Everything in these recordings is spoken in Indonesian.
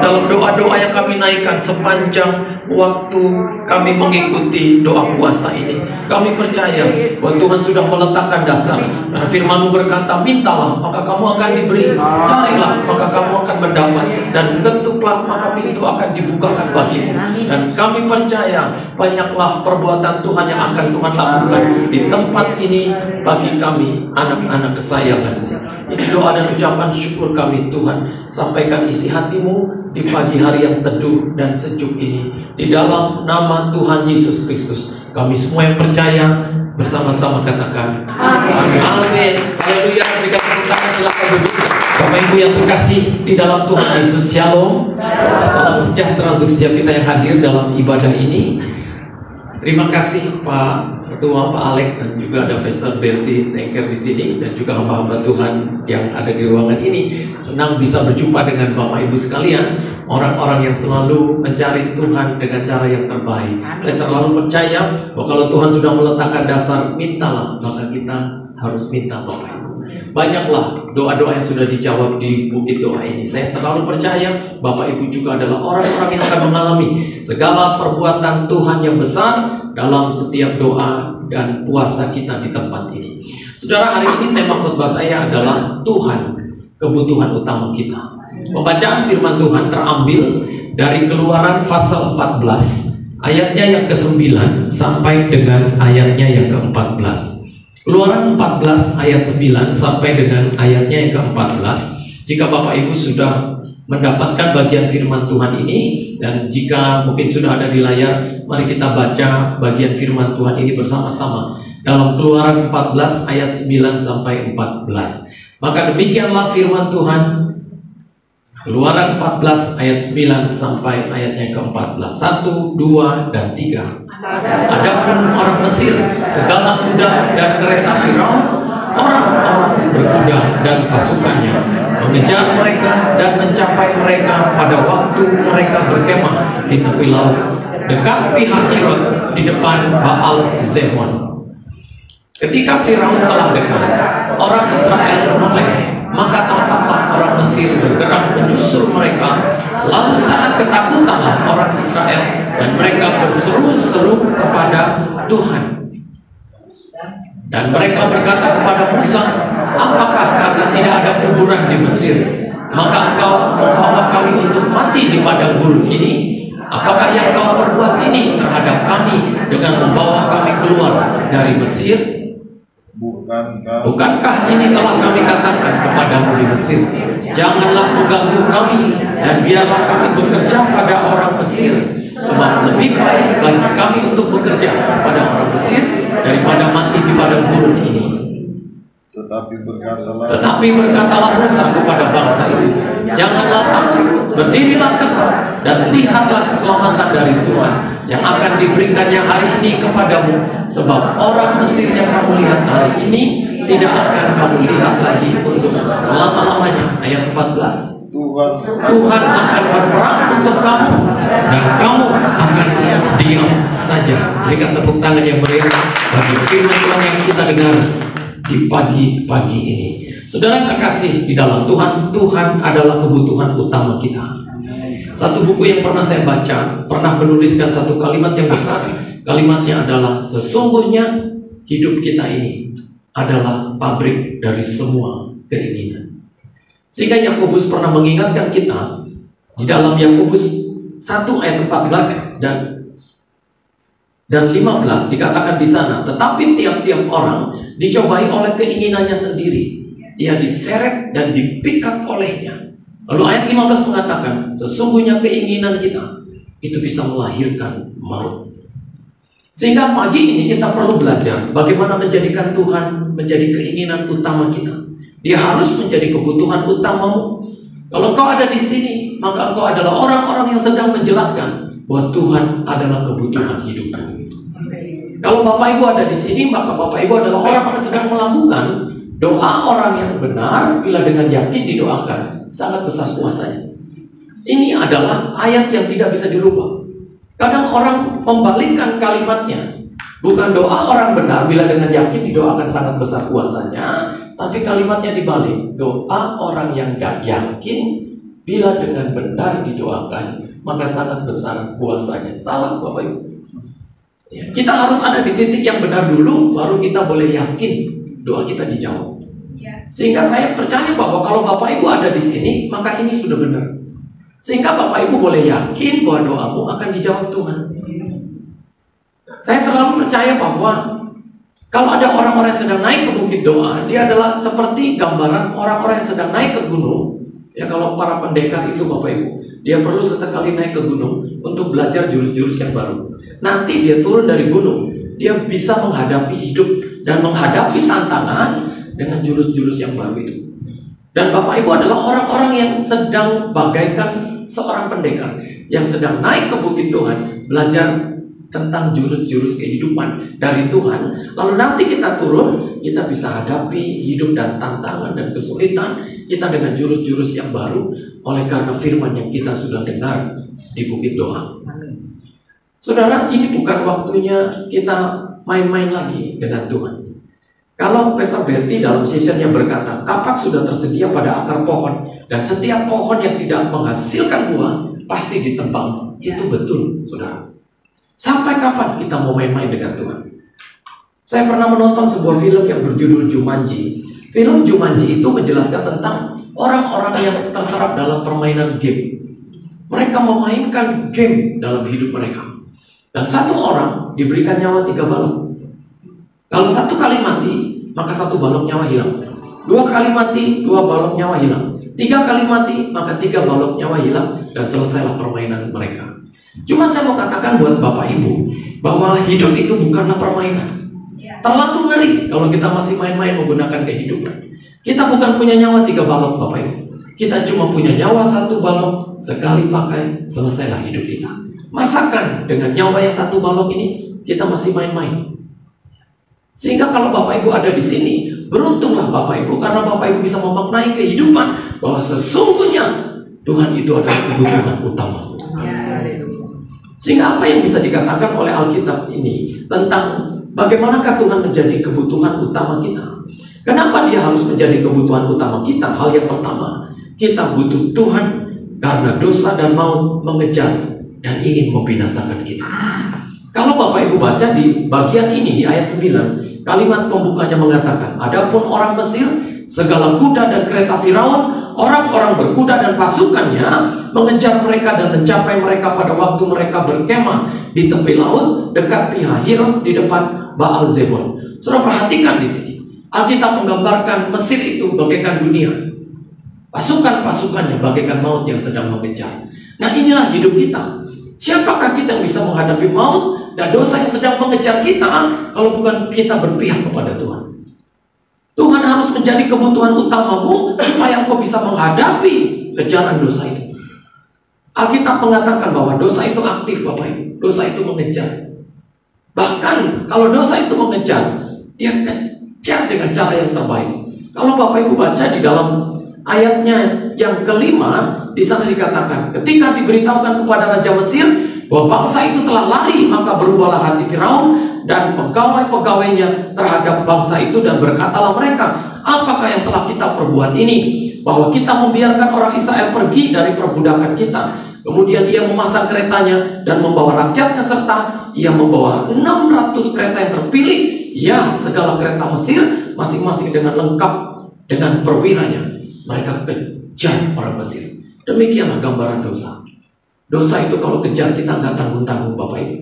dalam doa-doa yang kami naikkan sepanjang waktu kami mengikuti doa puasa ini. Kami percaya bahwa Tuhan sudah meletakkan dasar. Karena firman-Mu berkata, mintalah maka kamu akan diberi, carilah maka kamu akan mendapat, dan ketuklah maka pintu akan dibukakan bagimu. Dan kami percaya banyaklah perbuatan Tuhan yang akan Tuhan lakukan di tempat ini bagi kami, anak-anak kesayangan-Mu. Ini doa dan ucapan syukur kami Tuhan. Sampaikan isi hati-Mu di pagi hari yang teduh dan sejuk ini. Di dalam nama Tuhan Yesus Kristus, kami semua yang percaya bersama-sama katakan amin. Amin. Haleluya. Berikan tepuk tangan, silakan duduk. Bapak Ibu yang terkasih di dalam Tuhan Yesus, Shalom. Salam sejahtera untuk setiap kita yang hadir dalam ibadah ini. Terima kasih Pak Ketua, Pak Alek, dan juga ada Pastor Berti Tengker di sini, dan juga hamba-hamba Tuhan yang ada di ruangan ini. Senang bisa berjumpa dengan Bapak Ibu sekalian, orang-orang yang selalu mencari Tuhan dengan cara yang terbaik. Saya terlalu percaya bahwa kalau Tuhan sudah meletakkan dasar, mintalah, maka kita harus minta Bapak Ibu. Banyaklah doa-doa yang sudah dijawab di bukit doa ini. Saya terlalu percaya Bapak Ibu juga adalah orang-orang yang akan mengalami segala perbuatan Tuhan yang besar dalam setiap doa dan puasa kita di tempat ini. Saudara, hari ini tema khotbah saya adalah Tuhan, kebutuhan utama kita. Pembacaan firman Tuhan terambil dari Keluaran pasal 14 ayatnya yang ke-9 sampai dengan ayatnya yang ke-14. Keluaran 14 ayat 9 sampai dengan ayatnya yang ke-14. Jika Bapak Ibu sudah mendapatkan bagian firman Tuhan ini, dan jika mungkin sudah ada di layar, mari kita baca bagian firman Tuhan ini bersama-sama dalam Keluaran 14 ayat 9 sampai 14. Maka demikianlah firman Tuhan, Keluaran 14 ayat 9 sampai ayatnya ke-14. 1, 2, dan 3. Adapun orang Mesir, segala kuda dan kereta Firaun, orang-orang berkuda dan pasukannya, mengejar mereka dan mencapai mereka pada waktu mereka berkemah di tepi laut, dekat pihak Hirot di depan Baal Zefon. Ketika Firaun telah dekat, orang Israel menoleh, maka tampaklah orang Mesir bergerak menyusul mereka. Lalu sangat ketakutanlah orang Israel, dan mereka berseru-seru kepada Tuhan. Dan mereka berkata kepada Musa, apakah karena tidak ada kuburan di Mesir, maka engkau membawa kami untuk mati di padang gurun ini? Apakah yang kau perbuat ini terhadap kami dengan membawa kami keluar dari Mesir? Bukankah ini telah kami katakan kepadamu di Mesir, janganlah mengganggu kami, dan biarlah kami bekerja pada orang Mesir, sebab lebih baik bagi kami untuk bekerja pada orang Mesir daripada mati di padang gurun ini. Tetapi berkatalah Musa kepada bangsa itu, janganlah takut, berdirilah tegak, dan lihatlah keselamatan dari Tuhan yang akan diberikannya hari ini kepadamu, sebab orang Mesir yang kamu lihat hari ini tidak akan kamu lihat lagi untuk selama-lamanya. Ayat 14. Tuhan akan berperang untuk kamu, dan kamu akan diam saja. Berikan tepuk tangan yang meriah bagi firman Tuhan yang kita dengar di pagi-pagi ini. Saudara yang terkasih di dalam Tuhan, Tuhan adalah kebutuhan utama kita. Satu buku yang pernah saya baca, pernah menuliskan satu kalimat yang besar. Kalimatnya adalah, sesungguhnya hidup kita ini adalah pabrik dari semua keinginan. Sehingga Yakobus pernah mengingatkan kita di dalam Yakobus 1 ayat 14 dan 15 dikatakan di sana, tetapi tiap-tiap orang dicobai oleh keinginannya sendiri, ia diseret dan dipikat olehnya. Lalu ayat 15 mengatakan, sesungguhnya keinginan kita itu bisa melahirkan maut. Sehingga pagi ini kita perlu belajar bagaimana menjadikan Tuhan menjadi keinginan utama kita. Dia harus menjadi kebutuhan utamamu. Kalau kau ada di sini, maka engkau adalah orang-orang yang sedang menjelaskan bahwa Tuhan adalah kebutuhan hidupmu. Kalau Bapak Ibu ada di sini, maka Bapak Ibu adalah orang yang sedang melakukan doa orang yang benar bila dengan yakin didoakan, sangat besar kuasanya. Ini adalah ayat yang tidak bisa dirubah. Kadang orang membalikkan kalimatnya. Bukan doa orang benar bila dengan yakin didoakan sangat besar kuasanya, tapi kalimatnya dibalik. Doa orang yang tidak yakin Bila dengan benar didoakan, maka sangat besar kuasanya. Salah Bapak Ibu. Ya, kita harus ada di titik yang benar dulu, baru kita boleh yakin doa kita dijawab. Sehingga saya percaya bahwa kalau Bapak Ibu ada di sini, maka ini sudah benar. Sehingga Bapak Ibu boleh yakin bahwa doamu akan dijawab Tuhan. Saya terlalu percaya bahwa kalau ada orang-orang yang sedang naik ke bukit doa, dia adalah seperti gambaran orang-orang yang sedang naik ke gunung. Ya, kalau para pendekar itu Bapak Ibu, dia perlu sesekali naik ke gunung untuk belajar jurus-jurus yang baru. Nanti dia turun dari gunung, dia bisa menghadapi hidup dan menghadapi tantangan dengan jurus-jurus yang baru itu. Dan Bapak Ibu adalah orang-orang yang sedang bagaikan seorang pendekar yang sedang naik ke bukit Tuhan, belajar tentang jurus-jurus kehidupan dari Tuhan. Lalu nanti kita turun, kita bisa hadapi hidup dan tantangan dan kesulitan kita dengan jurus-jurus yang baru oleh karena firman yang kita sudah dengar di bukit doa. Saudara, ini bukan waktunya kita main-main lagi dengan Tuhan. Kalau Pastor Berti dalam sessionnya berkata, kapak sudah tersedia pada akar pohon, dan setiap pohon yang tidak menghasilkan buah pasti ditebang. Itu betul, saudara. Sampai kapan kita mau main-main dengan Tuhan? Saya pernah menonton sebuah film yang berjudul Jumanji. Film Jumanji itu menjelaskan tentang orang-orang yang terserap dalam permainan game. Mereka memainkan game dalam hidup mereka. Dan satu orang diberikan nyawa 3 balok. Kalau 1 kali mati, maka 1 balok nyawa hilang. 2 kali mati, 2 balok nyawa hilang. 3 kali mati, maka 3 balok nyawa hilang. Dan selesailah permainan mereka. Cuma saya mau katakan buat Bapak Ibu bahwa hidup itu bukanlah permainan. Terlalu ngeri kalau kita masih main-main menggunakan kehidupan. Kita bukan punya nyawa 3 balok Bapak Ibu. Kita cuma punya nyawa 1 balok, sekali pakai selesailah hidup kita. Masakan dengan nyawa yang 1 balok ini kita masih main-main. Sehingga kalau Bapak Ibu ada di sini, beruntunglah Bapak Ibu karena Bapak Ibu bisa memaknai kehidupan bahwa sesungguhnya Tuhan itu adalah kebutuhan utama. Sehingga apa yang bisa dikatakan oleh Alkitab ini tentang bagaimanakah Tuhan menjadi kebutuhan utama kita? Kenapa dia harus menjadi kebutuhan utama kita? Hal yang pertama, kita butuh Tuhan karena dosa dan maut mengejar dan ingin membinasakan kita. Kalau Bapak Ibu baca di bagian ini, di ayat 9, kalimat pembukanya mengatakan, adapun orang Mesir, segala kuda dan kereta Firaun, orang-orang berkuda dan pasukannya mengejar mereka dan mencapai mereka pada waktu mereka berkemah di tepi laut dekat Pihahirot di depan Baal Zebon. Saudara perhatikan di sini. Alkitab menggambarkan Mesir itu bagaikan dunia. Pasukan-pasukannya bagaikan maut yang sedang mengejar. Nah, inilah hidup kita. Siapakah kita yang bisa menghadapi maut dan dosa yang sedang mengejar kita kalau bukan kita berpihak kepada Tuhan? Tuhan harus menjadi kebutuhan utamamu supaya engkau bisa menghadapi kejaran dosa itu. Alkitab mengatakan bahwa dosa itu aktif Bapak Ibu. Dosa itu mengejar. Bahkan kalau dosa itu mengejar, dia kejar dengan cara yang terbaik. Kalau Bapak Ibu baca di dalam ayatnya yang kelima, di sana dikatakan, ketika diberitahukan kepada Raja Mesir bahwa bangsa itu telah lari, maka berubahlah hati Firaun dan pegawai-pegawainya terhadap bangsa itu dan berkatalah mereka, apakah yang telah kita perbuat ini? Bahwa kita membiarkan orang Israel pergi dari perbudakan kita. Kemudian ia memasang keretanya dan membawa rakyatnya serta ia membawa 600 kereta yang terpilih. Ya, segala kereta Mesir masing-masing dengan lengkap dengan perwiranya. Mereka kejar orang Mesir. Demikianlah gambaran dosa. Dosa itu kalau kejar kita nggak tanggung-tanggung Bapak Ibu.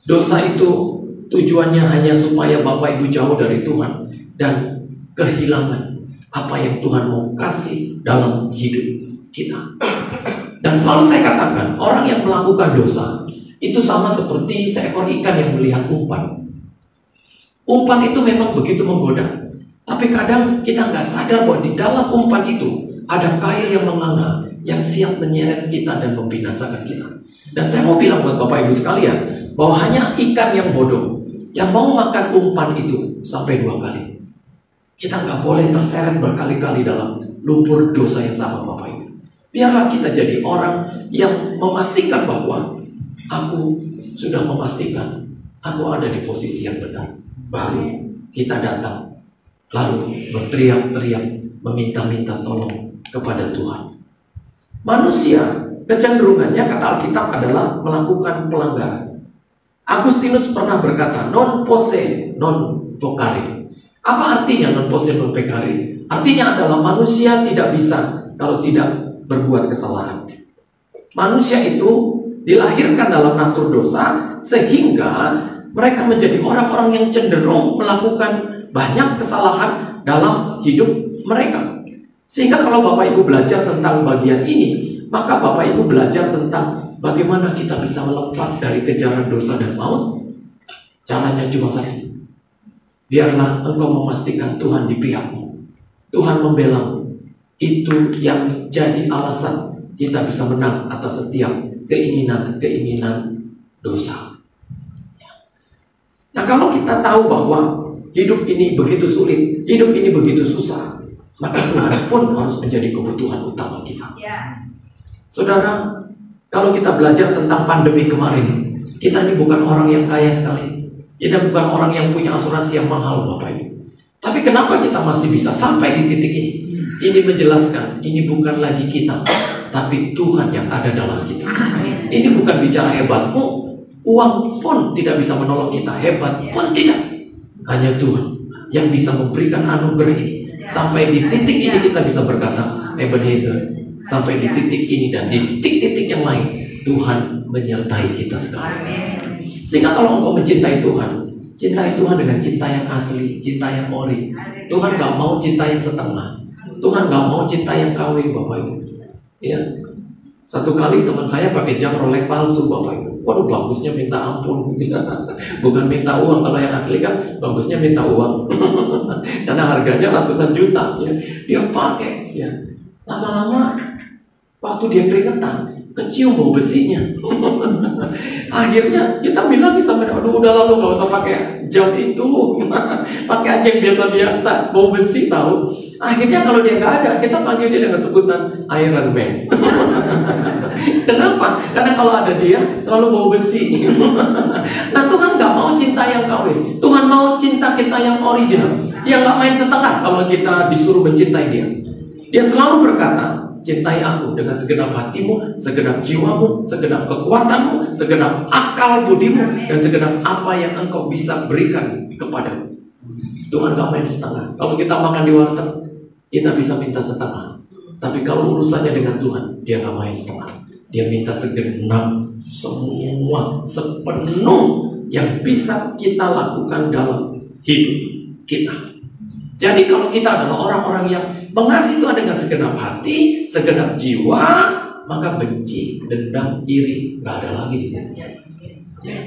Dosa itu tujuannya hanya supaya Bapak Ibu jauh dari Tuhan dan kehilangan apa yang Tuhan mau kasih dalam hidup kita. Dan selalu saya katakan, orang yang melakukan dosa itu sama seperti seekor ikan yang melihat umpan. Umpan itu memang begitu menggoda, tapi kadang kita nggak sadar bahwa di dalam umpan itu ada kail yang menganga, yang siap menyeret kita dan membinasakan kita. Dan saya mau bilang buat Bapak Ibu sekalian, bahwa hanya ikan yang bodoh yang mau makan umpan itu sampai 2 kali. Kita nggak boleh terseret berkali-kali dalam lumpur dosa yang sama Bapak Ibu. Biarlah kita jadi orang yang memastikan bahwa aku sudah memastikan aku ada di posisi yang benar. Baru kita datang, lalu berteriak-teriak, meminta-minta tolong kepada Tuhan. Manusia kecenderungannya, kata Alkitab, adalah melakukan pelanggaran. Agustinus pernah berkata, non posse non peccare. Apa artinya non posse non peccare? Artinya adalah manusia tidak bisa kalau tidak berbuat kesalahan. Manusia itu dilahirkan dalam natur dosa, sehingga mereka menjadi orang-orang yang cenderung melakukan banyak kesalahan dalam hidup mereka. Sehingga kalau Bapak Ibu belajar tentang bagian ini, maka Bapak Ibu belajar tentang bagaimana kita bisa melepas dari kejaran dosa dan maut. Caranya cuma satu. Biarlah engkau memastikan Tuhan di pihakmu. Tuhan membelamu. Itu yang jadi alasan kita bisa menang atas setiap keinginan-keinginan dosa. Nah, kalau kita tahu bahwa hidup ini begitu sulit, hidup ini begitu susah, maka Tuhan pun harus menjadi kebutuhan utama kita. Saudara, kalau kita belajar tentang pandemi kemarin, kita ini bukan orang yang kaya sekali. Kita bukan orang yang punya asuransi yang mahal, Bapak Ibu. Tapi kenapa kita masih bisa sampai di titik ini? Ini menjelaskan, ini bukan lagi kita, tapi Tuhan yang ada dalam kita. Ini bukan bicara hebatmu, uang pun tidak bisa menolong kita, hebat pun tidak. Hanya Tuhan yang bisa memberikan anugerah ini. Sampai di titik ini kita bisa berkata, Ebenezer, sampai di titik ini dan di titik-titik yang lain, Tuhan menyertai kita sekarang. Sehingga kalau engkau mencintai Tuhan, cintai Tuhan dengan cinta yang asli, cinta yang ori. Tuhan gak mau cinta yang setengah. Tuhan gak mau cinta yang KW, Bapak Ibu. Ya, satu kali teman saya pakai jam Rolex palsu, Bapak Ibu. Waduh, bagusnya minta ampun. Bukan minta uang, kalau yang asli kan bagusnya minta uang. Karena harganya ratusan juta. Ya. Dia pakai. Ya. Lama-lama, waktu dia keringetan, kecium bau besinya. Akhirnya kita bilang sama dia, aduh udah lalu gak usah pakai jam itu. Pakai aja yang biasa-biasa, bau besi tahu. Akhirnya kalau dia nggak ada, kita panggil dia dengan sebutan Iron Man. Kenapa? Karena kalau ada dia, selalu bau besi. Nah, Tuhan nggak mau cinta yang KW. Tuhan mau cinta kita yang original. Yang nggak main setengah kalau kita disuruh mencintai dia. Dia selalu berkata, cintai aku dengan segenap hatimu, segenap jiwamu, segenap kekuatanmu, segenap akal budimu, dan segenap apa yang engkau bisa berikan kepadamu. Tuhan gak main setengah. Kalau kita makan di warteg, kita bisa minta setengah. Tapi kalau urusannya dengan Tuhan, dia gak main setengah. Dia minta segenap, semua, sepenuh yang bisa kita lakukan dalam hidup kita. Jadi kalau kita adalah orang-orang yang mengasihi Tuhan dengan segenap hati, segenap jiwa, maka benci, dendam, iri gak ada lagi di situ. Ya.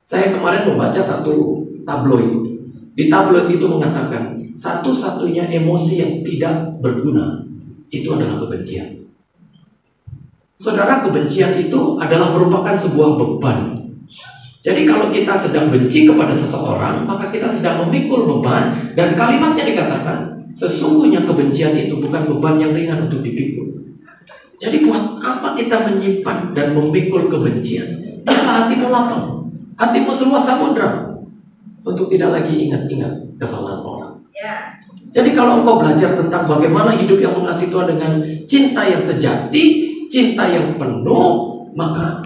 Saya kemarin membaca satu tabloid. Di tabloid itu mengatakan satu-satunya emosi yang tidak berguna itu adalah kebencian. Saudara, kebencian itu adalah merupakan sebuah beban. Jadi kalau kita sedang benci kepada seseorang, maka kita sedang memikul beban. Dan kalimatnya dikatakan, sesungguhnya kebencian itu bukan beban yang ringan untuk dipikul. Jadi buat apa kita menyimpan dan memikul kebencian? Biarlah hatimu lapang, hatimu seluas samudra, untuk tidak lagi ingat-ingat kesalahan orang. Jadi kalau engkau belajar tentang bagaimana hidup yang mengasihi Tuhan dengan cinta yang sejati, cinta yang penuh, maka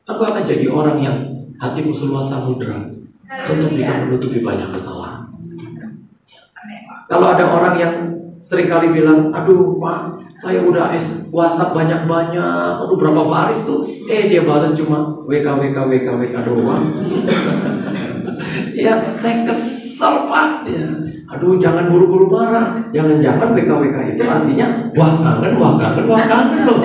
engkau akan jadi orang yang hatimu seluas samudra untuk bisa menutupi banyak kesalahan. Kalau ada orang yang seringkali bilang, aduh Pak, saya udah WhatsApp banyak-banyak, aduh berapa baris tuh, dia balas cuma WK doang. Ya, saya kesel Pak. Ya. Aduh, jangan buru-buru marah. Jangan-jangan WK itu artinya wah kangen loh.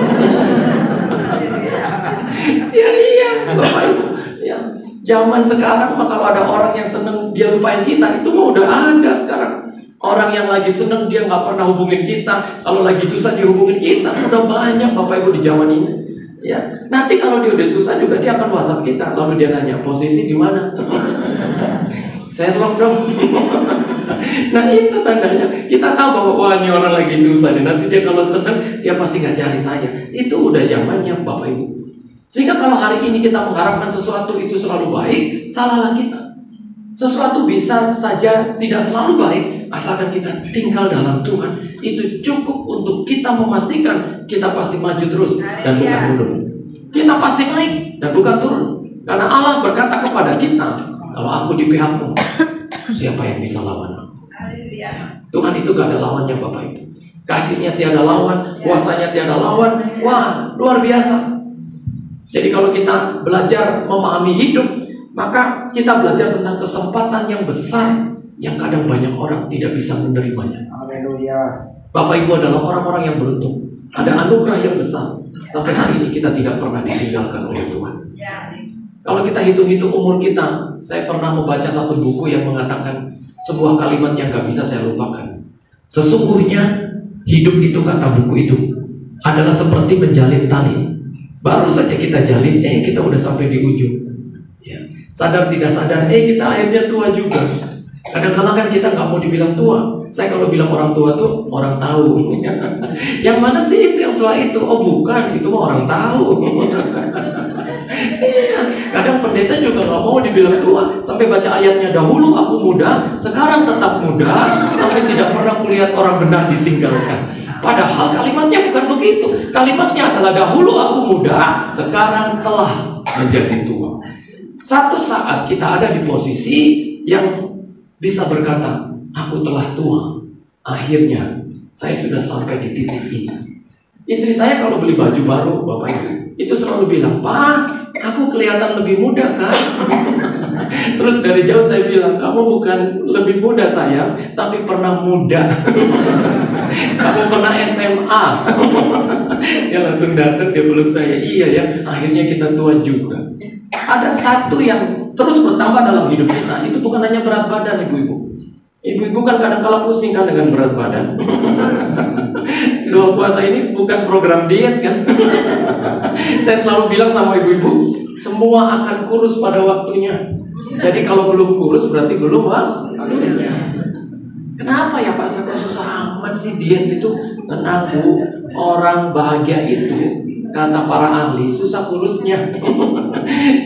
Ya iya, Bapak Ibu. Ya, zaman sekarang mah kalau ada orang yang seneng dia lupain kita, itu mah udah ada sekarang. Orang yang lagi seneng dia nggak pernah hubungin kita, kalau lagi susah dia hubungin kita, udah banyak Bapak Ibu di zaman ini. Ya, nanti kalau dia udah susah juga dia akan WhatsApp kita, lalu dia nanya posisi di mana. Sherlock dong. Nah itu tandanya kita tahu bahwa wah ini orang lagi susah nih. Nanti dia kalau senang dia pasti nggak cari saya. Itu udah zamannya Bapak Ibu. Sehingga kalau hari ini kita mengharapkan sesuatu itu selalu baik, salahlah kita. Sesuatu bisa saja tidak selalu baik, asalkan kita tinggal dalam Tuhan, itu cukup untuk kita memastikan kita pasti maju terus dan bukan mundur. Kita pasti naik dan bukan turun. Karena Allah berkata kepada kita, kalau aku di pihakmu, siapa yang bisa lawan aku? Tuhan itu gak ada lawannya Bapak Ibu. Kasihnya tiada lawan, kuasanya tiada lawan. Wah, luar biasa. Jadi kalau kita belajar memahami hidup, maka kita belajar tentang kesempatan yang besar yang kadang banyak orang tidak bisa menerimanya. Haleluya. Bapak Ibu adalah orang-orang yang beruntung. Ada anugerah yang besar. Sampai hari ini kita tidak pernah ditinggalkan oleh Tuhan. Kalau kita hitung-hitung umur kita, saya pernah membaca satu buku yang mengatakan sebuah kalimat yang gak bisa saya lupakan. Sesungguhnya hidup itu, kata buku itu, adalah seperti menjalin tali. Baru saja kita jalin, kita udah sampai di ujung. Ya. Sadar tidak sadar, kita akhirnya tua juga. Kadang-kadang kan kita nggak mau dibilang tua. Saya kalau bilang orang tua tuh orang tahu. Yang mana sih itu yang tua itu? Oh bukan, itu mah orang tahu. Kadang pendeta juga nggak mau dibilang tua. Sampai baca ayatnya, dahulu aku muda, sekarang tetap muda, sampai tidak pernah kulihat orang benar ditinggalkan. Padahal kalimatnya bukan begitu. Kalimatnya adalah dahulu aku muda, sekarang telah menjadi tua. Satu saat kita ada di posisi yang bisa berkata, aku telah tua. Akhirnya saya sudah sampai di titik ini. Istri saya kalau beli baju baru, Bapak Ibu, itu selalu bilang, Pak, aku kelihatan lebih muda kan? Terus dari jauh saya bilang, kamu bukan lebih muda sayang, tapi pernah muda. Kamu pernah SMA. Dia langsung datang, dia peluk saya. Iya ya, akhirnya kita tua juga. Ada satu yang terus bertambah dalam hidup kita. Itu bukan hanya berat badan, ibu-ibu. Ibu-ibu kan kadang-kala pusing kan dengan berat badan. Doa puasa ini bukan program diet kan. Saya selalu bilang sama ibu-ibu, semua akan kurus pada waktunya. Jadi kalau belum kurus berarti belum waktunya. Kenapa ya Pak, saya kok susah amat sih diet itu? Tenang Bu, orang bahagia itu, kata para ahli, susah kurusnya.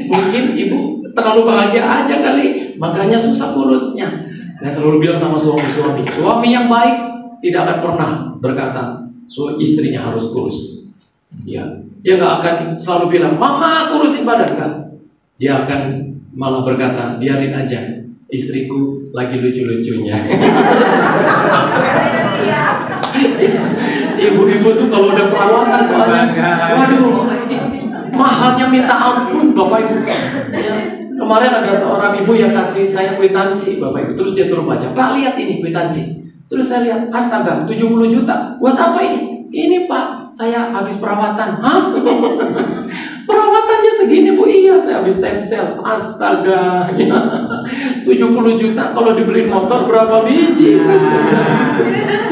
Mungkin ibu terlalu bahagia aja kali, makanya susah kurusnya. Saya selalu bilang sama suami-suami, suami yang baik tidak akan pernah berkata istrinya harus kurus. Ya, dia nggak akan selalu bilang, Mama kurusin badan kan. Dia akan malah berkata, biarin aja, istriku lagi lucu-lucunya. Ibu-ibu tuh kalau udah perawatan soalnya, waduh, mahalnya minta ampun Bapak Ibu. Ya, kemarin ada seorang ibu yang kasih saya kwitansi Bapak Ibu, terus dia suruh baca, Pak lihat ini kwitansi. Terus saya lihat, astaga, 70 juta. Buat apa ini? Ini Pak, saya habis perawatan. Hah? Perawatannya segini Bu? Iya, saya habis stem cell. Astaga, ya. 70 juta kalau dibeliin motor berapa biji?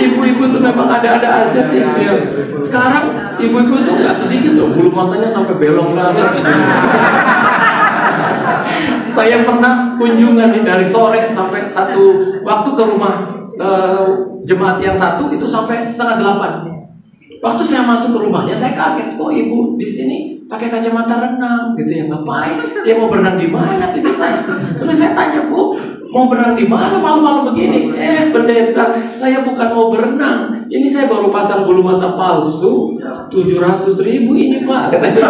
Ibu-ibu tuh memang ada-ada aja sih. Ya. Sekarang ibu-ibu tuh nggak sedikit loh, bulu matanya sampai belong banget. Saya pernah kunjungan nih dari sore sampai satu waktu ke rumah jemaat yang satu itu sampai 7:30. Waktu saya masuk ke rumahnya, saya kaget, kok ibu di sini pakai kacamata renang gitu ya, ngapain? Dia mau berenang di mana? Gitu saya. Terus saya tanya, Bu, mau berenang di mana malam-malam begini? Pendeta, saya bukan mau berenang. Ini saya baru pasang bulu mata palsu, 700.000 ini Pak, katanya.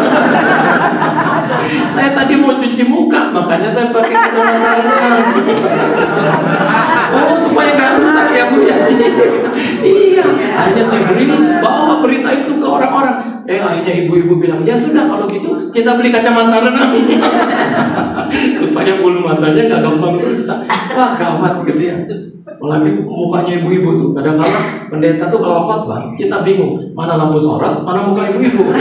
Saya tadi mau cuci muka, makanya saya pakai kacamata renang. Oh, supaya nggak rusak ya Bu ya. Iya, akhirnya saya bawa berita itu ke orang-orang. Akhirnya ibu-ibu bilang, ya sudah kalau gitu kita beli kacamata renang supaya bulu matanya nggak gampang rusak. Wah gawat gitu ya. Apalagi mukanya ibu-ibu tuh, kadang-kadang pendeta tuh kalau khotbah kita bingung mana lampu sorot, mana muka ibu-ibu.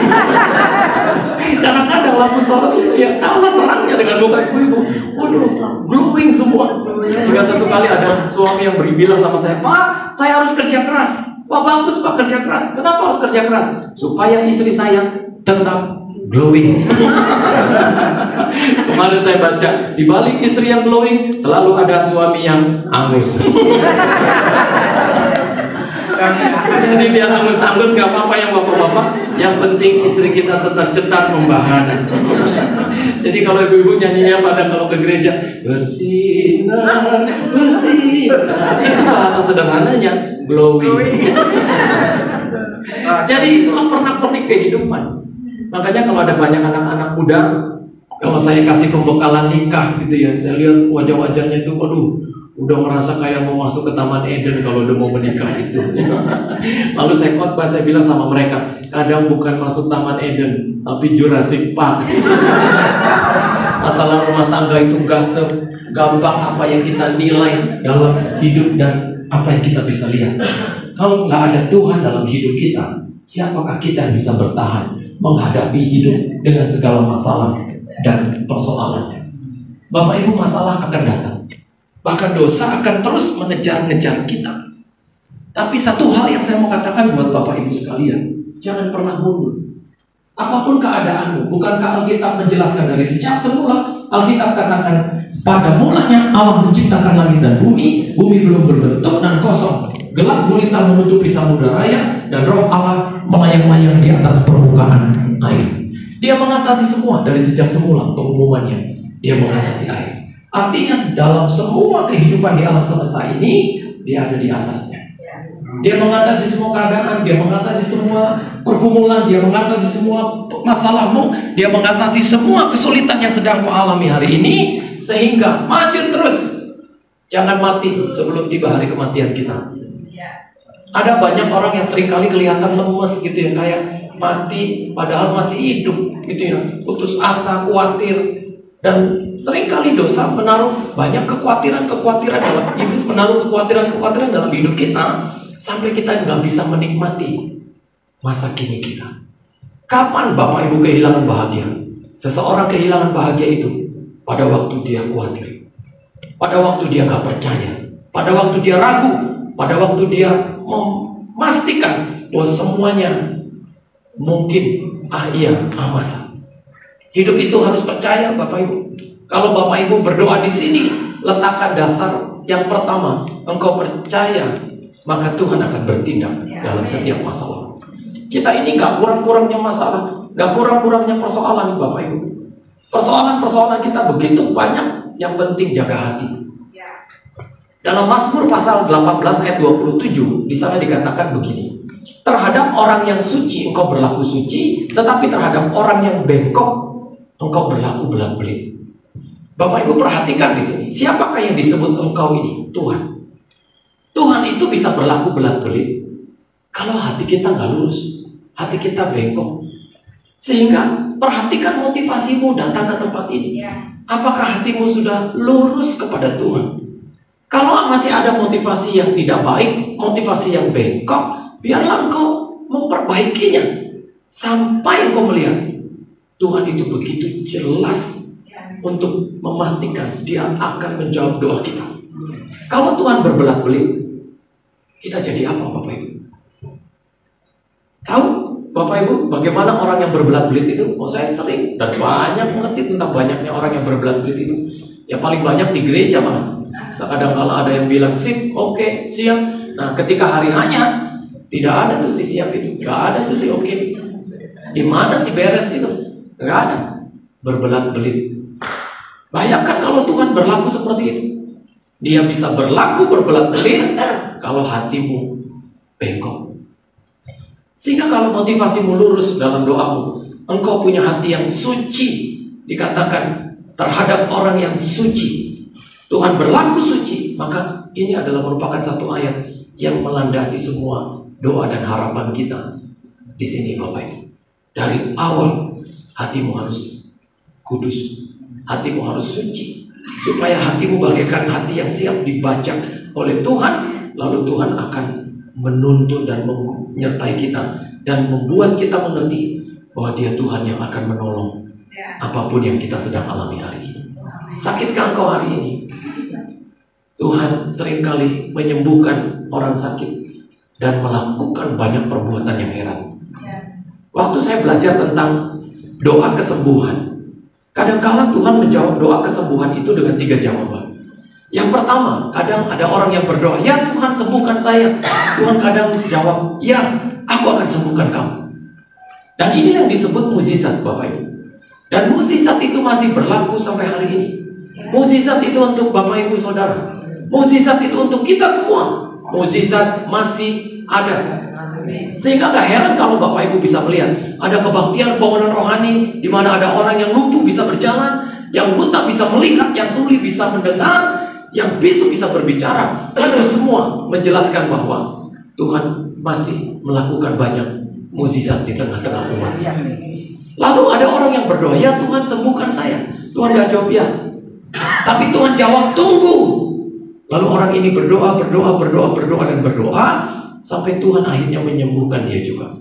Kadang-kadang lampu sorot itu ya kalah terangnya dengan muka ibu-ibu. Waduh, glowing semua. Hingga satu kali ada suami yang bilang sama saya, Pak, saya harus kerja keras. Wah bagus Pak kerja keras. Kenapa harus kerja keras? Supaya istri saya tetap glowing. Kemarin saya baca, di balik istri yang glowing selalu ada suami yang angus. Jadi biar angus-angus gak apa-apa yang bapak-bapak. Yang penting istri kita tetap cetar membahana. Jadi kalau ibu-ibu nyanyinya pada kalau ke gereja, bersinar, bersinar, itu bahasa sederhananya glowing. Jadi itulah pernak-pernik kehidupan. Makanya kalau ada banyak anak-anak muda, kalau saya kasih pembekalan nikah gitu ya, saya lihat wajah-wajahnya itu, aduh, udah merasa kayak mau masuk ke Taman Eden kalau udah mau menikah itu. Lalu saya khotbah, saya bilang sama mereka, kadang bukan masuk Taman Eden, tapi Jurassic Park. Masalah rumah tangga itu gak segampang apa yang kita nilai dalam hidup dan apa yang kita bisa lihat. Kalau nggak ada Tuhan dalam hidup kita, siapakah kita yang bisa bertahan menghadapi hidup dengan segala masalah dan persoalannya? Bapak Ibu, masalah akan datang. Bahkan dosa akan terus mengejar-ngejar kita. Tapi satu hal yang saya mau katakan buat Bapak Ibu sekalian, jangan pernah mundur. Apapun keadaanmu, bukankah Alkitab menjelaskan dari sejak semula? Alkitab katakan, pada mulanya Allah menciptakan langit dan bumi belum berbentuk dan kosong. Gelap gulita menutupi samudera raya, dan roh Allah melayang-layang di atas permukaan air. Dia mengatasi semua dari sejak semula pengumumannya. Dia mengatasi air. Artinya dalam semua kehidupan di alam semesta ini, dia ada di atasnya. Dia mengatasi semua keadaan, dia mengatasi semua pergumulan, dia mengatasi semua masalahmu, dia mengatasi semua kesulitan yang sedang kau alami hari ini, sehingga maju terus. Jangan mati sebelum tiba hari kematian kita. Ada banyak orang yang seringkali kelihatan lemes gitu ya, kayak mati padahal masih hidup gitu ya, putus asa, khawatir, dan seringkali dosa menaruh banyak kekhawatiran dalam iblis, menaruh kekhawatiran dalam hidup kita sampai kita nggak bisa menikmati masa kini kita. Kapan Bapak Ibu kehilangan bahagia? Seseorang kehilangan bahagia itu pada waktu dia khawatir, pada waktu dia nggak percaya, pada waktu dia ragu, pada waktu dia memastikan bahwa semuanya mungkin masa. Hidup itu harus percaya, Bapak Ibu. Kalau Bapak Ibu berdoa di sini, letakkan dasar yang pertama, engkau percaya, maka Tuhan akan bertindak dalam setiap masalah. Kita ini gak kurang-kurangnya masalah, gak kurang-kurangnya persoalan, Bapak Ibu. Persoalan-persoalan kita begitu banyak, yang penting jaga hati. Dalam Mazmur pasal 18 ayat 27, di sana dikatakan begini, terhadap orang yang suci engkau berlaku suci, tetapi terhadap orang yang bengkok engkau berlaku belat-belit. Bapak Ibu perhatikan di sini, siapakah yang disebut engkau ini? Tuhan. Tuhan itu bisa berlaku belat-belit kalau hati kita nggak lurus, hati kita bengkok. Sehingga perhatikan motivasimu datang ke tempat ini. Apakah hatimu sudah lurus kepada Tuhan? Kalau masih ada motivasi yang tidak baik, motivasi yang bengkok, biarlah engkau memperbaikinya sampai engkau melihat Tuhan itu begitu jelas untuk memastikan dia akan menjawab doa kita. Kalau Tuhan berbelat-belit, kita jadi apa, Bapak Ibu? Tahu Bapak Ibu bagaimana orang yang berbelat-belit itu? Oh, saya sering dan banyak mengerti tentang banyaknya orang yang berbelat-belit itu. Ya paling banyak di gereja malah. Kadang kala ada yang bilang sip, oke, siap. Nah ketika hari hanya tidak ada tuh si siap itu, nggak ada tuh si oke. Di mana si beres itu? Nggak ada. Berbelat-belit. Bayangkan kalau Tuhan berlaku seperti itu. Dia bisa berlaku berbelat-belit kalau hatimu bengkok. Sehingga kalau motivasimu lurus dalam doamu, engkau punya hati yang suci. Dikatakan terhadap orang yang suci, Tuhan berlaku suci. Maka ini adalah merupakan satu ayat yang melandasi semua doa dan harapan kita di sini, Bapak Ibu. Dari awal hatimu harus kudus, hatimu harus suci, supaya hatimu bagaikan hati yang siap dibaca oleh Tuhan. Lalu Tuhan akan menuntun dan menyertai kita dan membuat kita mengerti bahwa Dia Tuhan yang akan menolong apapun yang kita sedang alami hari ini. Sakitkah engkau hari ini? Tuhan seringkali menyembuhkan orang sakit dan melakukan banyak perbuatan yang heran. Waktu saya belajar tentang doa kesembuhan, kadang-kala Tuhan menjawab doa kesembuhan itu dengan 3 jawaban. Yang pertama, kadang ada orang yang berdoa, ya Tuhan sembuhkan saya. Tuhan kadang jawab, ya aku akan sembuhkan kamu. Dan ini yang disebut mukjizat, Bapak Ibu. Dan mukjizat itu masih berlaku sampai hari ini. Mukjizat itu untuk Bapak Ibu Saudara. Mukjizat itu untuk kita semua. Mukjizat masih ada. Sehingga gak heran kalau Bapak Ibu bisa melihat ada kebaktian bangunan rohani di mana ada orang yang lumpuh bisa berjalan, yang buta bisa melihat, yang tuli bisa mendengar, yang bisu bisa berbicara. Itu semua menjelaskan bahwa Tuhan masih melakukan banyak mukjizat di tengah-tengah umat. Lalu ada orang yang berdoa, ya Tuhan sembuhkan saya. Tuhan gak jawab ya, tapi Tuhan jawab tunggu. Lalu orang ini berdoa dan berdoa sampai Tuhan akhirnya menyembuhkan dia juga.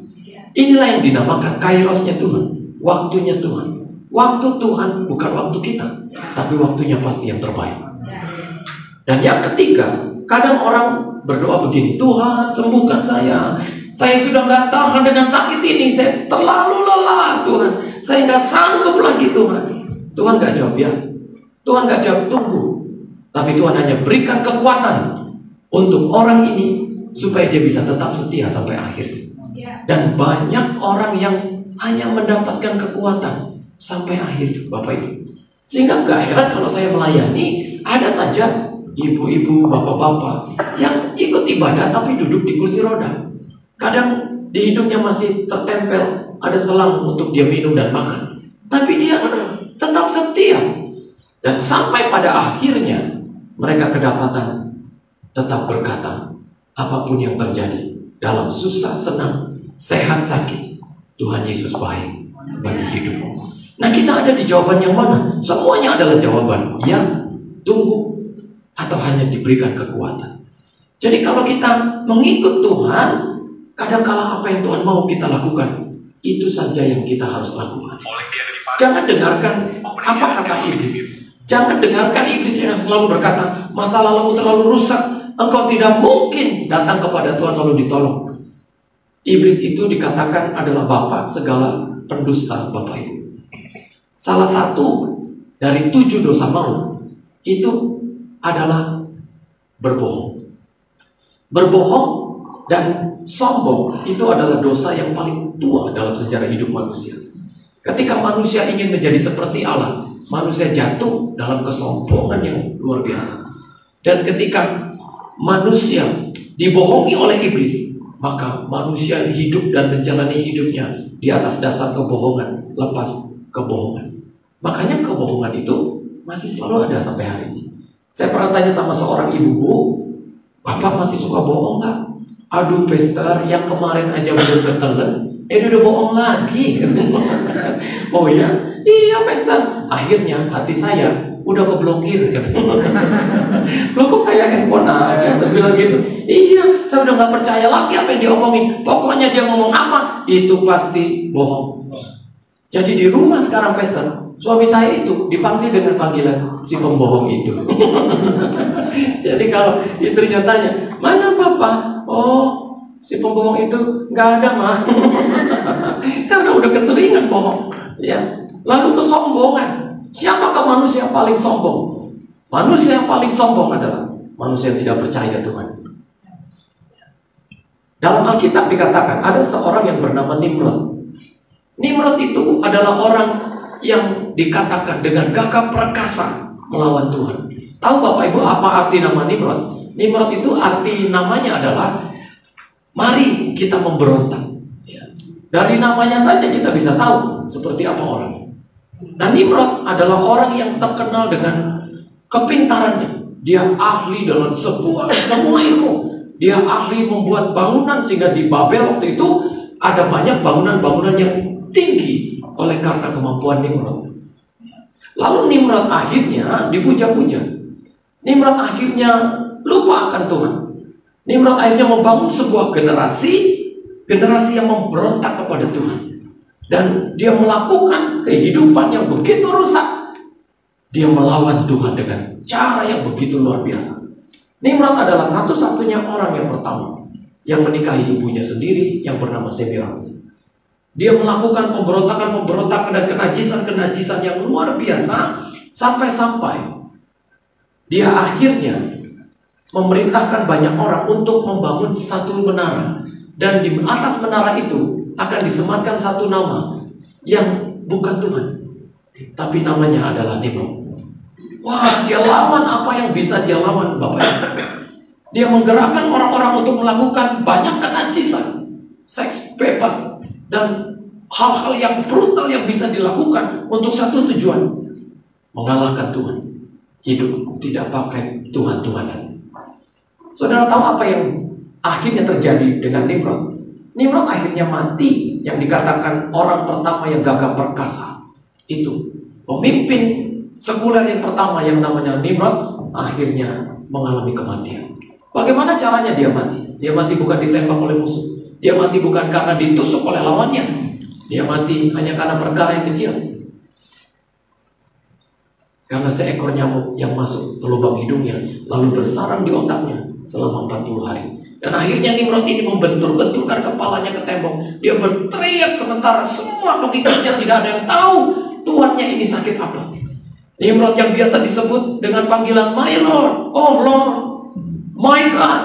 Inilah yang dinamakan kairosnya Tuhan, waktunya Tuhan. Waktu Tuhan bukan waktu kita, tapi waktunya pasti yang terbaik. Dan yang ketiga, kadang orang berdoa begini, Tuhan sembuhkan saya. Saya sudah gak tahan dengan sakit ini, saya terlalu lelah Tuhan. Saya gak sanggup lagi Tuhan. Tuhan gak jawab ya, Tuhan gak jawab tunggu. Tapi Tuhan hanya berikan kekuatan untuk orang ini supaya dia bisa tetap setia sampai akhir. Dan banyak orang yang hanya mendapatkan kekuatan sampai akhir, Bapak Ibu. Sehingga gak heran kalau saya melayani, ada saja ibu-ibu, bapak-bapak yang ikut ibadah tapi duduk di kursi roda. Kadang di hidungnya masih tertempel ada selang untuk dia minum dan makan, tapi dia tetap setia. Dan sampai pada akhirnya mereka kedapatan tetap berkata, apapun yang terjadi dalam susah senang, sehat sakit, Tuhan Yesus baik bagi hidupku. Nah, kita ada di jawaban yang mana? Semuanya adalah jawaban ya, tunggu, atau hanya diberikan kekuatan. Jadi kalau kita mengikut Tuhan, kadang-kala apa yang Tuhan mau kita lakukan, itu saja yang kita harus lakukan. Jangan dengarkan apa kata iblis. Jangan dengarkan iblis yang selalu berkata, masa lalumu terlalu rusak, engkau tidak mungkin datang kepada Tuhan lalu ditolong. Iblis itu dikatakan adalah bapa segala pendusta, Bapak Ibu. Salah satu dari 7 dosa maut itu adalah berbohong. Berbohong dan sombong itu adalah dosa yang paling tua dalam sejarah hidup manusia. Ketika manusia ingin menjadi seperti Allah, manusia jatuh dalam kesombongan yang luar biasa. Dan ketika manusia dibohongi oleh iblis, maka manusia hidup dan menjalani hidupnya di atas dasar kebohongan, lepas kebohongan. Makanya kebohongan itu masih selalu ada sampai hari ini. Saya pernah tanya sama seorang ibu, Bapak masih suka bohong nggak? Aduh Pastor, yang kemarin aja udah bertelan, dia udah bohong lagi. Oh ya? Iya Pastor. Akhirnya hati saya udah keblokir. Lo kok kayak handphone aja? Saya bilang gitu. Iya, saya udah gak percaya lagi apa yang dia omongin. Pokoknya dia ngomong apa, itu pasti bohong. Jadi di rumah sekarang Pastor, suami saya itu dipanggil dengan panggilan si pembohong itu. Jadi kalau istrinya tanya, mana Papa? Oh, si pembohong itu nggak ada mah. Karena udah keseringan bohong. Ya. Lalu kesombongan. Siapakah manusia yang paling sombong? Manusia yang paling sombong adalah manusia yang tidak percaya Tuhan. Dalam Alkitab dikatakan ada seorang yang bernama Nimrod. Nimrod itu adalah orang yang dikatakan dengan gagah perkasa melawan Tuhan. Tahu Bapak Ibu apa arti nama Nimrod? Nimrod itu arti namanya adalah mari kita memberontak. Dari namanya saja kita bisa tahu seperti apa orang. Dan Nimrod adalah orang yang terkenal dengan kepintarannya. Dia ahli dalam semua ilmu. Dia ahli membuat bangunan sehingga di Babel waktu itu ada banyak bangunan-bangunan yang tinggi oleh karena kemampuan Nimrod. Lalu Nimrod akhirnya dipuja-puja. Nimrod akhirnya lupa akan Tuhan. Nimrod akhirnya membangun sebuah generasi yang memberontak kepada Tuhan. Dan dia melakukan kehidupan yang begitu rusak. Dia melawan Tuhan dengan cara yang begitu luar biasa. Nimrod adalah satu-satunya orang yang pertama yang menikahi ibunya sendiri yang bernama Semiramis. Dia melakukan pemberontakan dan kenajisan yang luar biasa. Sampai-sampai Dia akhirnya memerintahkan banyak orang untuk membangun satu menara. Dan di atas menara itu akan disematkan satu nama yang bukan Tuhan, tapi namanya adalah Nimrod. Wah, dia lawan apa yang bisa dia lawan, Bapak Ibu. Dia menggerakkan orang-orang untuk melakukan banyak kenajisan, seks bebas, dan hal-hal yang brutal yang bisa dilakukan untuk satu tujuan: mengalahkan Tuhan. Hidup tidak pakai Tuhan-Tuhanan. Saudara tahu apa yang akhirnya terjadi dengan Nimrod? Nimrod akhirnya mati, yang dikatakan orang pertama yang gagah perkasa. Itu pemimpin sekuler yang pertama yang namanya Nimrod akhirnya mengalami kematian. Bagaimana caranya dia mati? Dia mati bukan ditembak oleh musuh. Dia mati bukan karena ditusuk oleh lawannya. Dia mati hanya karena perkara yang kecil. Karena seekor nyamuk yang masuk ke lubang hidungnya lalu bersarang di otaknya selama 40 hari. Dan akhirnya Nimrod ini membentur-benturkan kepalanya ke tembok. Dia berteriak sementara semua pengikutnya tidak ada yang tahu Tuhannya ini sakit apa. Nimrod yang biasa disebut dengan panggilan My Lord, oh Lord, My God.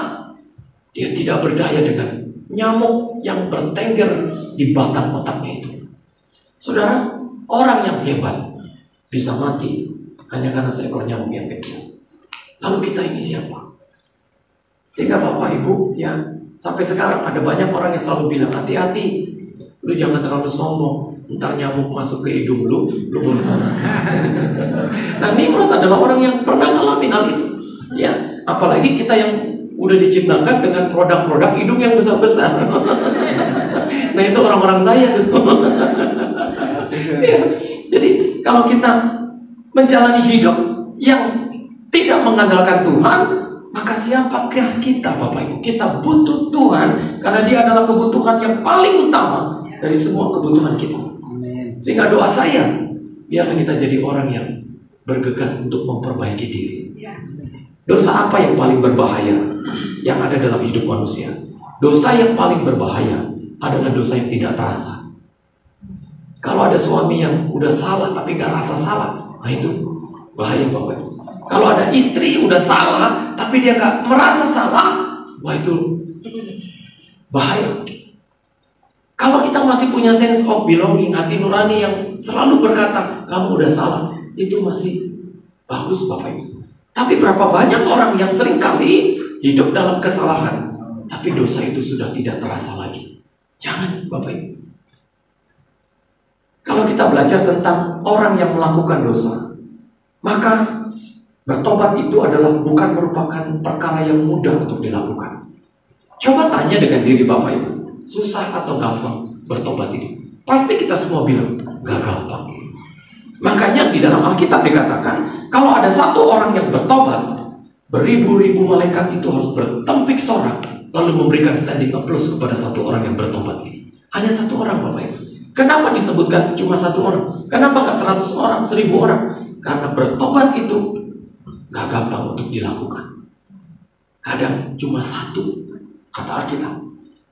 Dia tidak berdaya dengan nyamuk yang bertengger di batang otaknya itu. Saudara, orang yang hebat bisa mati hanya karena seekor nyamuk yang kecil. Lalu kita ini siapa? Sehingga Bapak Ibu, ya, sampai sekarang ada banyak orang yang selalu bilang, hati-hati, lu jangan terlalu sombong, ntar nyamuk masuk ke hidung lu baru tahu rasa. Nah, Nimrod adalah orang yang pernah ngalamin hal itu, ya. Apalagi kita yang udah diciptakan dengan produk-produk hidung yang besar-besar. Nah, itu orang-orang saya tuh. Ya. Jadi kalau kita menjalani hidup yang tidak mengandalkan Tuhan, maka siapakah kita, Bapak Ibu? Kita butuh Tuhan karena Dia adalah kebutuhan yang paling utama dari semua kebutuhan kita. Sehingga doa saya, biarlah kita jadi orang yang bergegas untuk memperbaiki diri. Dosa apa yang paling berbahaya yang ada dalam hidup manusia? Dosa yang paling berbahaya adalah dosa yang tidak terasa. Kalau ada suami yang udah salah tapi gak rasa salah, nah itu bahaya, Bapak Ibu. Kalau ada istri udah salah tapi dia gak merasa salah, wah itu bahaya. Kalau kita masih punya sense of belonging, hati nurani yang selalu berkata kamu udah salah, itu masih bagus, Bapak Ibu. Tapi berapa banyak orang yang seringkali hidup dalam kesalahan, tapi dosa itu sudah tidak terasa lagi. Jangan, Bapak Ibu. Kalau kita belajar tentang orang yang melakukan dosa, maka bertobat itu adalah bukan merupakan perkara yang mudah untuk dilakukan. Coba tanya dengan diri Bapak Ibu, susah atau gampang bertobat itu? Pasti kita semua bilang, gak gampang. Makanya di dalam Alkitab dikatakan, kalau ada satu orang yang bertobat, beribu-ribu malaikat itu harus bertempik sorak, lalu memberikan standing applause kepada satu orang yang bertobat ini. Hanya satu orang, Bapak Ibu. Kenapa disebutkan cuma satu orang? Kenapa gak 100 orang, 1000 orang? Karena bertobat itu gak gampang untuk dilakukan. Kadang cuma satu, kata Alkitab.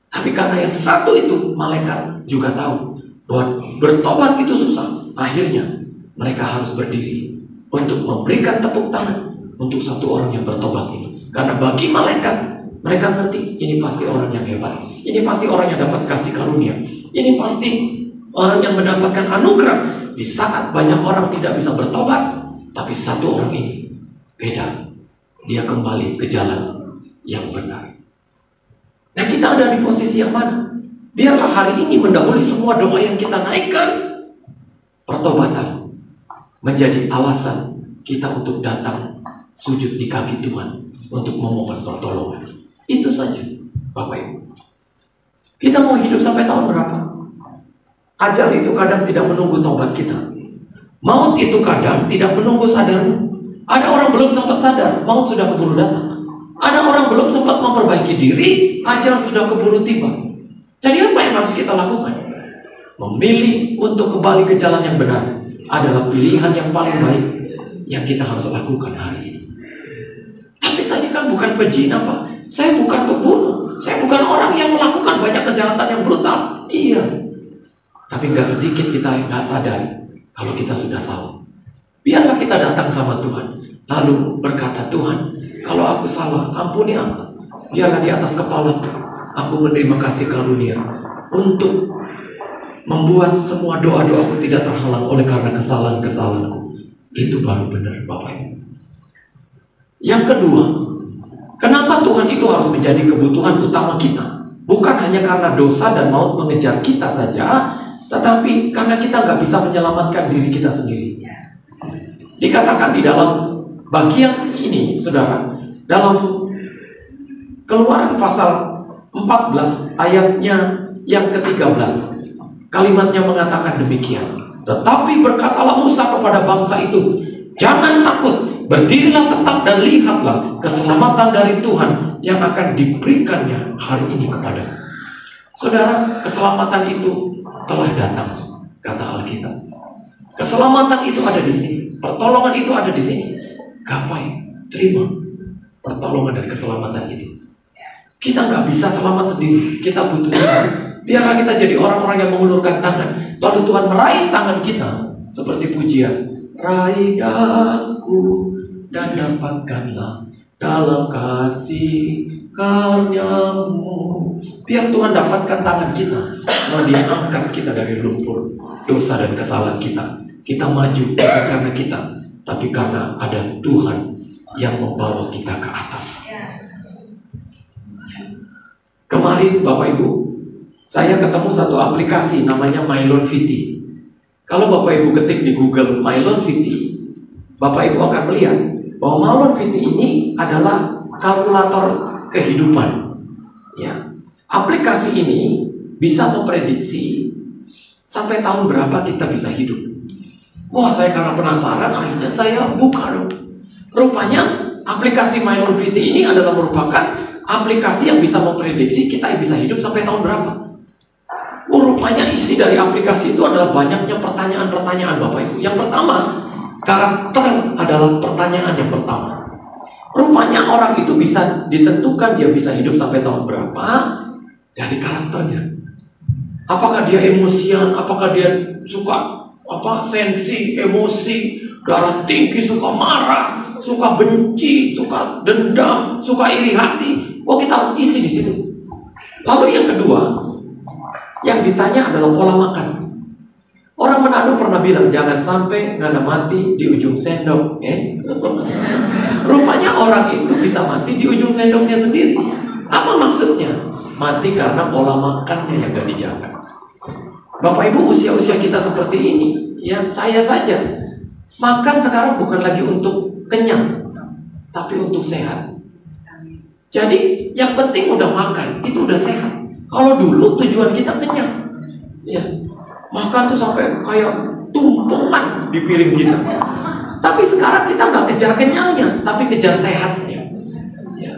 Tapi karena yang satu itu, malaikat juga tahu bahwa bertobat itu susah. Akhirnya mereka harus berdiri untuk memberikan tepuk tangan untuk satu orang yang bertobat ini. Karena bagi malaikat, mereka ngerti ini pasti orang yang hebat. Ini pasti orang yang dapat kasih karunia. Ini pasti orang yang mendapatkan anugerah. Di saat banyak orang tidak bisa bertobat, tapi satu orang ini beda. Dia kembali ke jalan yang benar. Nah, kita ada di posisi yang mana? Biarlah hari ini mendahului semua doa yang kita naikkan. Pertobatan menjadi alasan kita untuk datang sujud di kaki Tuhan untuk memohon pertolongan. Itu saja, Bapak Ibu. Kita mau hidup sampai tahun berapa? Ajal itu kadang tidak menunggu tobat kita. Maut itu kadang tidak menunggu sadar. Ada orang belum sempat sadar, maut sudah keburu datang. Ada orang belum sempat memperbaiki diri, ajal sudah keburu tiba. Jadi apa yang harus kita lakukan? Memilih untuk kembali ke jalan yang benar adalah pilihan yang paling baik yang kita harus lakukan hari ini. Tapi saya kan bukan pezina, Pak. Saya bukan pembunuh. Saya bukan orang yang melakukan banyak kejahatan yang brutal. Iya. Tapi gak sedikit kita gak sadar kalau kita sudah salah. Biarlah kita datang sama Tuhan. lalu berkata, Tuhan, kalau aku salah, ampuni aku. Biarlah di atas kepala aku menerima kasih karunia untuk membuat semua doa-doaku tidak terhalang oleh karena kesalahan-kesalahanku. Itu baru benar, Bapak Ibu. Yang kedua, kenapa Tuhan itu harus menjadi kebutuhan utama kita? Bukan hanya karena dosa dan maut mengejar kita saja, tetapi karena kita nggak bisa menyelamatkan diri kita sendiri. Dikatakan di dalam bagian ini, saudara, dalam Keluaran pasal 14 ayatnya yang ke-13, kalimatnya mengatakan demikian. Tetapi berkatalah Musa kepada bangsa itu, jangan takut, berdirilah tetap dan lihatlah keselamatan dari Tuhan yang akan diberikannya hari ini kepada. Saudara, keselamatan itu telah datang, kata Alkitab. Keselamatan itu ada di sini, pertolongan itu ada di sini. Gapai, terima pertolongan dan keselamatan itu. Kita nggak bisa selamat sendiri, kita butuh Tuhan. Biarlah kita jadi orang-orang yang mengulurkan tangan, lalu Tuhan meraih tangan kita seperti pujian. Raih aku dan dapatkanlah dalam kasih karya-Mu. Biar Tuhan dapatkan tangan kita, lalu Dia angkat kita dari lumpur dosa dan kesalahan kita. Kita maju bukan karena kita, tapi karena ada Tuhan yang membawa kita ke atas. Kemarin Bapak Ibu, saya ketemu satu aplikasi namanya MyLoanVity. Kalau Bapak Ibu ketik di Google MyLoanVity, Bapak Ibu akan melihat bahwa MyLoanVity ini adalah kalkulator kehidupan. Ya, aplikasi ini bisa memprediksi sampai tahun berapa kita bisa hidup. Wah, saya karena penasaran, akhirnya saya buka dong. Rupanya aplikasi MyLoanVity ini adalah merupakan aplikasi yang bisa memprediksi kita bisa hidup sampai tahun berapa. Rupanya isi dari aplikasi itu adalah banyaknya pertanyaan-pertanyaan, Bapak Ibu. Yang pertama, karakter adalah pertanyaan yang pertama. Rupanya orang itu bisa ditentukan dia bisa hidup sampai tahun berapa dari karakternya. Apakah dia emosian, apakah dia suka sensi, emosi, darah tinggi, suka marah, suka benci, suka dendam, suka iri hati. Oh, kita harus isi di situ. Lalu yang kedua, yang ditanya adalah pola makan. Orang Manado pernah bilang jangan sampai nggak ada mati di ujung sendok. Rupanya orang itu bisa mati di ujung sendoknya sendiri. Apa maksudnya? Mati karena pola makannya yang nggak dijaga. Bapak Ibu, usia-usia kita seperti ini, ya saya saja makan sekarang bukan lagi untuk kenyang, tapi untuk sehat. Jadi yang penting udah makan, itu udah sehat. Kalau dulu tujuan kita kenyang, ya makan tuh sampai kayak tumpukan di piring kita. Tapi sekarang kita nggak kejar kenyangnya, tapi kejar sehatnya. Ya.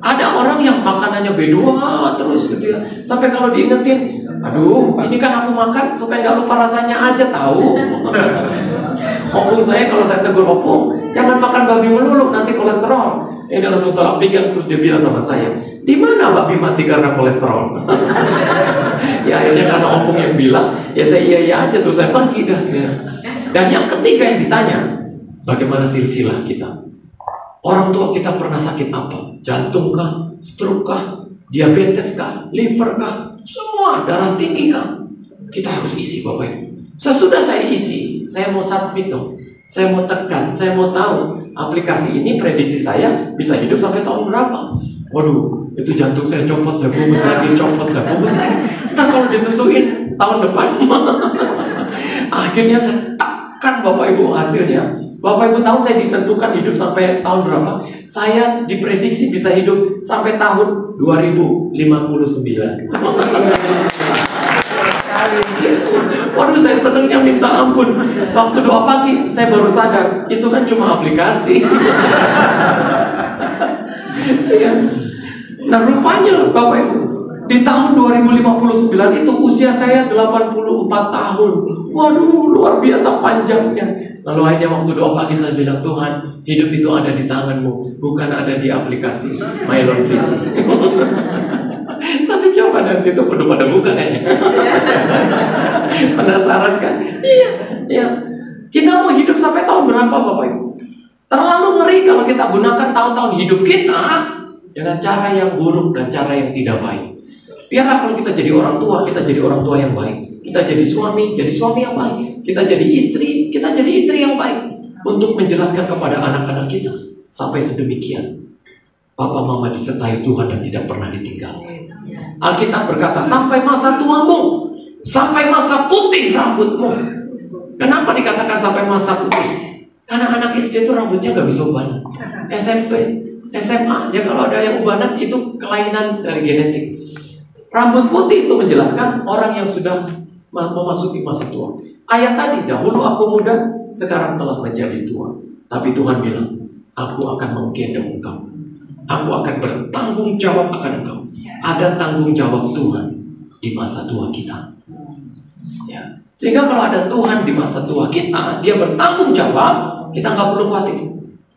Ada orang yang makanannya B2 terus gitu ya, sampai kalau diingetin, aduh ini kan aku makan supaya nggak lupa rasanya aja tahu. Opung saya kalau saya tegur opung, jangan makan babi melulu nanti kolesterol. Dia langsung tolak pinggang terus dia bilang sama saya, di mana babi mati karena kolesterol? Ya akhirnya karena opung yang bilang, ya saya iya aja terus saya pergi dah. Ya. Dan yang ketiga yang ditanya, bagaimana silsilah kita? Orang tua kita pernah sakit apa? Jantung kah? Stroke kah? Diabetes kah? Liver kah? Semua, darah tinggi kah? Kita harus isi, Bapak Ibu. Sesudah saya isi, saya mau submit dong. Saya mau tekan, saya mau tahu aplikasi ini prediksi saya bisa hidup sampai tahun berapa. Waduh, itu jantung saya copot, saya bubut lagi, copot, saya bubut lagi. Ntar kalau ditentuin tahun depan, akhirnya saya tekan Bapak Ibu hasilnya. Bapak Ibu tahu saya ditentukan hidup sampai tahun berapa? Saya diprediksi bisa hidup sampai tahun 2059. Waduh, saya senangnya minta ampun. Waktu doa pagi, saya baru sadar itu kan cuma aplikasi. Ya. Nah, rupanya Bapak Ibu, di tahun 2059 itu usia saya 84 tahun. Waduh, luar biasa panjangnya. Lalu akhirnya waktu doa pagi saya bilang, Tuhan, hidup itu ada di tangan-Mu, bukan ada di aplikasi MyLoanVity. Tapi coba nanti itu udah pada buka kayaknya. Penasaran kan? Iya. Kita mau hidup sampai tahun berapa, Bapak Ibu? Terlalu ngeri kalau kita gunakan tahun-tahun hidup kita dengan cara yang buruk dan cara yang tidak baik. Biarlah kalau kita jadi orang tua, kita jadi orang tua yang baik. Kita jadi suami yang baik. Kita jadi istri yang baik. Untuk menjelaskan kepada anak-anak kita. Sampai sedemikian. Papa mama disertai Tuhan dan tidak pernah ditinggal. Alkitab berkata, sampai masa tuamu, sampai masa putih rambutmu. Kenapa dikatakan sampai masa putih? Karena anak SD itu rambutnya gak bisa ubanan. SMP, SMA, ya kalau ada yang ubanan itu kelainan dari genetik. Rambut putih itu menjelaskan orang yang sudah memasuki masa tua. Ayat tadi, dahulu aku muda, sekarang telah menjadi tua. Tapi Tuhan bilang, aku akan menggendong engkau. Aku akan bertanggung jawab akan engkau. Ada tanggung jawab Tuhan di masa tua kita. Ya. Sehingga kalau ada Tuhan di masa tua kita, dia bertanggung jawab, kita nggak perlu khawatir.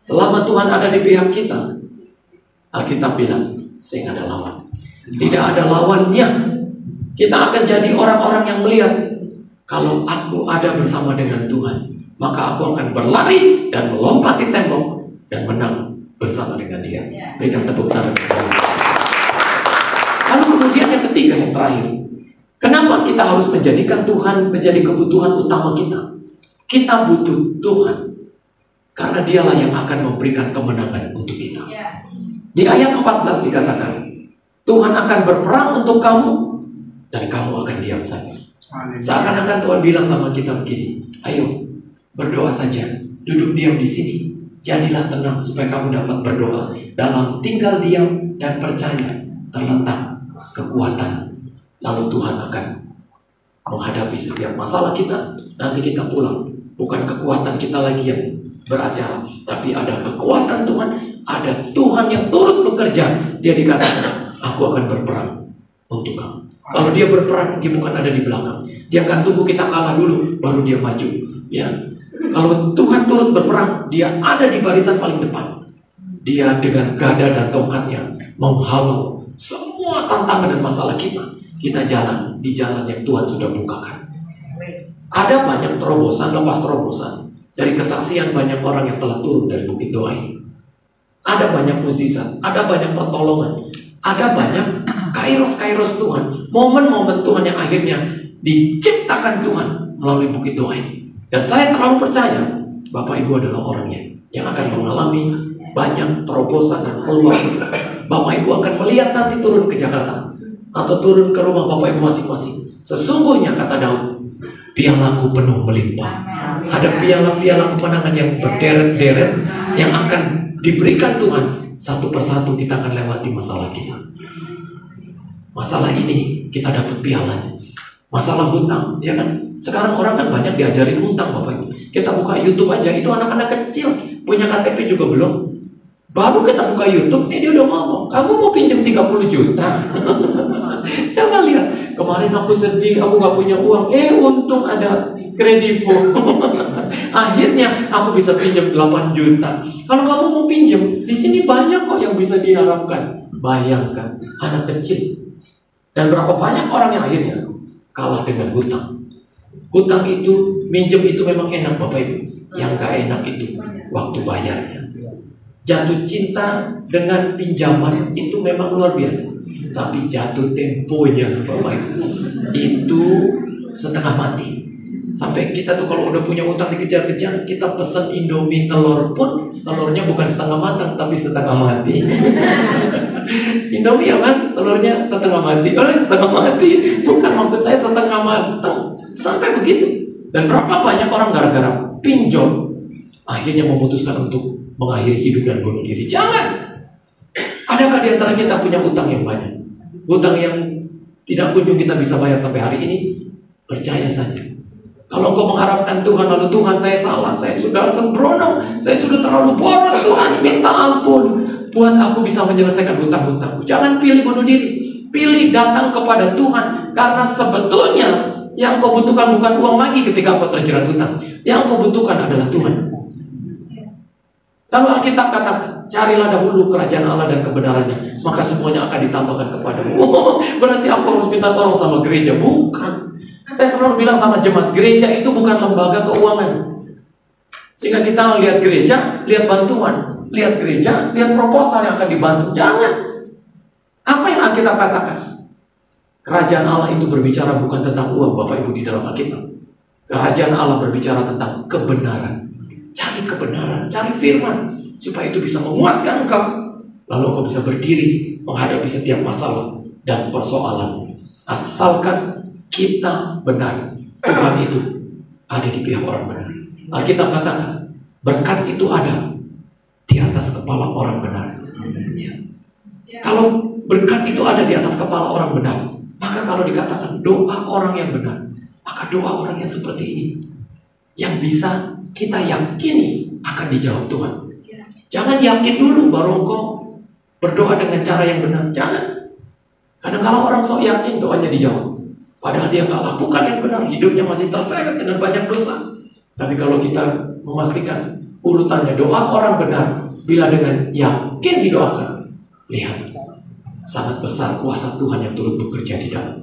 Selama Tuhan ada di pihak kita, Alkitab bilang, saya nggak ada lawan. Tidak ada lawannya. Kita akan jadi orang-orang yang melihat, kalau aku ada bersama dengan Tuhan, maka aku akan berlari dan melompati tembok dan menang bersama dengan Dia. Berikan tepuk tangan. Lalu kemudian yang ketiga, yang terakhir, kenapa kita harus menjadikan Tuhan menjadi kebutuhan utama kita? Kita butuh Tuhan karena Dialah yang akan memberikan kemenangan untuk kita. Di ayat 14 dikatakan, Tuhan akan berperang untuk kamu dan kamu akan diam saja. Seakan-akan Tuhan bilang sama kita begini, ayo berdoa saja, duduk diam di sini, jadilah tenang supaya kamu dapat berdoa. Dalam tinggal diam dan percaya terletak kekuatan. Lalu Tuhan akan menghadapi setiap masalah kita. Nanti kita pulang, bukan kekuatan kita lagi yang beracara, tapi ada kekuatan Tuhan, ada Tuhan yang turut bekerja. Dia dikatakan, aku akan berperang untuk kamu. Kalau dia berperang, dia bukan ada di belakang. Dia akan tunggu kita kalah dulu, baru dia maju. Ya, kalau Tuhan turut berperang, dia ada di barisan paling depan. Dia dengan gada dan tongkatnya menghalau semua tantangan dan masalah kita. Kita jalan di jalan yang Tuhan sudah bukakan. Ada banyak terobosan, lepas terobosan. Dari kesaksian banyak orang yang telah turun dari Bukit Doa ini. Ada banyak mukjizat, ada banyak pertolongan, ada banyak kairos-kairos Tuhan, momen-momen Tuhan yang akhirnya diciptakan Tuhan melalui Bukit Doa ini. Dan saya terlalu percaya Bapak Ibu adalah orangnya yang akan mengalami banyak terobosan dan peluang. Bapak Ibu akan melihat nanti turun ke Jakarta atau turun ke rumah Bapak Ibu masing-masing. Sesungguhnya kata Daud, pialaku penuh melimpah. Ada piala-piala kemenangan yang berderet-deret yang akan diberikan Tuhan. Satu persatu kita akan lewati masalah kita. Masalah ini kita dapat pialanya. Masalah hutang, ya kan? Sekarang orang kan banyak diajarin hutang, Bapak Ibu. Kita buka YouTube aja, itu anak-anak kecil punya KTP juga belum. Baru kita buka YouTube, dia udah ngomong, kamu mau pinjam 30 juta. Coba lihat, kemarin aku sedih, aku gak punya uang. Untung ada Kredivo. Akhirnya aku bisa pinjam 8 juta. Kalau kamu mau pinjam, di sini banyak kok yang bisa diharapkan. Bayangkan, anak kecil. Dan berapa banyak orang yang akhirnya kalah dengan hutang. Hutang itu, minjem itu memang enak Bapak Ibu. Yang gak enak itu waktu bayarnya. Jatuh cinta dengan pinjaman itu memang luar biasa. Tapi jatuh temponya Bapak Ibu, itu setengah mati. Sampai kita tuh kalau udah punya utang dikejar-kejar, kita pesen Indomie telur pun, telurnya bukan setengah matang tapi setengah mati. Indomie ya mas, telurnya setengah mati. Setengah mati, bukan maksud saya setengah matang. Sampai begitu. Dan berapa banyak orang gara-gara pinjol akhirnya memutuskan untuk mengakhiri hidup dan bunuh diri. Jangan. Adakah di antara kita punya utang yang banyak? Utang yang tidak kunjung kita bisa bayar sampai hari ini? Percaya saja. Kalau engkau mengharapkan Tuhan, lalu Tuhan saya salah, saya sudah sembrono, saya sudah terlalu boros Tuhan, minta ampun. Buat aku bisa menyelesaikan hutang-hutangku. Jangan pilih bunuh diri. Pilih datang kepada Tuhan. Karena sebetulnya yang kau butuhkan bukan uang lagi ketika kau terjerat hutang. Yang kau butuhkan adalah Tuhan. Lalu Alkitab katakan, carilah dahulu kerajaan Allah dan kebenarannya, maka semuanya akan ditambahkan kepadamu. Berarti aku harus minta tolong sama gereja? Bukan. Saya selalu bilang sama jemaat, gereja itu bukan lembaga keuangan. Sehingga kita lihat gereja, lihat bantuan. Lihat gereja, lihat proposal yang akan dibantu. Jangan. Apa yang Alkitab katakan? Kerajaan Allah itu berbicara bukan tentang uang, Bapak Ibu, di dalam Alkitab. Kerajaan Allah berbicara tentang kebenaran. Cari kebenaran, cari firman, supaya itu bisa menguatkan engkau. Lalu engkau bisa berdiri menghadapi setiap masalah dan persoalan. Asalkan kita benar, Tuhan itu ada di pihak orang benar. Alkitab katakan, berkat itu ada di atas kepala orang benar. Kalau berkat itu ada di atas kepala orang benar, maka kalau dikatakan doa orang yang benar, maka doa orang yang seperti ini yang bisa kita yakini akan dijawab Tuhan. Jangan yakin dulu baru engkau berdoa dengan cara yang benar. Jangan. Kadang kalau orang sok yakin doanya dijawab, padahal dia nggak lakukan yang benar, hidupnya masih terseret dengan banyak dosa. Tapi kalau kita memastikan urutannya doa orang benar, bila dengan yakin didoakan, lihat sangat besar kuasa Tuhan yang turut bekerja di dalam.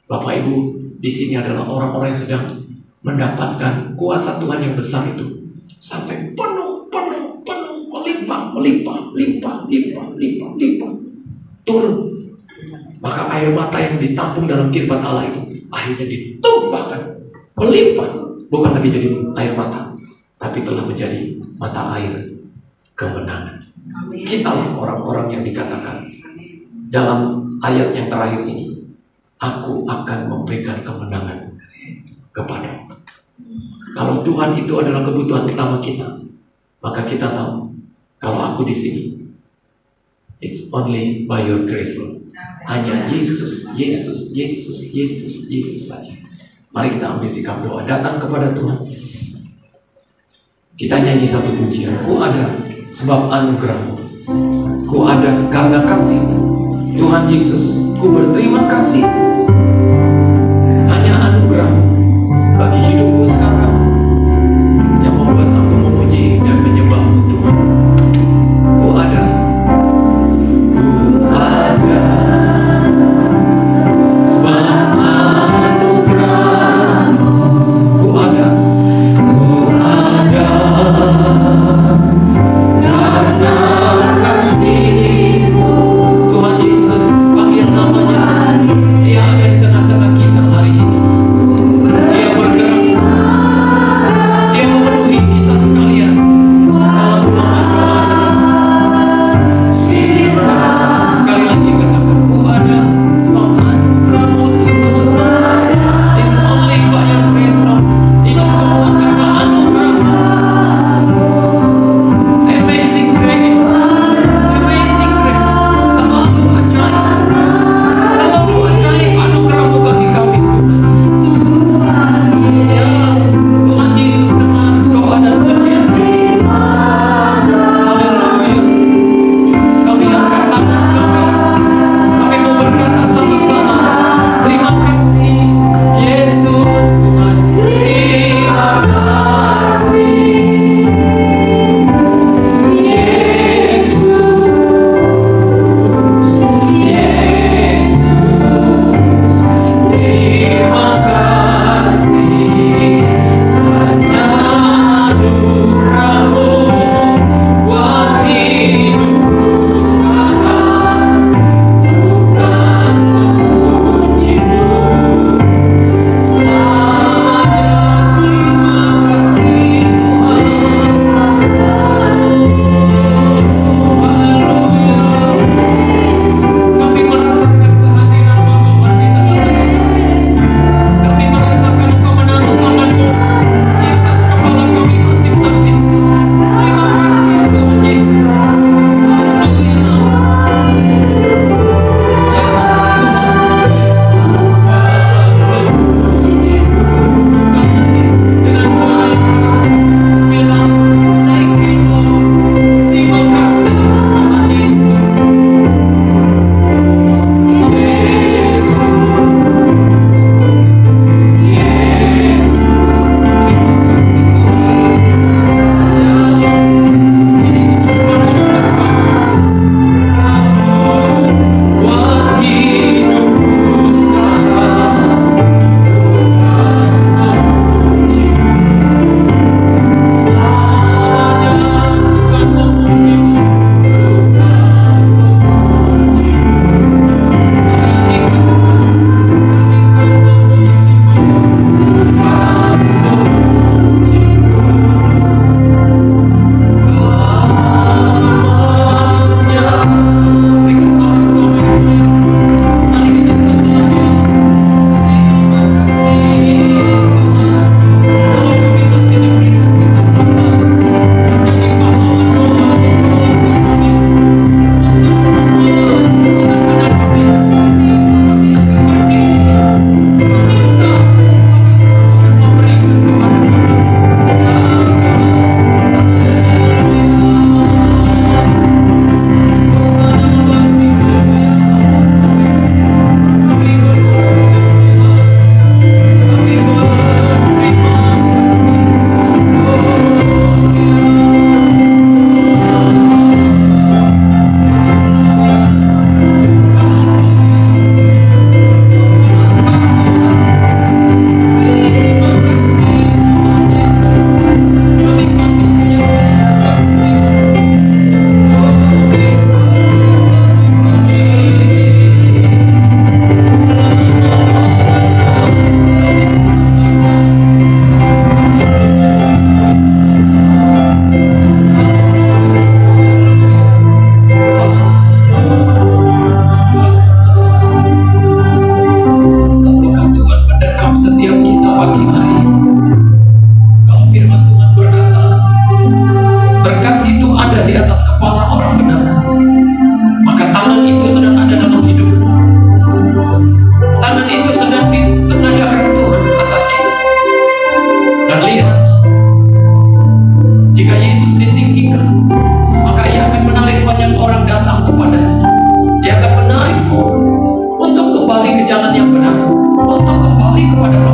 Bapak Ibu, di sini adalah orang-orang yang sedang mendapatkan kuasa Tuhan yang besar itu sampai penuh, melimpah, turun. Maka air mata yang ditampung dalam kirbat Allah itu akhirnya ditumpahkan, melimpah, bukan lagi jadi air mata, tapi telah menjadi mata air kemenangan. Kitalah orang-orang yang dikatakan dalam ayat yang terakhir ini, aku akan memberikan kemenangan kepadamu. Kalau Tuhan itu adalah kebutuhan utama kita, maka kita tahu kalau aku di sini, it's only by your grace, Lord. Hanya Yesus saja. Mari kita ambil sikap doa, datang kepada Tuhan. Kita nyanyi satu pujian. Ku ada sebab anugerah-Mu. Ku ada karena kasih Tuhan Yesus. Ku berterima kasih. Hanya anugerah-Mu bagi hidupku sekarang yang membuat aku memuji dan menyembah-Mu, Tuhan. Ku ada sebab anugerah-Mu. Ku ada karena kasih-Mu. Tuhan Yesus, panggil namanya. Dia ada di tengah-tengah kita hari ini. Dia bergerak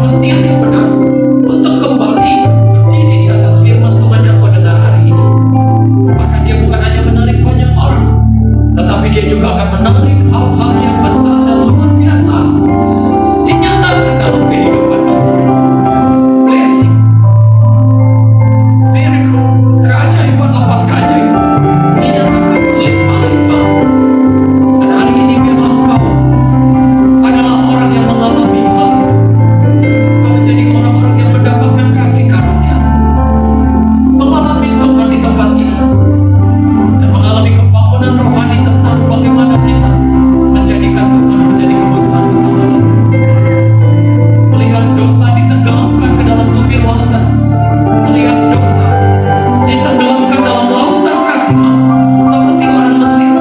pengertian yang benar untuk kembali berdiri di atas firman Tuhan yang kau dengar hari ini. Bahkan dia bukan hanya menarik banyak orang, tetapi dia juga akan menarik hal-hal yang besar dan luar biasa dinyatakan dalam kehidupan kita. Blessing, miracle, keajaiban lepas keajaiban dinyatakan berlimpah-limpah. Dan hari ini biarlah engkau adalah orang yang mengalami hal itu. Kau menjadi orang-orang yang mendapatkan kasih karunia, mengalami Tuhan di tempat ini, dan mengalami pembangunan rohani tentang bagaimana kita menjadikan Tuhan menjadi kebutuhan utama kita. Melihat dosa ditenggelamkan ke dalam tubir lautan, melihat dosa ditenggelamkan dalam lautan kasih seperti orang Mesir,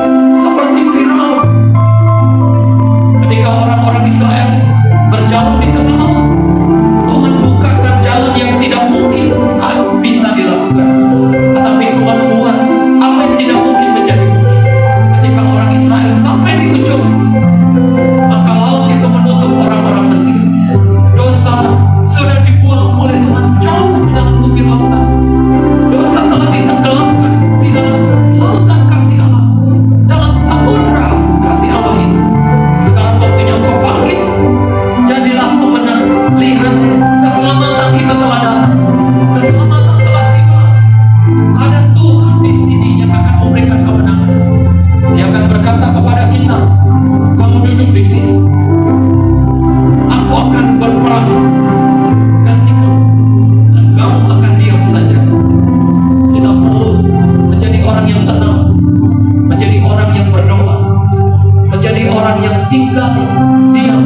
seperti Firaun. Ketika orang-orang Israel berjalan di tengah laut, Tuhan bukakan jalan yang tidak mungkin bisa dilakukan, tetapi Tuhan buat apa yang tidak mungkin menjadi mungkin. Ketika orang Israel sampai di ujung, maka laut itu menutup orang-orang Mesir. Dosa sudah dibuang oleh Tuhan jauh ke dalam tubir lautan. Dosa telah ditenggelamkan di dalam lautan kasih Allah, dalam samudra kasih Allah itu. Sekarang waktunya kau bangkit, jadilah pemenang. Lihat, keselamatan itu telah datang, keselamatan telah tiba. Ada Tuhan di sini yang akan memberikan kemenangan. Dia akan berkata kepada kita, kamu duduk di sini, aku akan berperang ganti kamu, dan kamu akan diam saja. Kita perlu menjadi orang yang tenang, menjadi orang yang berdoa, menjadi orang yang tinggal diam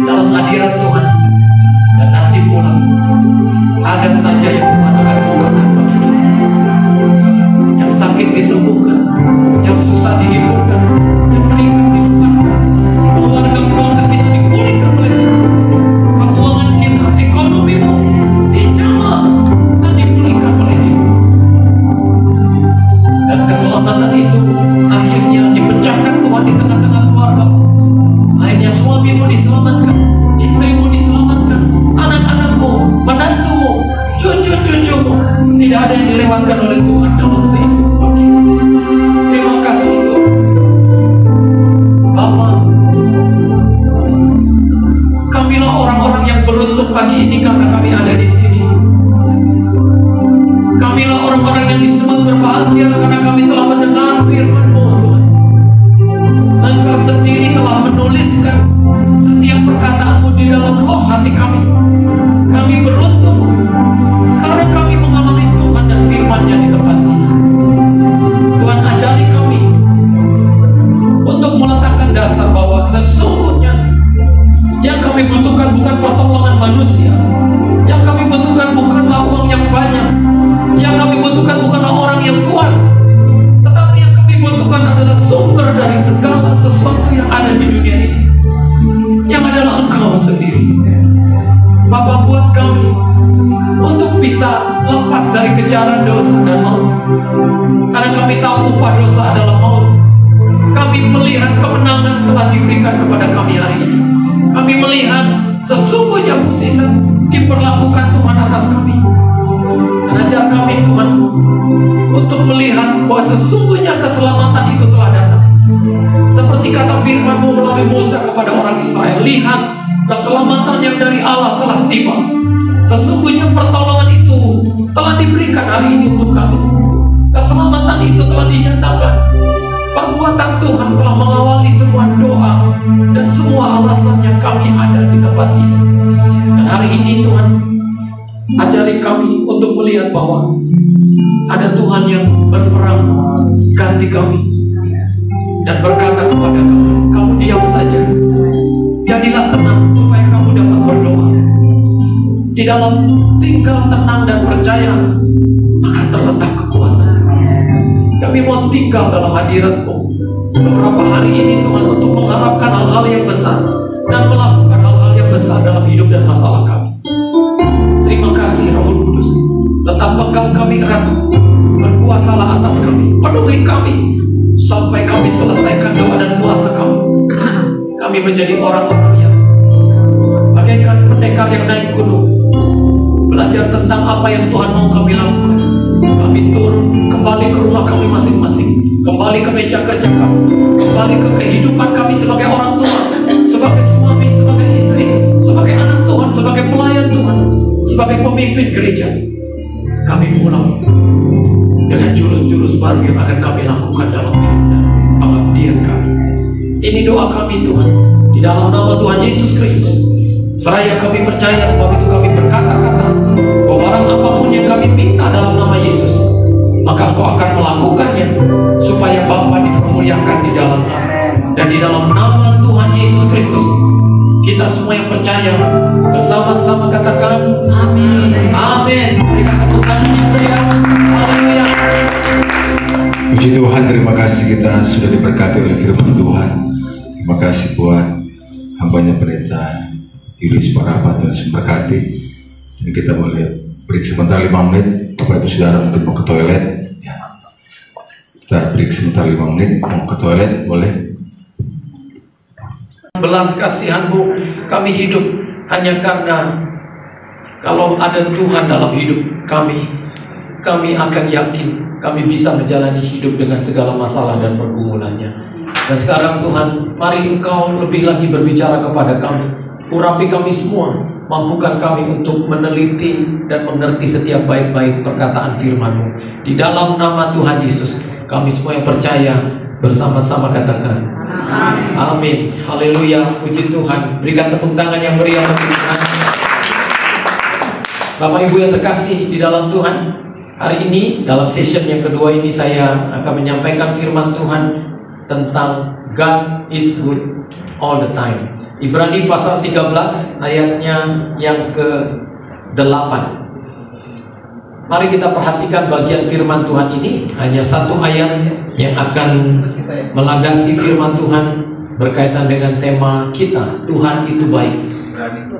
dalam hadirat Tuhan. Dan nanti pulang ada saja yang Tuhan akan bukakan bagi kita. Yang sakit disembuhkan, yang susah dihiburkan, yang terikat dilepaskan, keluarga-keluarga kita dipulihkan oleh Tuhan, keuangan kita, ekonomimu dijamah dan dipulihkan oleh Dia. Dan keselamatan itu akhirnya dipecahkan Tuhan di tengah-tengah keluarga. Akhirnya suamimu diselamatkan, istrimu diselamatkan, anak-anakmu, menantumu, cucu-cucumu. Tidak ada yang dilewatkan oleh Tuhan dalam seisi hidup kita. Terima kasih Tuhan. Bapa, kamilah orang-orang yang beruntung pagi ini karena kami ada di sini. Kamilah orang-orang yang disebut berbahagia karena kami telah mendengar firman-Mu, Tuhan. Engkau sendiri telah menuliskan setiap perkataan-Mu di dalam roh hati kami. Kami beruntung karena kami mengalami Tuhan dan firman-Nya di tempat ini. Tuhan, ajari kami untuk meletakkan dasar bahwa sesungguhnya yang kami butuhkan bukan pertolongan manusia, yang kami butuhkan bukanlah uang yang banyak, yang kami butuhkan bukanlah orang yang kuat, tetapi yang kami butuhkan adalah sumber dari segala sesuatu yang ada di dunia ini, yang adalah Engkau sendiri. Bapa, buat kami untuk bisa lepas dari kejaran dosa dan maut. Karena kami tahu upah dosa adalah maut. Kami melihat kemenangan telah diberikan kepada kami hari ini. Kami melihat sesungguhnya mukjizat diperlakukan Tuhan atas kami. Dan ajar kami Tuhan untuk melihat bahwa sesungguhnya keselamatan itu telah datang. Seperti kata firman-Mu melalui Musa kepada orang Israel, lihat, keselamatan yang dari Allah telah tiba. Sesungguhnya pertolongan itu telah diberikan hari ini untuk kami. Keselamatan itu telah dinyatakan. Perbuatan Tuhan telah mengawali semua doa dan semua alasan yang kami ada di tempat ini. Dan hari ini Tuhan, ajari kami untuk melihat bahwa ada Tuhan yang berperang ganti kami dan berkata kepada kami, kamu diam saja, jadilah tenang supaya kamu dapat berdoa. Di dalam tinggal tenang dan percaya, maka terletak kekuatan. Kami mau tinggal dalam hadirat-Mu beberapa hari ini Tuhan, untuk mengharapkan hal-hal yang besar dan melakukan hal-hal yang besar dalam hidup dan masalah kami. Terima kasih Roh Kudus, tetap pegang kami erat, berkuasalah atas kami, penuhi kami sampai kami selesaikan doa dan puasa kami. Kami menjadi orang-orang yang bagaikan pendekar pendekar yang naik gunung, belajar tentang apa yang Tuhan mau kami lakukan. Kami turun kembali ke rumah kami masing-masing, kembali ke meja kerja kami, kembali ke kehidupan kami sebagai orang tua, sebagai suami, sebagai istri, sebagai anak Tuhan, sebagai pelayan Tuhan, sebagai pemimpin gereja. Kami mulai dengan jurus-jurus baru yang akan kami lakukan dalam hidup dan pengabdian kami. Ini doa kami Tuhan, di dalam nama Tuhan Yesus Kristus. Seraya kami percaya, sebab itu kami berkata-kata bahwa barang apapun yang kami minta dalam nama Yesus, maka Engkau akan melakukannya, supaya Bapa dipermuliakan di dalamnya. Dan di dalam nama Tuhan Yesus Kristus, kita semua yang percaya bersama-sama katakan amin. Amin. Berikan tepuk tangan yang meriah. Haleluya. Puji Tuhan, terima kasih kita sudah diberkati oleh firman Tuhan. Terima kasih buat hambanya pendeta Julius Parapat, Tuhan memberkati. Dan kita boleh break sebentar 5 menit. Bapak Ibu Saudara mungkin mau ke toilet, ya. Kita break sebentar 5 menit. Mau ke toilet boleh. Belas kasihan-Mu kami hidup hanya karena kalau ada Tuhan dalam hidup kami akan yakin kami bisa menjalani hidup dengan segala masalah dan pergumulannya. Dan sekarang Tuhan, mari Engkau lebih lagi berbicara kepada kami, urapi kami semua, mampukan kami untuk meneliti dan mengerti setiap baik-baik perkataan firman-Mu. Di dalam nama Tuhan Yesus, kami semua yang percaya bersama-sama katakan amin. Haleluya. Puji Tuhan. Berikan tepuk tangan yang meriah bagi Tuhan. Bapak Ibu yang terkasih di dalam Tuhan, hari ini dalam session yang kedua ini saya akan menyampaikan firman Tuhan tentang God is good all the time. Ibrani pasal 13 ayatnya yang ke-8. Mari kita perhatikan bagian firman Tuhan ini. Hanya satu ayat yang akan melandasi firman Tuhan berkaitan dengan tema kita, Tuhan itu baik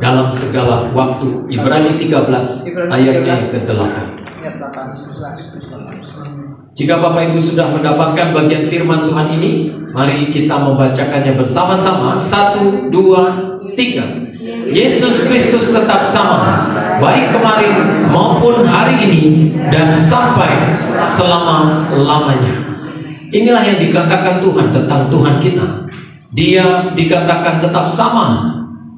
dalam segala waktu. Ibrani 13 ayatnya yang ke-8. Jika Bapak Ibu sudah mendapatkan bagian firman Tuhan ini, mari kita membacakannya bersama-sama. 1, 2, 3. Yesus Kristus tetap sama, baik kemarin maupun hari ini dan sampai selama-lamanya. Inilah yang dikatakan Tuhan tentang Tuhan kita. Dia dikatakan tetap sama.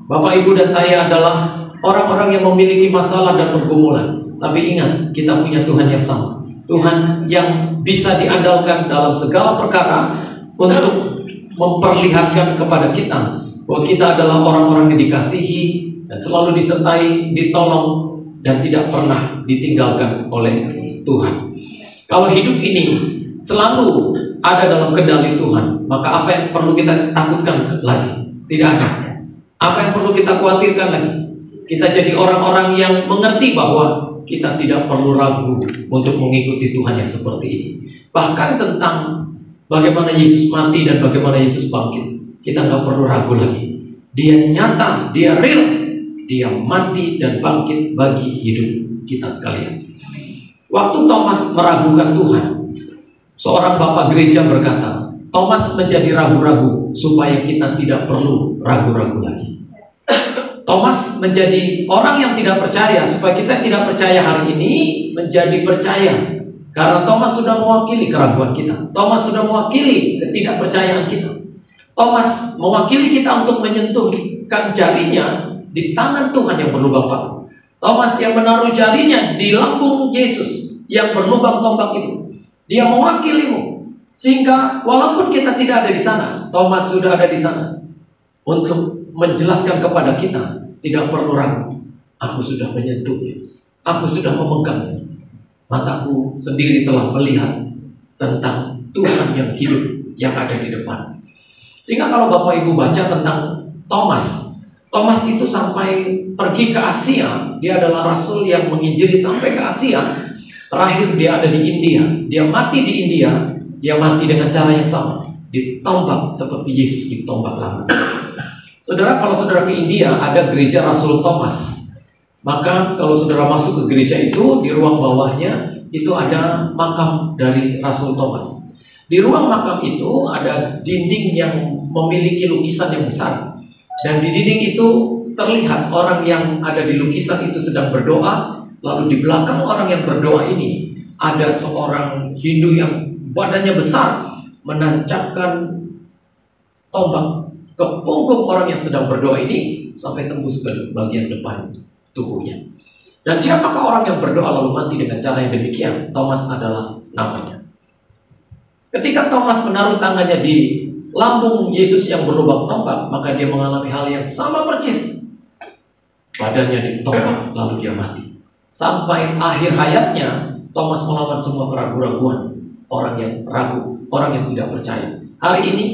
Bapak Ibu dan saya adalah orang-orang yang memiliki masalah dan pergumulan. Tapi ingat, kita punya Tuhan yang sama. Tuhan yang bisa diandalkan dalam segala perkara untuk memperlihatkan kepada kita bahwa kita adalah orang-orang yang dikasihi dan selalu disertai, ditolong, dan tidak pernah ditinggalkan oleh Tuhan. Kalau hidup ini selalu ada dalam kendali Tuhan, maka apa yang perlu kita takutkan lagi? Tidak ada. Apa yang perlu kita khawatirkan lagi? Kita jadi orang-orang yang mengerti bahwa kita tidak perlu ragu untuk mengikuti Tuhan yang seperti ini. Bahkan tentang bagaimana Yesus mati dan bagaimana Yesus bangkit, kita nggak perlu ragu lagi. Dia nyata, dia real, dia mati dan bangkit bagi hidup kita sekalian. Waktu Thomas meragukan Tuhan, seorang bapak gereja berkata, Thomas menjadi ragu-ragu supaya kita tidak perlu ragu-ragu lagi. Thomas menjadi orang yang tidak percaya supaya kita tidak percaya hari ini menjadi percaya. Karena Thomas sudah mewakili keraguan kita. Thomas sudah mewakili ketidakpercayaan kita. Thomas mewakili kita untuk menyentuhkan jarinya di tangan Tuhan yang berlubang paku. Thomas yang menaruh jarinya di lambung Yesus yang berlubang tombak itu. Dia mewakilimu. Sehingga walaupun kita tidak ada di sana, Thomas sudah ada di sana untuk menjelaskan kepada kita, tidak perlu ragu. Aku sudah menyentuhnya. Aku sudah memegangnya. Mataku sendiri telah melihat tentang Tuhan yang hidup yang ada di depan. Sehingga kalau Bapak Ibu baca tentang Thomas itu sampai pergi ke Asia. Dia adalah rasul yang menginjili sampai ke Asia. Terakhir dia ada di India. Dia mati di India. Dia mati dengan cara yang sama, ditombak seperti Yesus ditombak lama. Saudara, kalau saudara ke India ada gereja Rasul Thomas. Maka kalau saudara masuk ke gereja itu, di ruang bawahnya itu ada makam dari Rasul Thomas. Di ruang makam itu ada dinding yang memiliki lukisan yang besar. Dan di dinding itu terlihat orang yang ada di lukisan itu sedang berdoa, lalu di belakang orang yang berdoa ini ada seorang Hindu yang badannya besar menancapkan tombak ke punggung orang yang sedang berdoa ini sampai tembus ke bagian depan tubuhnya. Dan siapakah orang yang berdoa lalu mati dengan cara yang demikian? Thomas adalah namanya. Ketika Thomas menaruh tangannya di lambung Yesus yang berlubang tombak, maka dia mengalami hal yang sama persis. Badannya ditombak lalu dia mati. Sampai akhir hayatnya Thomas melawan semua keraguan-raguan orang yang ragu, orang yang tidak percaya. Hari ini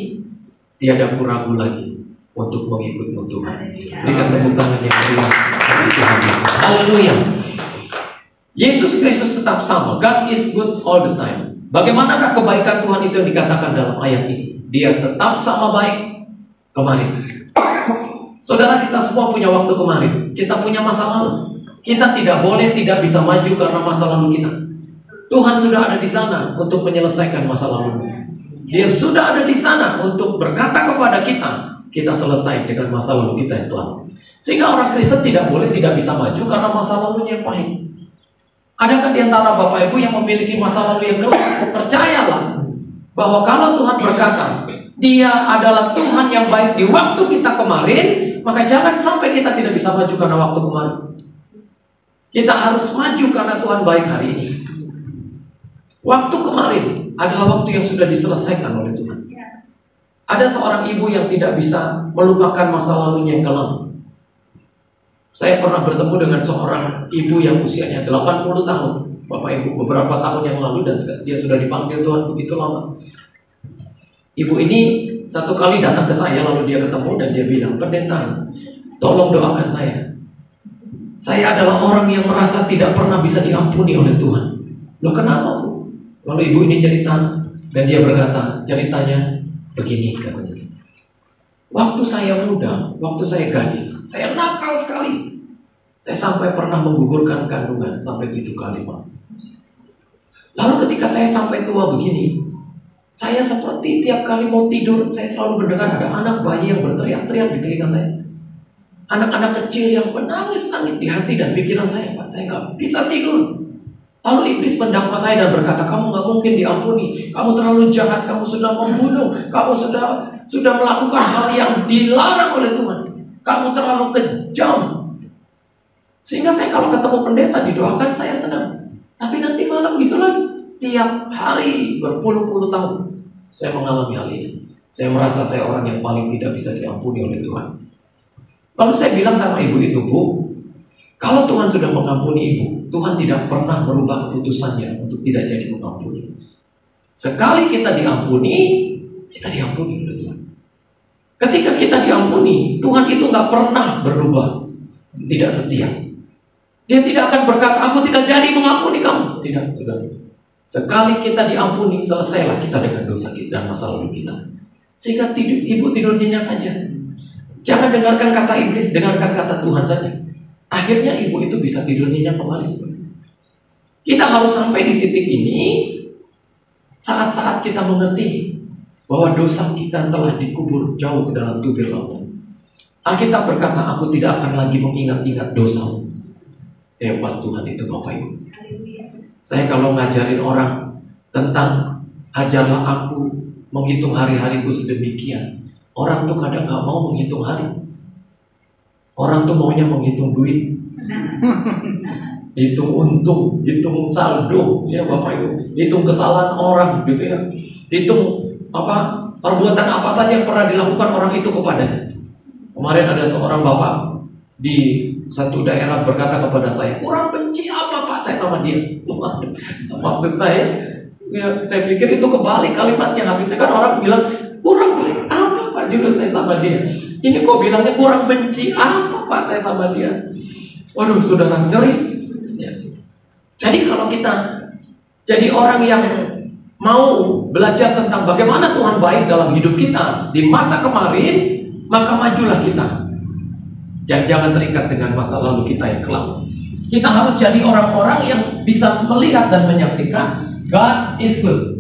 tiada aku ragu lagi untuk mengikut Tuhan. Berikan tepuk tangan yang meriah bagi Tuhan Yesus. Haleluya. Yesus Kristus tetap sama. God is good all the time. Bagaimanakah kebaikan Tuhan itu yang dikatakan dalam ayat ini? Dia tetap sama baik kemarin. Saudara, kita semua punya waktu kemarin. Kita punya masa lalu. Kita tidak boleh tidak bisa maju karena masa lalu kita. Tuhan sudah ada di sana untuk menyelesaikan masa lalu. Dia sudah ada di sana untuk berkata kepada kita, kita selesai dengan masa lalu kita yang telah. Sehingga orang Kristen tidak boleh tidak bisa maju karena masa lalunya yang pahit. Adakah di antara Bapak Ibu yang memiliki masa lalu yang gelap? Percayalah bahwa kalau Tuhan berkata, Dia adalah Tuhan yang baik di waktu kita kemarin, maka jangan sampai kita tidak bisa maju karena waktu kemarin. Kita harus maju karena Tuhan baik hari ini. Waktu kemarin adalah waktu yang sudah diselesaikan oleh Tuhan. Ada seorang ibu yang tidak bisa melupakan masa lalunya yang kelam. Saya pernah bertemu dengan seorang ibu yang usianya 80 tahun. Bapak Ibu, beberapa tahun yang lalu, dan dia sudah dipanggil Tuhan begitu lama. Ibu ini satu kali datang ke saya, lalu dia ketemu dan dia bilang, "Pendeta, tolong doakan saya. Saya adalah orang yang merasa tidak pernah bisa diampuni oleh Tuhan." "Loh, kenapa, Bu?" Lalu ibu ini cerita, dan dia berkata, ceritanya begini katanya. "Waktu saya muda, waktu saya gadis, saya nakal sekali. Saya sampai pernah menggugurkan kandungan sampai 7 kali, Pak. Lalu ketika saya sampai tua begini, saya seperti tiap kali mau tidur, saya selalu mendengar ada anak bayi yang berteriak-teriak di telinga saya. Anak-anak kecil yang menangis-nangis di hati dan pikiran saya, Pak. Saya nggak bisa tidur. Lalu iblis mendakwa saya dan berkata, kamu nggak mungkin diampuni. Kamu terlalu jahat, kamu sudah membunuh, kamu sudah melakukan hal yang dilarang oleh Tuhan. Kamu terlalu kejam." Sehingga saya kalau ketemu pendeta didoakan, saya senang. Tapi nanti malam gitu lagi. Tiap hari berpuluh-puluh tahun saya mengalami hal ini. Saya merasa saya orang yang paling tidak bisa diampuni oleh Tuhan. Lalu saya bilang sama ibu itu, "Bu, kalau Tuhan sudah mengampuni ibu, Tuhan tidak pernah merubah keputusannya untuk tidak jadi mengampuni. Sekali kita diampuni oleh Tuhan. Ketika kita diampuni, Tuhan itu nggak pernah berubah, tidak setia. Dia tidak akan berkata, aku tidak jadi mengampuni kamu. Tidak, saudara. Sekali kita diampuni, selesailah kita dengan dosa kita dan masa lalu kita. Sehingga ibu tidur nyenyak aja. Jangan dengarkan kata iblis, dengarkan kata Tuhan saja. Akhirnya ibu itu bisa tidur nyenyak kembali. Kita harus sampai di titik ini saat-saat kita mengerti bahwa dosa kita telah dikubur jauh ke dalam tubir lautan. Alkitab berkata, aku tidak akan lagi mengingat-ingat dosamu. Hebat Tuhan itu, Bapak Ibu. Saya kalau ngajarin orang tentang ajarlah aku menghitung hari-hariku sedemikian, orang tuh kadang gak mau menghitung hari. Orang tuh maunya menghitung duit, hitung untung, hitung saldo, ya Bapak Ibu, hitung kesalahan orang, gitu ya, hitung perbuatan apa saja yang pernah dilakukan orang itu kepadanya. Kemarin ada seorang bapak di satu daerah berkata kepada saya, kurang benci apa Pak saya sama dia. Maksud saya, ya, saya pikir itu kebalik kalimatnya. Habisnya kan orang bilang, kurang benci apa Pak juga saya sama dia. Ini kok bilangnya kurang benci apa Pak saya sama dia. Waduh, saudara, ngeri. Ya. Jadi kalau kita jadi orang yang mau belajar tentang bagaimana Tuhan baik dalam hidup kita di masa kemarin, maka majulah kita. Dan jangan terikat dengan masa lalu kita yang kelam. Kita harus jadi orang-orang yang bisa melihat dan menyaksikan God is good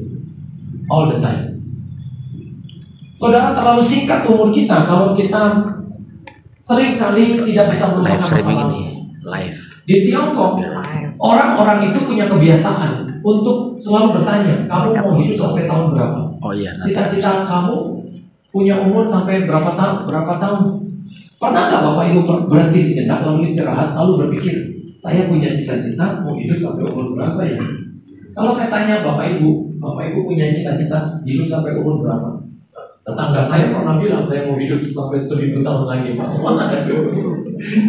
all the time. Saudara, terlalu singkat umur kita kalau kita seringkali tidak bisa live melupakan masa streaming lalu. ini live. Di Tiongkok, orang-orang itu punya kebiasaan untuk selalu bertanya, kamu mau hidup sampai tahun berapa? Oh iya. Cita-cita kamu punya umur sampai berapa tahun? Pernah nggak Bapak Ibu berhenti sejenak lalu istirahat lalu berpikir, saya punya cita-cita mau hidup sampai umur berapa ya? Kalau saya tanya Bapak Ibu punya cita-cita hidup sampai umur berapa? Tetangga saya pernah bilang saya mau hidup sampai 1000 tahun lagi. Pak, mana ada dulu?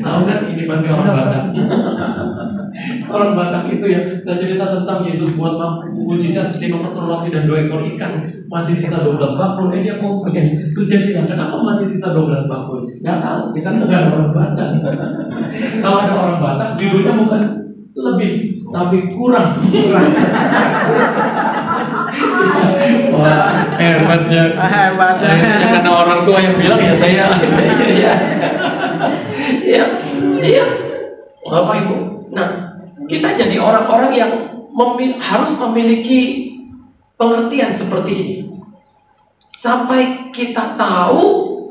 Tahu kan ini pasti orang Batak. Orang Batak itu ya, saya cerita tentang Yesus buat mujizat 5 potong roti dan 2 ekor ikan, masih sisa 12 bakul. Dia mau pergi. Terus dia bilang, kenapa masih sisa 12 bakul? Nggak tahu, kita bukan orang Batak. Kalau ada orang Batak, judulnya bukan lebih, tapi kurang. Wah, hebatnya. Karena orang tua yang bilang ya saya iya. Bapak Ibu. Nah, kita jadi orang-orang yang harus memiliki pengertian seperti ini. Sampai kita tahu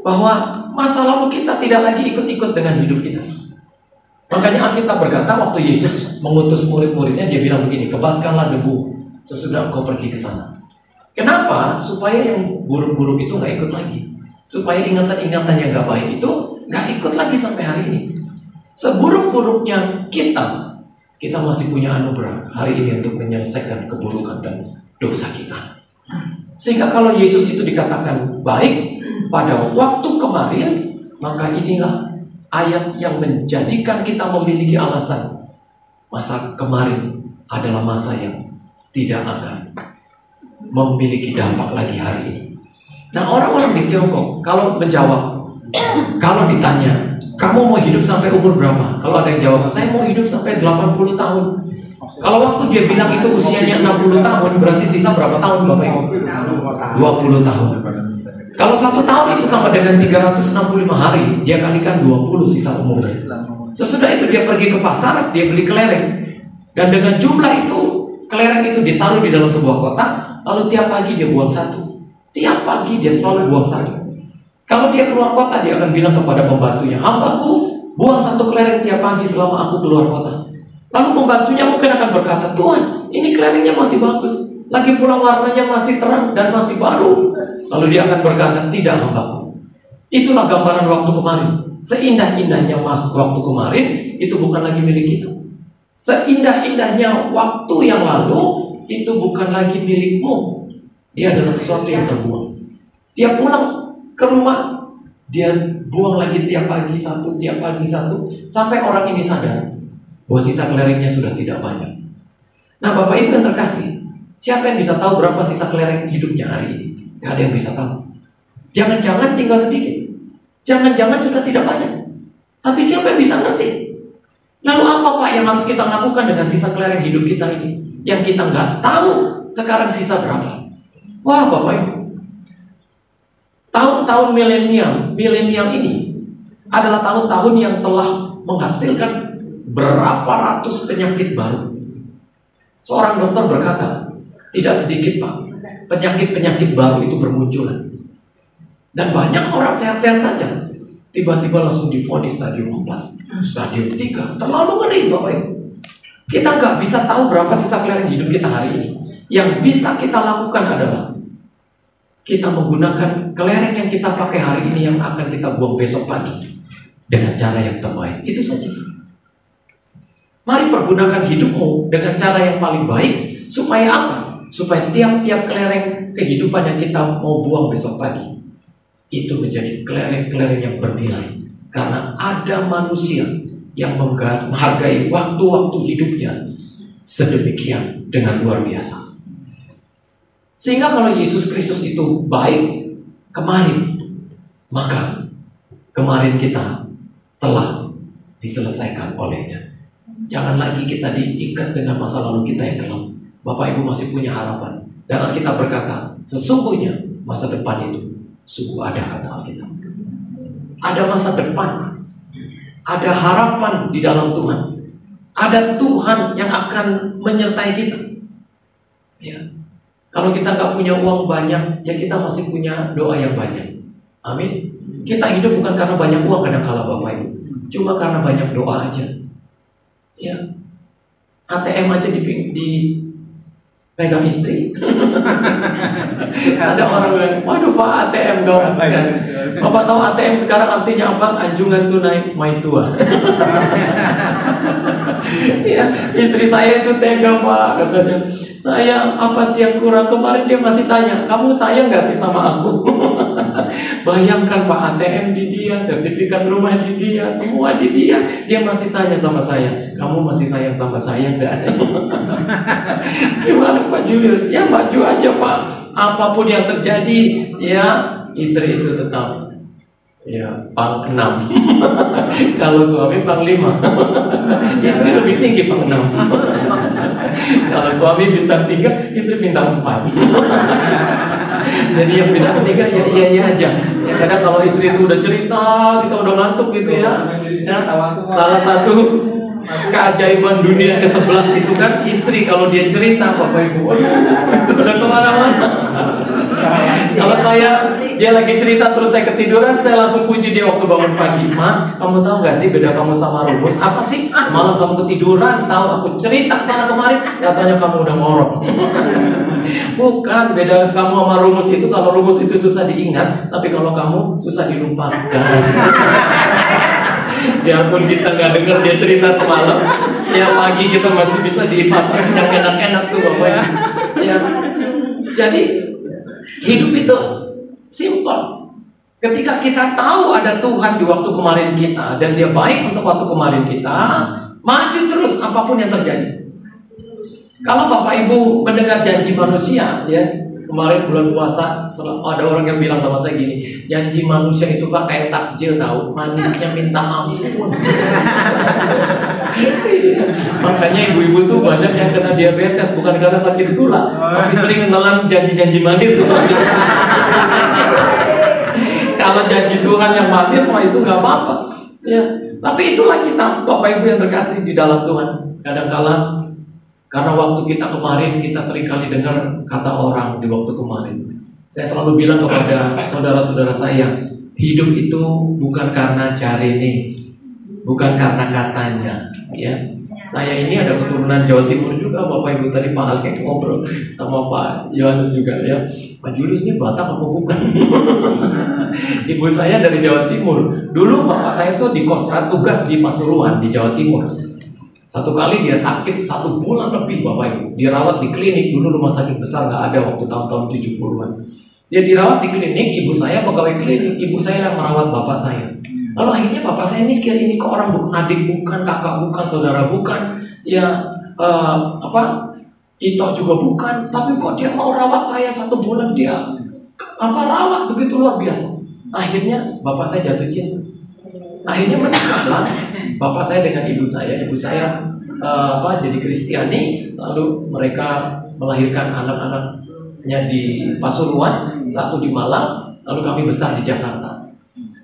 bahwa masa lalu kita tidak lagi ikut-ikut dengan hidup kita. Makanya Alkitab berkata waktu Yesus mengutus murid-muridnya, dia bilang begini, kebaskanlah debu sesudah engkau pergi ke sana. Kenapa? Supaya yang buruk-buruk itu nggak ikut lagi. Supaya ingatan-ingatan yang nggak baik itu nggak ikut lagi sampai hari ini. Seburuk-buruknya kita masih punya anugerah hari ini untuk menyelesaikan keburukan dan dosa kita. Sehingga kalau Yesus itu dikatakan baik pada waktu kemarin, maka inilah ayat yang menjadikan kita memiliki alasan. Masa kemarin adalah masa yang tidak akan memiliki dampak lagi hari ini. Nah, orang-orang di Tiongkok kalau menjawab, kalau ditanya, kamu mau hidup sampai umur berapa? Kalau ada yang jawab, saya mau hidup sampai 80 tahun. Kalau waktu dia bilang itu usianya 60 tahun, berarti sisa berapa tahun Bapak Ibu? 20 tahun. Kalau 1 tahun itu sama dengan 365 hari, dia kalikan 20 sisa umurnya. Sesudah itu dia pergi ke pasar, dia beli kelereng. Dan dengan jumlah itu, kelereng itu ditaruh di dalam sebuah kotak, lalu tiap pagi dia buang 1. Tiap pagi dia selalu buang 1. Kalau dia keluar kota, dia akan bilang kepada pembantunya, hambaku buang 1 kelereng tiap pagi selama aku keluar kota. Lalu pembantunya mungkin akan berkata, Tuhan, ini kelerengnya masih bagus, lagi pula warnanya masih terang dan masih baru. Lalu dia akan berkata, tidak hambaku, itulah gambaran waktu kemarin. Seindah-indahnya waktu kemarin, itu bukan lagi milik kita. Seindah-indahnya waktu yang lalu, itu bukan lagi milikmu. Dia adalah sesuatu yang terbuang. Dia pulang ke rumah, dia buang lagi tiap pagi 1, sampai orang ini sadar bahwa sisa kelerengnya sudah tidak banyak. Nah, Bapak Ibu yang terkasih, siapa yang bisa tahu berapa sisa kelereng hidupnya hari ini? Gak ada yang bisa tahu. Jangan-jangan tinggal sedikit, jangan-jangan sudah tidak banyak. Tapi siapa yang bisa ngerti? Lalu apa Pak yang harus kita lakukan dengan sisa kelereng hidup kita ini? Yang kita nggak tahu sekarang sisa berapa? Wah Bapak Ibu, tahun-tahun milenial ini adalah tahun-tahun yang telah menghasilkan berapa ratus penyakit baru. Seorang dokter berkata, tidak sedikit Pak, penyakit-penyakit baru itu bermunculan. Dan banyak orang sehat-sehat saja, tiba-tiba langsung divonis stadium 4, stadium 3, terlalu ngeri Bapak Ibu. Kita nggak bisa tahu berapa sisa kelereng hidup kita hari ini. Yang bisa kita lakukan adalah kita menggunakan kelereng yang kita pakai hari ini yang akan kita buang besok pagi dengan cara yang terbaik. Itu saja. Mari pergunakan hidupmu dengan cara yang paling baik. Supaya apa? Supaya tiap-tiap kelereng kehidupan yang kita mau buang besok pagi itu menjadi kelereng-kelereng yang bernilai. Karena ada manusia yang menghargai waktu-waktu hidupnya sedemikian dengan luar biasa. Sehingga kalau Yesus Kristus itu baik kemarin, maka kemarin kita telah diselesaikan olehnya. Jangan lagi kita diikat dengan masa lalu kita yang kelam. Bapak Ibu masih punya harapan. Dan Alkitab berkata, sesungguhnya masa depan itu sungguh ada, kata Alkitab. Ada masa depan, ada harapan di dalam Tuhan. Ada Tuhan yang akan menyertai kita. Ya. Kalau kita nggak punya uang banyak, ya kita masih punya doa yang banyak. Amin. Kita hidup bukan karena banyak uang kadang-kala Bapak Ibu, cuma karena banyak doa aja. Ya, ATM aja dipegang istri. Ada orang bilang, waduh Pak, ATM orang pegang. Bapak tahu ATM sekarang artinya apa? Anjungan tunai Maitua. Ya, istri saya itu tega Pak, katanya. Saya apa sih yang kurang? Kemarin dia masih tanya, kamu sayang gak sih sama aku? Bayangkan Pak, ATM di dia, sertifikat rumah di dia, semua di dia. Dia masih tanya sama saya, kamu masih sayang sama saya gak? Gimana Pak Julius? Ya maju aja Pak. Apapun yang terjadi, ya istri itu tetap ya pang 6. Kalau suami pang 5. Istri lebih tinggi pang 6. Kalau suami bintang 3, istri bintang 4. Jadi yang bintang 3 ya iya aja. Ya kadang kalau istri itu udah cerita, kita udah ngantuk gitu ya. Salah satu keajaiban dunia ke-11 itu kan istri kalau dia cerita Bapak Ibu. Itu udah kemana-mana. Kalau dia lagi cerita terus saya ketiduran, saya langsung puji dia waktu bangun pagi. Ma, kamu tahu gak sih beda kamu sama Rumus? Apa sih? Semalam kamu ketiduran, tahu aku cerita kesana kemarin, katanya kamu udah ngorok. Bukan, beda kamu sama Rumus itu, kalau Rumus itu susah diingat, tapi kalau kamu susah dilupakan. Biarpun kita nggak dengar dia cerita semalam, ya pagi kita masih bisa di pasar yang enak-enak tuh Bapak. Ya, jadi hidup itu simple. Ketika kita tahu ada Tuhan di waktu kemarin kita dan Dia baik untuk waktu kemarin kita, maju terus apapun yang terjadi. Kalau Bapak Ibu mendengar janji manusia, ya kemarin bulan puasa ada orang yang bilang sama saya gini, janji manusia itu Pak kayak takjil tahu, manisnya minta ampun. Makanya ibu-ibu tuh banyak yang kena diabetes bukan karena sakit gula, tapi sering menelan janji-janji manis. Kalau janji Tuhan yang manis mah itu nggak apa-apa. Ya, tapi itulah kita Bapak Ibu yang terkasih di dalam Tuhan. Kadang-kala karena waktu kita kemarin, kita seringkali dengar kata orang di waktu kemarin. Saya selalu bilang kepada saudara-saudara saya, hidup itu bukan karena carane, bukan karena katanya. Ya, saya ini ada keturunan Jawa Timur juga, Bapak Ibu tadi Pak Alkek ngobrol sama Pak Yohanes juga ya. Pak Julius ini Batak apa bukan? Ibu saya dari Jawa Timur. Dulu bapak saya tuh di Kostrad tugas di Pasuruan di Jawa Timur. Satu kali dia sakit 1 bulan lebih Bapak Ibu. Dirawat di klinik, dulu rumah sakit besar nggak ada waktu tahun-tahun 70-an. Dia dirawat di klinik, ibu saya pegawai klinik, ibu saya yang merawat bapak saya. Lalu akhirnya bapak saya mikir, ini kok orang bukan adik bukan, kakak bukan, saudara bukan, ya Ito juga bukan, tapi kok dia mau rawat saya 1 bulan, dia rawat begitu luar biasa. Akhirnya bapak saya jatuh cinta. Akhirnya menikahlah bapak saya dengan ibu saya. Ibu saya jadi Kristiani, lalu mereka melahirkan anak-anaknya di Pasuruan, 1 di Malang, lalu kami besar di Jakarta.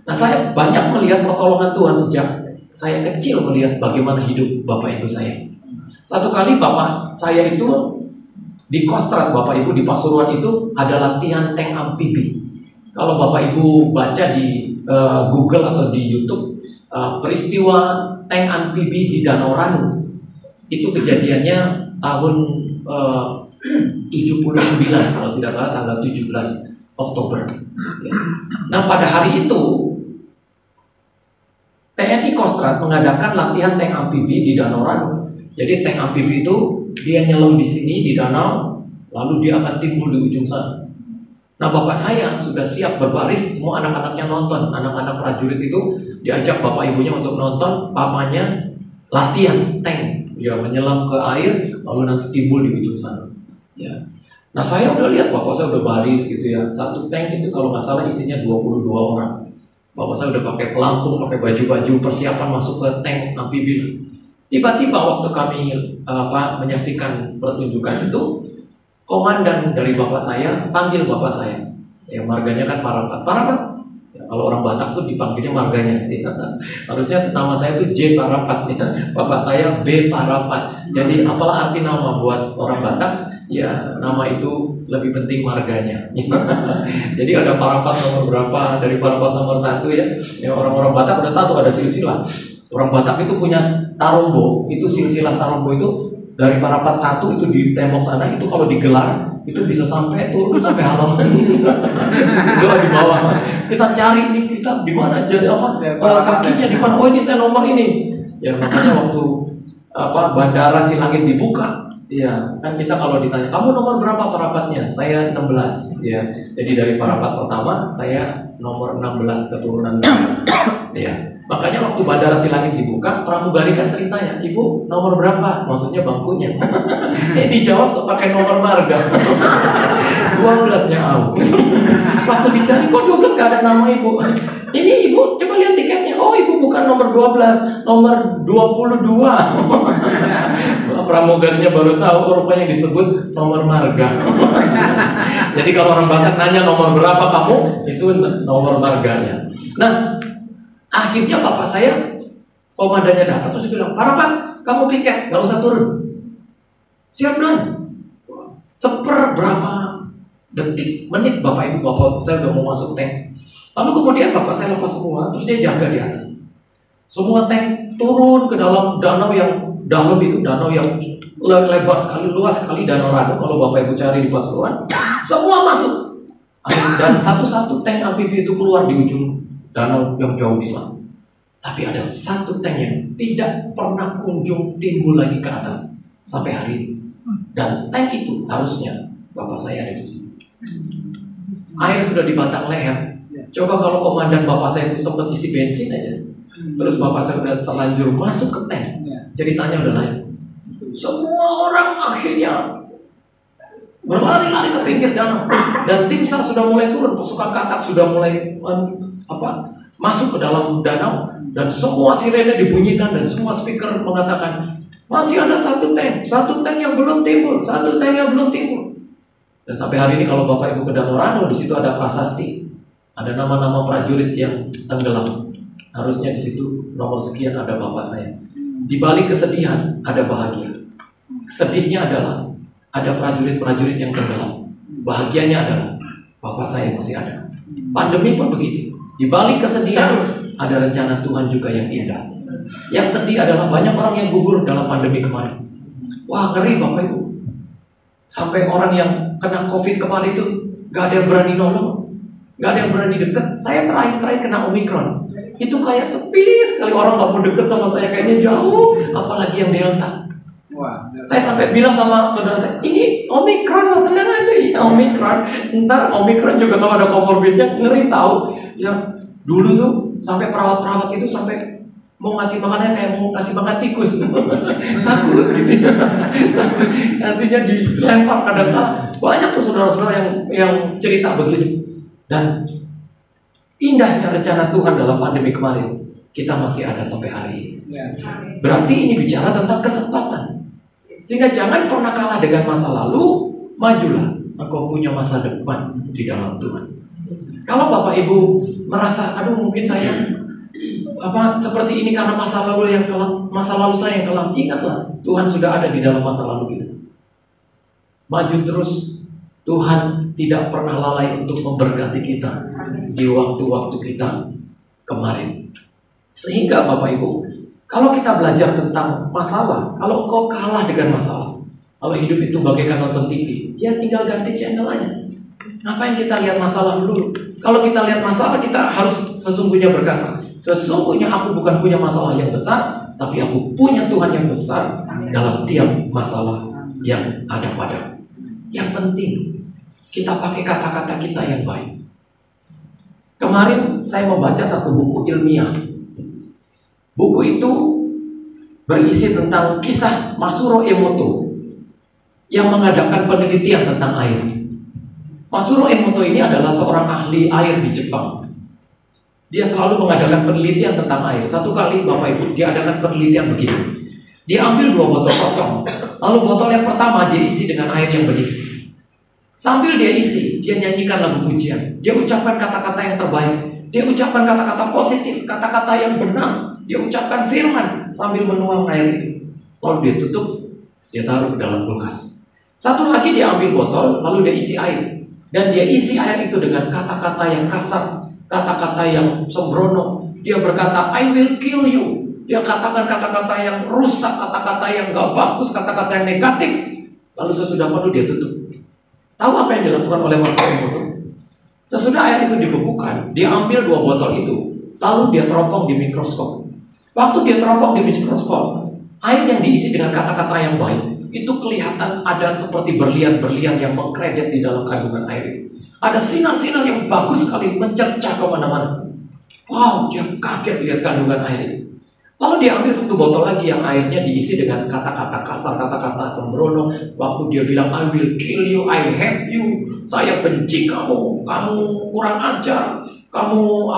Nah, saya banyak melihat pertolongan Tuhan sejak saya kecil, melihat bagaimana hidup bapak ibu saya. Satu kali bapak saya itu di Kostrad, Bapak Ibu di Pasuruan itu ada latihan tank amfibi. Kalau Bapak Ibu baca di Google atau di YouTube, peristiwa tank amfibi di Danau Ranu itu kejadiannya tahun 79 kalau tidak salah, tanggal 17 Oktober. Nah, pada hari itu TNI Kostrad mengadakan latihan tank amfibi di Danau Ranu. Jadi tank amfibi itu dia nyelam di sini di danau, lalu dia akan timbul di ujung sana. Nah, bapak saya sudah siap berbaris, semua anak-anaknya nonton. Anak-anak prajurit itu diajak bapak ibunya untuk nonton, papanya latihan tank, ya menyelam ke air, lalu nanti timbul di ujung sana. Ya. Nah, saya udah lihat bapak saya udah baris gitu ya. Satu tank itu kalau nggak salah isinya 22 orang. Bapak saya udah pakai pelampung, pakai baju-baju persiapan masuk ke tank amfibi. Tiba-tiba waktu kami menyaksikan pertunjukan itu, komandan dari bapak saya panggil bapak saya. Ya, marganya kan Parapat. Parapat. Ya, kalau orang Batak tuh dipanggilnya marganya. Ya. Harusnya nama saya tuh J Parapat. Ya. Bapak saya B Parapat. Jadi apalah arti nama buat orang Batak? Ya, nama itu lebih penting marganya. Jadi ada parapat nomor berapa dari parapat nomor 1 ya. Ya orang-orang Batak udah tahu ada silsilah. Orang Batak itu punya tarombo, itu silsilah tarombo itu dari parapat 1 itu di tembok sana itu kalau digelar itu bisa sampai turun sampai halaman. Itu di bawah. Kita cari nih kita di mana jadi apa? Kakinya di mana? Oh ini saya nomor ini. Ya makanya waktu bandara Silangit dibuka. Iya, kan kita kalau ditanya, kamu nomor berapa parapatnya? Saya 16 ya. Jadi dari parapat pertama, saya nomor 16 keturunan. Iya. Makanya waktu bandara Silangit dibuka, pramugari kan sering tanya, Ibu nomor berapa? Maksudnya bangkunya. Dijawab pakai nomor marga. 12-nya au. Waktu dicari, kok 12 gak ada nama Ibu? Ini Ibu, coba lihat tiketnya. Oh Ibu bukan nomor 12, nomor 22. Pramugarinya baru tahu rupanya disebut nomor marga. Jadi kalau orang Batak nanya nomor berapa kamu, itu nomor marganya. Nah, akhirnya bapak saya komandannya datang terus bilang, Parapat, kamu piket, nggak usah turun. Siap Don. Seberapa detik, menit bapak ibu bapak saya udah mau masuk tank. Lalu kemudian bapak saya lepas semua, terus dia jaga di atas. Semua tank turun ke dalam danau yang dalam itu, danau yang lebar sekali, luas sekali, Danau Ranu. Kalau bapak ibu cari di Pasuruan, semua masuk. Dan satu-satu tank amfibi itu keluar di ujung danau yang jauh di sana. Tapi ada satu tank yang tidak pernah kunjung timbul lagi ke atas sampai hari ini. Dan tank itu harusnya bapak saya ada di sini. Air sudah di batang leher. Coba kalau komandan bapak saya itu sempat isi bensin aja, terus bapak saya udah terlanjur masuk ke tank, ceritanya udah lain. Semua orang akhirnya berlari-lari ke pinggir danau, dan tim SAR sudah mulai turun, pasukan katak sudah mulai masuk ke dalam danau, dan semua sirene dibunyikan dan semua speaker mengatakan masih ada satu tank yang belum timbul, satu tank yang belum timbul. Dan sampai hari ini kalau bapak ibu ke Danau Ranu, di situ ada prasasti, ada nama-nama prajurit yang tenggelam. Harusnya di situ nomor sekian ada bapak saya. Di balik kesedihan ada bahagia. Sedihnya adalah ada prajurit-prajurit yang tenggelam. Bahagianya adalah bapak saya masih ada. Pandemi pun begitu. Di balik kesedihan ada rencana Tuhan juga yang indah. Yang sedih adalah banyak orang yang gugur dalam pandemi kemarin. Wah ngeri bapak ibu. Sampai orang yang kena COVID kemarin itu gak ada yang berani nolong, gak ada yang berani deket. Saya terakhir kena Omikron. Itu kayak sepi sekali, orang gak mau deket sama saya, kayaknya jauh. Apalagi yang Delta. Saya sampai bilang sama saudara saya, ini Omikron, tenang aja. Iya Omikron. Ntar Omikron juga kalau ada comorbidnya ngeri tahu. Ya dulu tuh sampai perawat-perawat itu sampai mau ngasih makannya kayak mau kasih makan tikus. Takut gitu. Ngasihnya dilempar kadang-kadang. Banyak tuh saudara-saudara yang cerita begitu. Dan indahnya rencana Tuhan dalam pandemi kemarin, kita masih ada sampai hari ini. Berarti ini bicara tentang kesempatan. Sehingga jangan pernah kalah dengan masa lalu, majulah. Engkau punya masa depan di dalam Tuhan. Kalau Bapak Ibu merasa, aduh mungkin saya seperti ini karena masa lalu yang kelam, masa lalu saya yang kelam, ingatlah Tuhan sudah ada di dalam masa lalu kita. Maju terus. Tuhan tidak pernah lalai untuk memberkati kita di waktu-waktu kita kemarin. Sehingga Bapak Ibu, kalau kita belajar tentang masalah, kalau kau kalah dengan masalah, kalau hidup itu bagaikan nonton TV, ya tinggal ganti channel aja. Ngapain kita lihat masalah dulu? Kalau kita lihat masalah, kita harus sesungguhnya berkata, sesungguhnya aku bukan punya masalah yang besar, tapi aku punya Tuhan yang besar dalam tiap masalah yang ada padaku. Yang penting, kita pakai kata-kata kita yang baik. Kemarin saya membaca satu buku ilmiah. Buku itu berisi tentang kisah Masuro Emoto yang mengadakan penelitian tentang air. Masuro Emoto ini adalah seorang ahli air di Jepang. Dia selalu mengadakan penelitian tentang air. Satu kali Bapak Ibu, dia adakan penelitian begini. Dia ambil 2 botol kosong. Lalu botol yang pertama dia isi dengan air yang bening. Sambil dia isi, dia nyanyikan lagu pujian. Dia ucapkan kata-kata yang terbaik. Dia ucapkan kata-kata positif, kata-kata yang benar. Dia ucapkan firman sambil menuang air itu. Lalu dia tutup, dia taruh ke dalam kulkas. Satu lagi dia ambil botol, lalu dia isi air. Dan dia isi air itu dengan kata-kata yang kasar, kata-kata yang sembrono. Dia berkata, I will kill you. Dia katakan kata-kata yang rusak, kata-kata yang gak bagus, kata-kata yang negatif. Lalu sesudah penuh dia tutup. Tahu apa yang dilakukan oleh Mas itu? Sesudah air itu dibekukan, dia ambil 2 botol itu, lalu dia teropong di mikroskop. Waktu dia teropong di mikroskop, air yang diisi dengan kata-kata yang baik, itu kelihatan ada seperti berlian-berlian yang mengkredit di dalam kandungan air itu. Ada sinar-sinar yang bagus sekali mencercah kemana-mana. Wow, dia kaget lihat kandungan air itu. Lalu dia ambil 1 botol lagi yang airnya diisi dengan kata-kata kasar, kata-kata sembrono. Waktu dia bilang, I will kill you, I hate you, saya benci kamu, kamu kurang ajar, kamu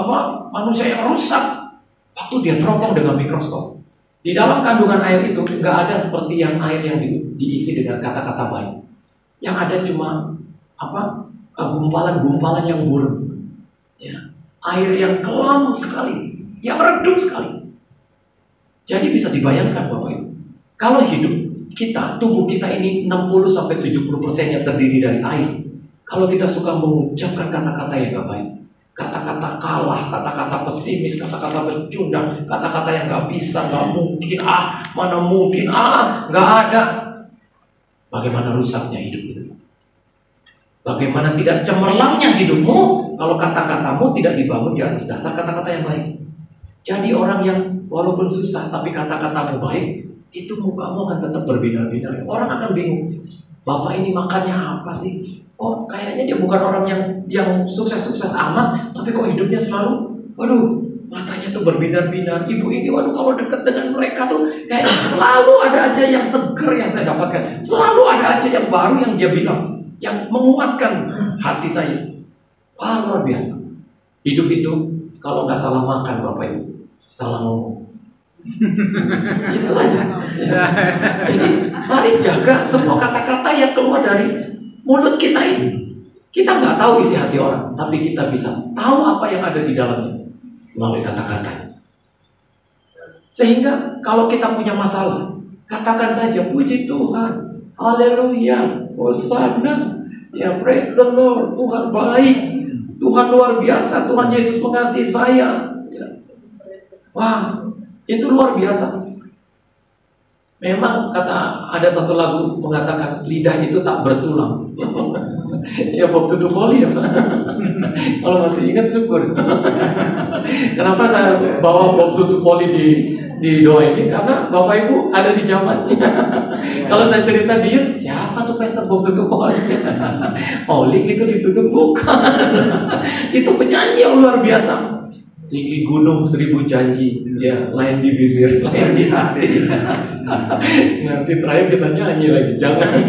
manusia yang rusak. Waktu dia teropong dengan mikroskop, di dalam kandungan air itu nggak ada seperti yang air yang diisi dengan kata-kata baik. Yang ada cuma gumpalan-gumpalan yang buruk. Ya, air yang kelam sekali, yang redup sekali. Jadi bisa dibayangkan Bapak Ibu, kalau hidup kita, tubuh kita ini 60-70% terdiri dari air. Kalau kita suka mengucapkan kata-kata yang gak baik, kata-kata kalah, kata-kata pesimis, kata-kata pecundang, kata-kata yang gak bisa, gak mungkin, mana mungkin, gak ada. Bagaimana rusaknya hidup itu? Bagaimana tidak cemerlangnya hidupmu kalau kata-katamu tidak dibangun di atas dasar kata-kata yang baik. Jadi orang yang walaupun susah tapi kata-katamu baik, itu mukamu akan tetap berbinar-binar. Orang akan bingung, Bapak ini makannya apa sih? Kok kayaknya dia bukan orang yang sukses-sukses amat, tapi kok hidupnya selalu, waduh, matanya tuh berbinar-binar. Ibu ini, waduh, kalau dekat dengan mereka tuh kayak selalu ada aja yang seger yang saya dapatkan. Selalu ada aja yang baru yang dia bilang, yang menguatkan hati saya. Wah, luar biasa. Hidup itu kalau nggak salah makan Bapak Ibu, salah ngomong. Itu aja. Ya. Jadi mari jaga semua kata-kata yang keluar dari mulut kita ini. Kita nggak tahu isi hati orang, tapi kita bisa tahu apa yang ada di dalamnya melalui kata-kata. Sehingga kalau kita punya masalah, katakan saja, puji Tuhan, haleluya, hosana, ya praise the Lord, Tuhan baik, Tuhan luar biasa, Tuhan Yesus mengasihi saya. Wah, itu luar biasa. Memang ada satu lagu mengatakan lidah itu tak bertulang. Ya Bob Tutu Poli ya. Kalau masih ingat syukur. Kenapa saya bawa Bob Tutu Poli di doa ini? Karena Bapak Ibu ada di zamannya. Kalau saya cerita dia, siapa tuh Pastor Bob Tutu Poli? Oli itu ditutup bukan. Itu penyanyi yang luar biasa. Tinggi gunung 1000 janji, ya lain di bibir, lain di hati. Nanti terakhir kita nyanyi lagi, jangan.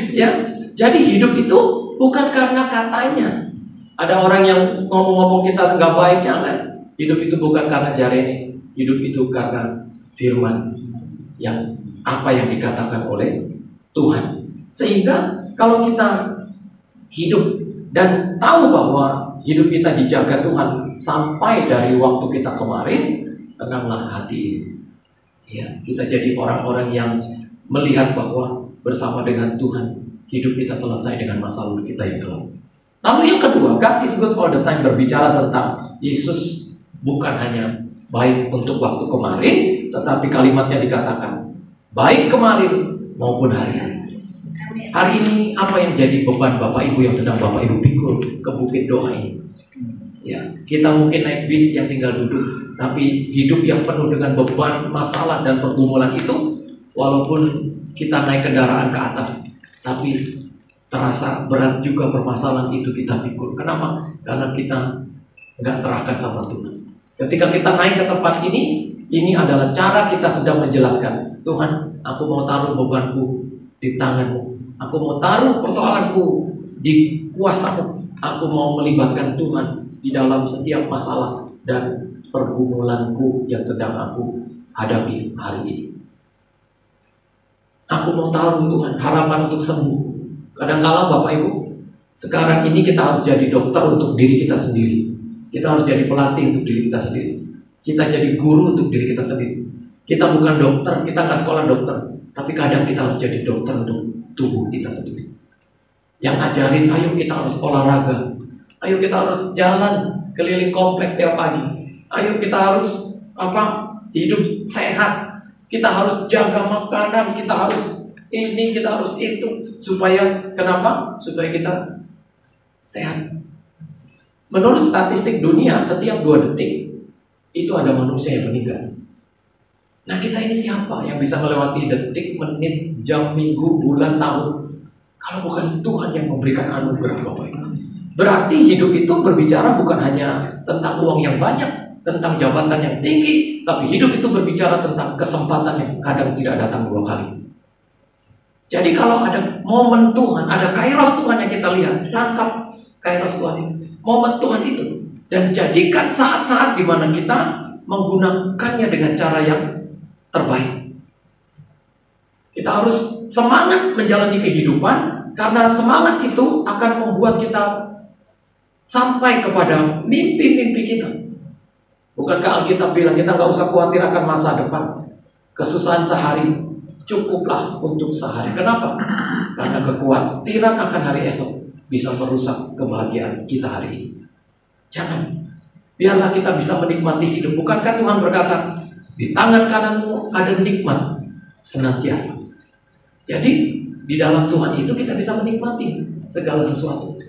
Ya, jadi hidup itu bukan karena katanya. Ada orang yang ngomong-ngomong kita nggak baik, jangan. Hidup itu bukan karena jarene, hidup itu karena firman yang apa yang dikatakan oleh Tuhan. Sehingga kalau kita hidup dan tahu bahwa hidup kita dijaga Tuhan sampai dari waktu kita kemarin, tenanglah hati ini. Ya, kita jadi orang-orang yang melihat bahwa bersama dengan Tuhan hidup kita selesai dengan masa lalu kita yang kelam. Lalu yang kedua, God is good all the time, berbicara tentang Yesus bukan hanya baik untuk waktu kemarin, tetapi kalimatnya dikatakan baik kemarin maupun hari ini. Hari ini apa yang jadi beban Bapak Ibu yang sedang Bapak Ibu pikul ke bukit doa ini? Ya, kita mungkin naik bis yang tinggal duduk, tapi hidup yang penuh dengan beban, masalah dan pergumulan itu, walaupun kita naik kendaraan ke atas, tapi terasa berat juga permasalahan itu kita pikul. Kenapa? Karena kita nggak serahkan sama Tuhan. Ketika kita naik ke tempat ini adalah cara kita sedang menjelaskan, Tuhan, aku mau taruh bebanku di tangan-Mu. Aku mau taruh persoalanku di kuasa-Mu. Aku mau melibatkan Tuhan di dalam setiap masalah dan pergumulanku yang sedang aku hadapi hari ini. Aku mau taruh Tuhan harapan untuk sembuh. Kadang-kala Bapak Ibu, sekarang ini kita harus jadi dokter untuk diri kita sendiri. Kita harus jadi pelatih untuk diri kita sendiri. Kita jadi guru untuk diri kita sendiri. Kita bukan dokter, kita nggak sekolah dokter. Tapi kadang kita harus jadi dokter untuk tubuh kita sendiri. Yang ngajarin, ayo kita harus olahraga, ayo kita harus jalan keliling komplek tiap pagi, ayo kita harus hidup sehat, kita harus jaga makanan, kita harus ini, kita harus itu, supaya kenapa? Supaya kita sehat. Menurut statistik dunia, setiap 2 detik itu ada manusia yang meninggal. Nah, kita ini siapa yang bisa melewati detik, menit, jam, minggu, bulan, tahun, kalau bukan Tuhan yang memberikan anugerah Bapak Ibu? Berarti hidup itu berbicara bukan hanya tentang uang yang banyak, tentang jabatan yang tinggi, tapi hidup itu berbicara tentang kesempatan yang kadang tidak datang 2 kali. Jadi kalau ada momen Tuhan, ada kairos Tuhan yang kita lihat, tangkap kairos Tuhan itu, momen Tuhan itu, dan jadikan saat-saat di mana kita menggunakannya dengan cara yang terbaik. Kita harus semangat menjalani kehidupan, karena semangat itu akan membuat kita sampai kepada mimpi-mimpi kita. Bukankah Alkitab bilang kita nggak usah khawatir akan masa depan, kesusahan sehari cukuplah untuk sehari. Kenapa? Karena kekhawatiran akan hari esok bisa merusak kebahagiaan kita hari ini. Jangan. Biarlah kita bisa menikmati hidup. Bukankah Tuhan berkata, di tangan kananmu ada nikmat senantiasa. Jadi di dalam Tuhan itu kita bisa menikmati segala sesuatu.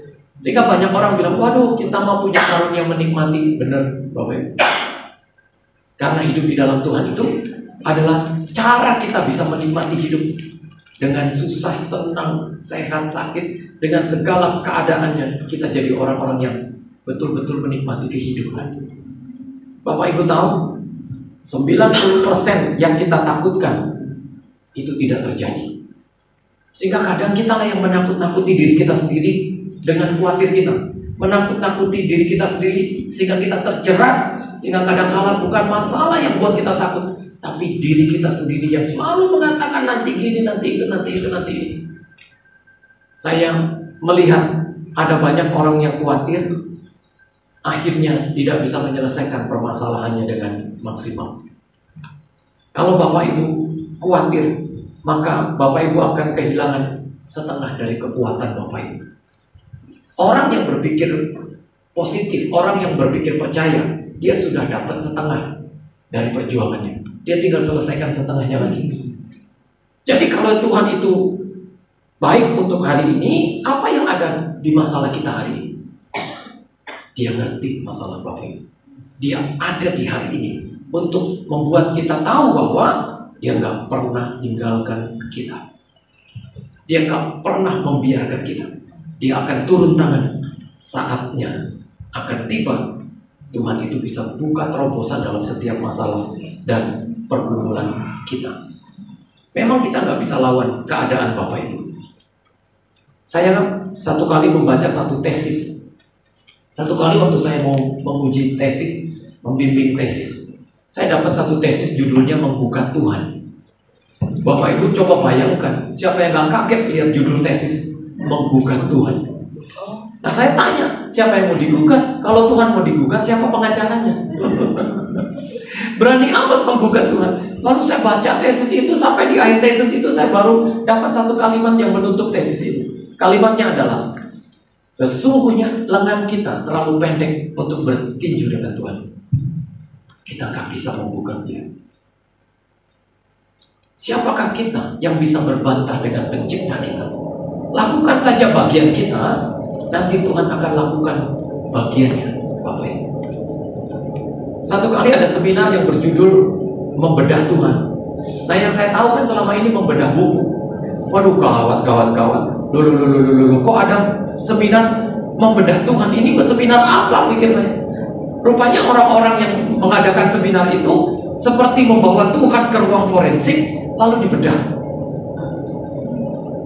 Jika banyak orang bilang, waduh, kita mau punya karunia menikmati. Benar, Bapak Ibu. Karena hidup di dalam Tuhan itu adalah cara kita bisa menikmati hidup dengan susah, senang, sehat, sakit, dengan segala keadaannya. Kita jadi orang-orang yang betul-betul menikmati kehidupan. Bapak Ibu tahu, 90% yang kita takutkan itu tidak terjadi. Sehingga kadang kita lah yang menakut-nakuti diri kita sendiri dengan khawatir kita, menakut-nakuti diri kita sendiri sehingga kita terjerat, sehingga kadang-kala bukan masalah yang buat kita takut, tapi diri kita sendiri yang selalu mengatakan nanti gini, nanti itu, nanti itu, nanti ini. Saya melihat ada banyak orang yang khawatir, akhirnya tidak bisa menyelesaikan permasalahannya dengan maksimal. Kalau Bapak Ibu khawatir, maka Bapak Ibu akan kehilangan setengah dari kekuatan Bapak Ibu. Orang yang berpikir positif, orang yang berpikir percaya, dia sudah dapat setengah dari perjuangannya. Dia tinggal selesaikan setengahnya lagi. Jadi kalau Tuhan itu baik untuk hari ini, apa yang ada di masalah kita hari ini? Dia ngerti masalah Bapak Ibu. Dia ada di hari ini untuk membuat kita tahu bahwa dia nggak pernah tinggalkan kita. Dia nggak pernah membiarkan kita. Dia akan turun tangan. Saatnya akan tiba. Tuhan itu bisa buka terobosan dalam setiap masalah dan pergumulan kita. Memang kita nggak bisa lawan keadaan Bapak Ibu. Saya satu kali membaca satu tesis. Satu kali waktu saya mau menguji tesis, membimbing tesis, saya dapat satu tesis judulnya Menggugat Tuhan. Bapak Ibu coba bayangkan, siapa yang gak kaget lihat judul tesis Menggugat Tuhan. Nah saya tanya, siapa yang mau digugat? Kalau Tuhan mau digugat, siapa pengacaranya? Berani amat menggugat Tuhan. Lalu saya baca tesis itu, sampai di akhir tesis itu saya baru dapat satu kalimat yang menutup tesis itu. Kalimatnya adalah, sesungguhnya lengan kita terlalu pendek untuk bertinju dengan Tuhan. Kita gak bisa menggugat Dia. Siapakah kita yang bisa berbantah dengan pencipta kita? Lakukan saja bagian kita, nanti Tuhan akan lakukan bagiannya, Bapak Ibu. Satu kali ada seminar yang berjudul Membedah Tuhan. Nah yang saya tahu kan selama ini membedah buku. Waduh, gawat. Loh, kok ada seminar membedah Tuhan? Ini seminar apa, pikir saya. Rupanya orang-orang yang mengadakan seminar itu seperti membawa Tuhan ke ruang forensik, lalu dibedah,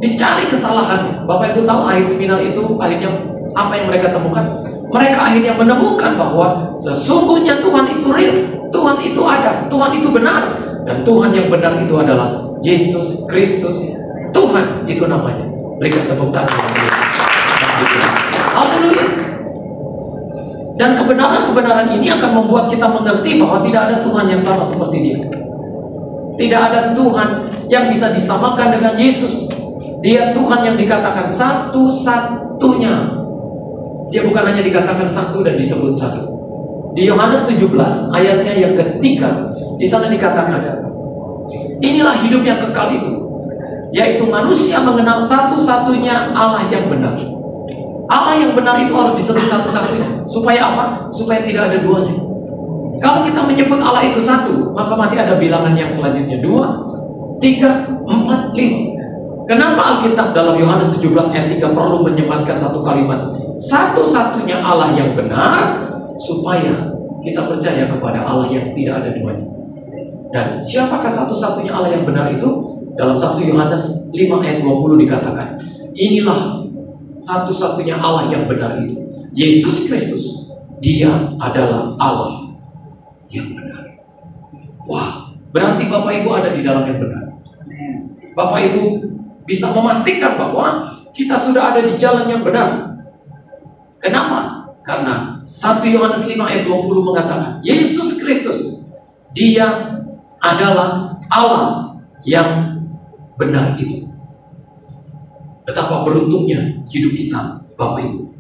dicari kesalahan. Bapak Ibu tahu akhir seminar itu akhirnya apa yang mereka temukan? Mereka akhirnya menemukan bahwa sesungguhnya Tuhan itu real, Tuhan itu ada, Tuhan itu benar, dan Tuhan yang benar itu adalah Yesus Kristus. Tuhan itu namanya. Berikan tepuk tangan. Haleluya. Dan kebenaran-kebenaran ini akan membuat kita mengerti bahwa tidak ada Tuhan yang sama seperti Dia. Tidak ada Tuhan yang bisa disamakan dengan Yesus. Dia Tuhan yang dikatakan satu-satunya. Dia bukan hanya dikatakan satu dan disebut satu. Di Yohanes 17 ayatnya yang ketiga, di sana dikatakan, inilah hidup yang kekal itu, yaitu manusia mengenal satu-satunya Allah yang benar. Allah yang benar itu harus disebut satu-satunya. Supaya apa? Supaya tidak ada duanya. Kalau kita menyebut Allah itu satu, maka masih ada bilangan yang selanjutnya 2, 3, 4, 5. Kenapa Alkitab dalam Yohanes 17 ayat 3 perlu menyematkan satu kalimat satu-satunya Allah yang benar, supaya kita percaya kepada Allah yang tidak ada duanya. Dan siapakah satu-satunya Allah yang benar itu? Dalam 1 Yohanes 5 ayat 20 dikatakan, inilah satu-satunya Allah yang benar itu, Yesus Kristus. Dia adalah Allah yang benar. Wah, berarti Bapak Ibu ada di dalam yang benar. Bapak Ibu bisa memastikan bahwa kita sudah ada di jalan yang benar. Kenapa? Karena 1 Yohanes 5 ayat 20 mengatakan, Yesus Kristus, Dia adalah Allah yang benar itu. Betapa beruntungnya hidup kita, Bapak Ibu.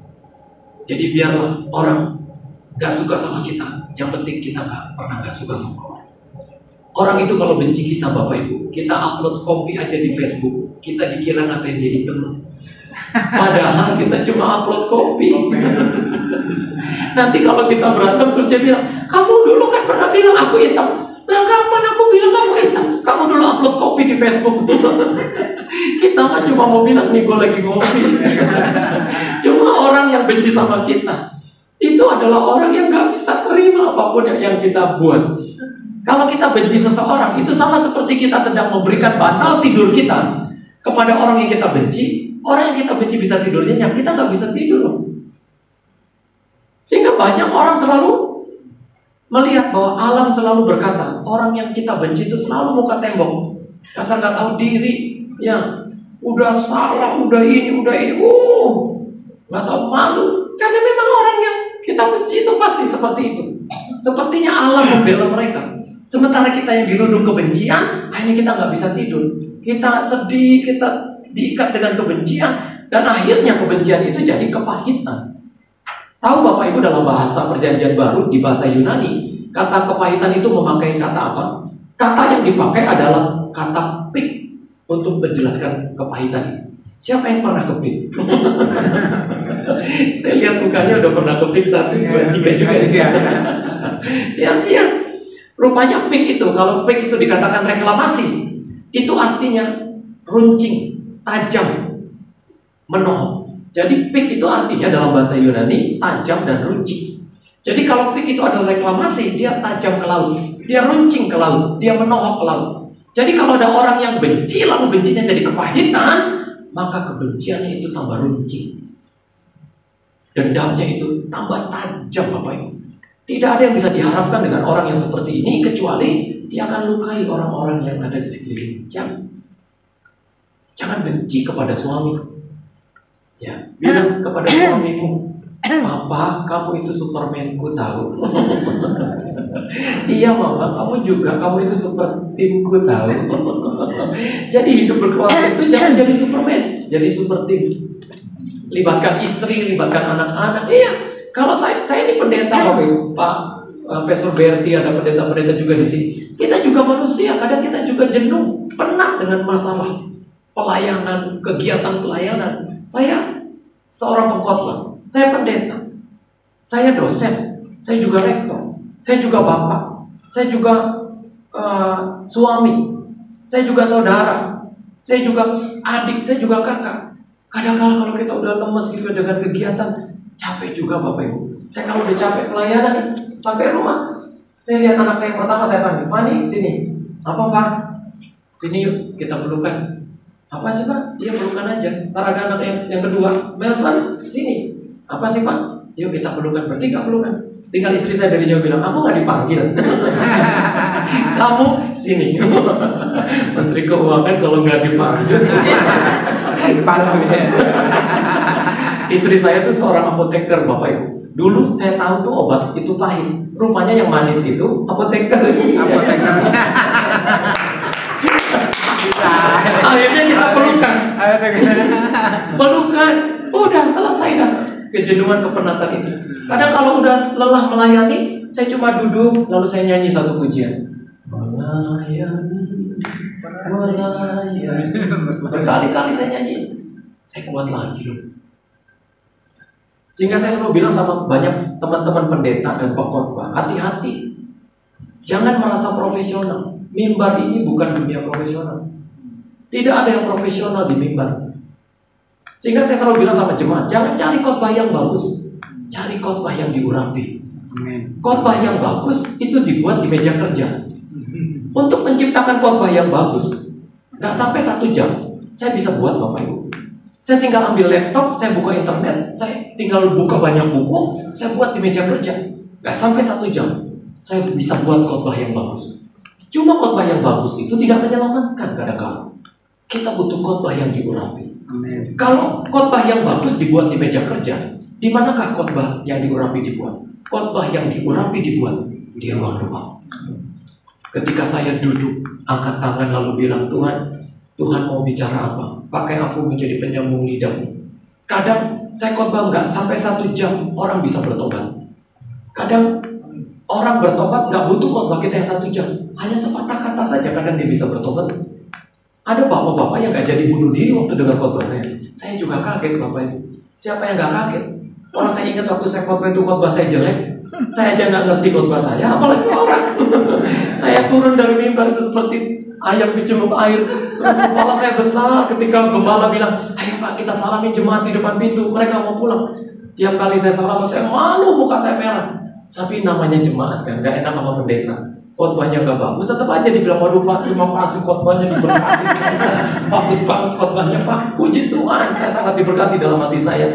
Jadi biarlah orang gak suka sama kita, yang penting kita gak suka sama orang. Orang itu kalau benci kita, Bapak Ibu, kita upload kopi aja di Facebook, kita dikira ngatain dia hitam. Padahal kita cuma upload kopi. Nanti kalau kita berantem terus dia bilang, kamu dulu kan pernah bilang aku hitam. Nah, kapan aku bilang kamu hitam? Kamu dulu upload kopi di Facebook. Kita mah cuma mau bilang nih gue lagi ngopi. Cuma orang yang benci sama kita itu adalah orang yang gak bisa terima apapun yang kita buat. Kalau kita benci seseorang, itu sama seperti kita sedang memberikan bantal tidur kita kepada orang yang kita benci. Orang yang kita benci bisa tidurnya, yang kita gak bisa tidur. Sehingga banyak orang selalu melihat bahwa alam selalu berkata, orang yang kita benci itu selalu muka tembok, dasar gak tahu diri, ya udah salah, udah ini, gak tahu malu. Karena memang orang yang kita benci itu pasti seperti itu. Sepertinya alam membela mereka. Sementara kita yang dirundung kebencian, akhirnya kita gak bisa tidur. Kita sedih, kita diikat dengan kebencian, dan akhirnya kebencian itu jadi kepahitan. Tahu Bapak Ibu, dalam bahasa Perjanjian Baru, di bahasa Yunani, kata kepahitan itu memakai kata apa? Kata yang dipakai adalah kata pik untuk menjelaskan kepahitan itu. Siapa yang pernah kepik? Saya lihat mukanya udah pernah kepik 1, 2, 3 juga. Iya. Rupanya pik itu, kalau pik itu dikatakan reklamasi, itu artinya runcing, tajam, menohok. Jadi pik itu artinya dalam bahasa Yunani tajam dan runcing. Jadi kalau pik itu adalah reklamasi, dia tajam ke laut, dia runcing ke laut, dia menohok ke laut. Jadi kalau ada orang yang benci, lalu bencinya jadi kepahitan, maka kebenciannya itu tambah runcing. Dendamnya itu tambah tajam, Bapak Ibu. Tidak ada yang bisa diharapkan dengan orang yang seperti ini, kecuali dia akan lukai orang-orang yang ada di sekeliling. Jangan benci kepada suami. Ya, bilang kepada suamimu, Papa, kamu itu Superman-ku tahu. Iya Mama, kamu juga, kamu itu super tim-ku tahu. Jadi hidup berkeluarga itu jangan jadi Superman, jadi super tim. Libatkan istri, libatkan anak-anak. Iya, kalau saya ini pendeta, Pak Pastor Berti, ada pendeta-pendeta juga di sini. Kita juga manusia, kadang kita juga jenuh, penat dengan masalah pelayanan, kegiatan pelayanan. Saya seorang pengkhotbah, saya pendeta, saya dosen, saya juga rektor, saya juga bapak, saya juga suami, saya juga saudara, saya juga adik, saya juga kakak. Kadang-kadang kalau kita udah lemes gitu dengan kegiatan, capek juga Bapak Ibu. Saya kalau udah capek pelayanan nih, sampai rumah, saya lihat anak saya pertama, saya panggil, Fani, sini. Apa Pak? Sini yuk, kita pelukan. Apa sih Pak? Iya, pelukan aja. Ntar ada anak yang kedua, Melvin, sini. Apa sih Pak? Yuk kita pelukan, bertiga pelukan. Tinggal istri saya dari jauh bilang, kamu gak dipanggil. Kamu sini. Menteri Keuangan kalau gak dipanggil. Istri saya tuh seorang apoteker, Bapak Ibu. Dulu saya tahu tuh obat itu pahit. Rupanya yang manis itu apoteker. Akhirnya kita pelukan. Pelukan. Udah selesai dah kejenuhan kepenatan itu. Kadang kalau udah lelah melayani, saya cuma duduk lalu saya nyanyi satu pujian. Melayani. Berkali-kali saya nyanyi. Saya kuat lagi loh. Sehingga saya selalu bilang sama banyak teman-teman pendeta dan pengkhotbah, hati-hati. Jangan merasa profesional. Mimbar ini bukan dunia profesional. Tidak ada yang profesional di mimbar. Sehingga saya selalu bilang sama jemaat, jangan cari khotbah yang bagus, cari khotbah yang diurapi. Khotbah yang bagus itu dibuat di meja kerja. Untuk menciptakan khotbah yang bagus, nggak sampai 1 jam, saya bisa buat Bapak Ibu. Saya tinggal ambil laptop, saya buka internet, saya tinggal buka banyak buku, saya buat di meja kerja. Nggak sampai 1 jam, saya bisa buat khotbah yang bagus. Cuma khotbah yang bagus itu tidak menyelamatkan kadang-kadang. Kita butuh khotbah yang diurapi. Amen. Kalau khotbah yang bagus dibuat di meja kerja, di manakah khotbah yang diurapi dibuat? Khotbah yang diurapi dibuat di ruang doa. Ketika saya duduk, angkat tangan lalu bilang, Tuhan mau bicara apa? Pakai aku menjadi penyambung lidahmu. Kadang saya khotbah nggak sampai 1 jam, orang bisa bertobat. Kadang orang bertobat nggak butuh khotbah kita yang 1 jam, hanya sepatah kata saja kadang dia bisa bertobat. Ada bapak-bapak yang gak jadi bunuh diri waktu dengar khotbah saya. Saya juga kaget Bapak Ibu. Siapa yang gak kaget? Orang saya ingat waktu saya khotbah itu khotbah saya jelek. Saya aja gak ngerti khotbah saya, apalagi orang. Saya turun dari mimbar itu seperti ayam dicemuk air. Terus kepala saya besar ketika gembala bilang, ayo Pak kita salamin jemaat di depan pintu, mereka mau pulang. Tiap kali saya salam, saya malu, muka saya merah. Tapi namanya jemaat kan, gak enak sama pendeta. Khotbahnya gak bagus, tetap aja dibilang, waduh Pak, terima kasih khotbahnya diberkati sekali. Bagus banget khotbahnya Pak, puji Tuhan, saya sangat diberkati dalam hati saya.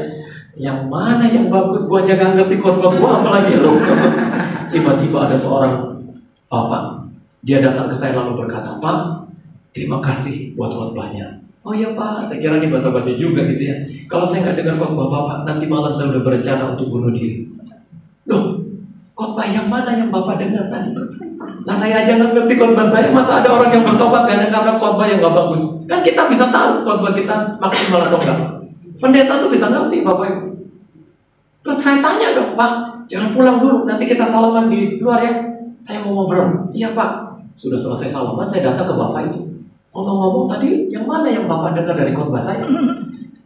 Yang mana yang bagus, gua aja gak ngerti khotbah gua, apalagi lu. Tiba-tiba ada seorang bapak, dia datang ke saya lalu berkata, Pak, terima kasih buat khotbahnya. Oh iya Pak, saya kira ini basa-basi juga gitu ya. Kalau saya nggak dengar khotbah Bapak, nanti malam saya udah berencana untuk bunuh diri. Loh, khotbah yang mana yang Bapak dengar tadi? Nah saya aja nggak ngerti khotbah saya, masa ada orang yang bertobat karena khotbah yang nggak bagus? Kan kita bisa tahu khotbah kita maksimal atau enggak. Pendeta tuh bisa ngerti Bapak Ibu. Terus saya tanya dong, Pak, jangan pulang dulu, nanti kita salaman di luar ya. Saya mau ngobrol. Iya Pak. Sudah selesai salaman, saya datang ke Bapak itu. Ngomong-ngomong tadi, yang mana yang Bapak dengar dari khotbah saya?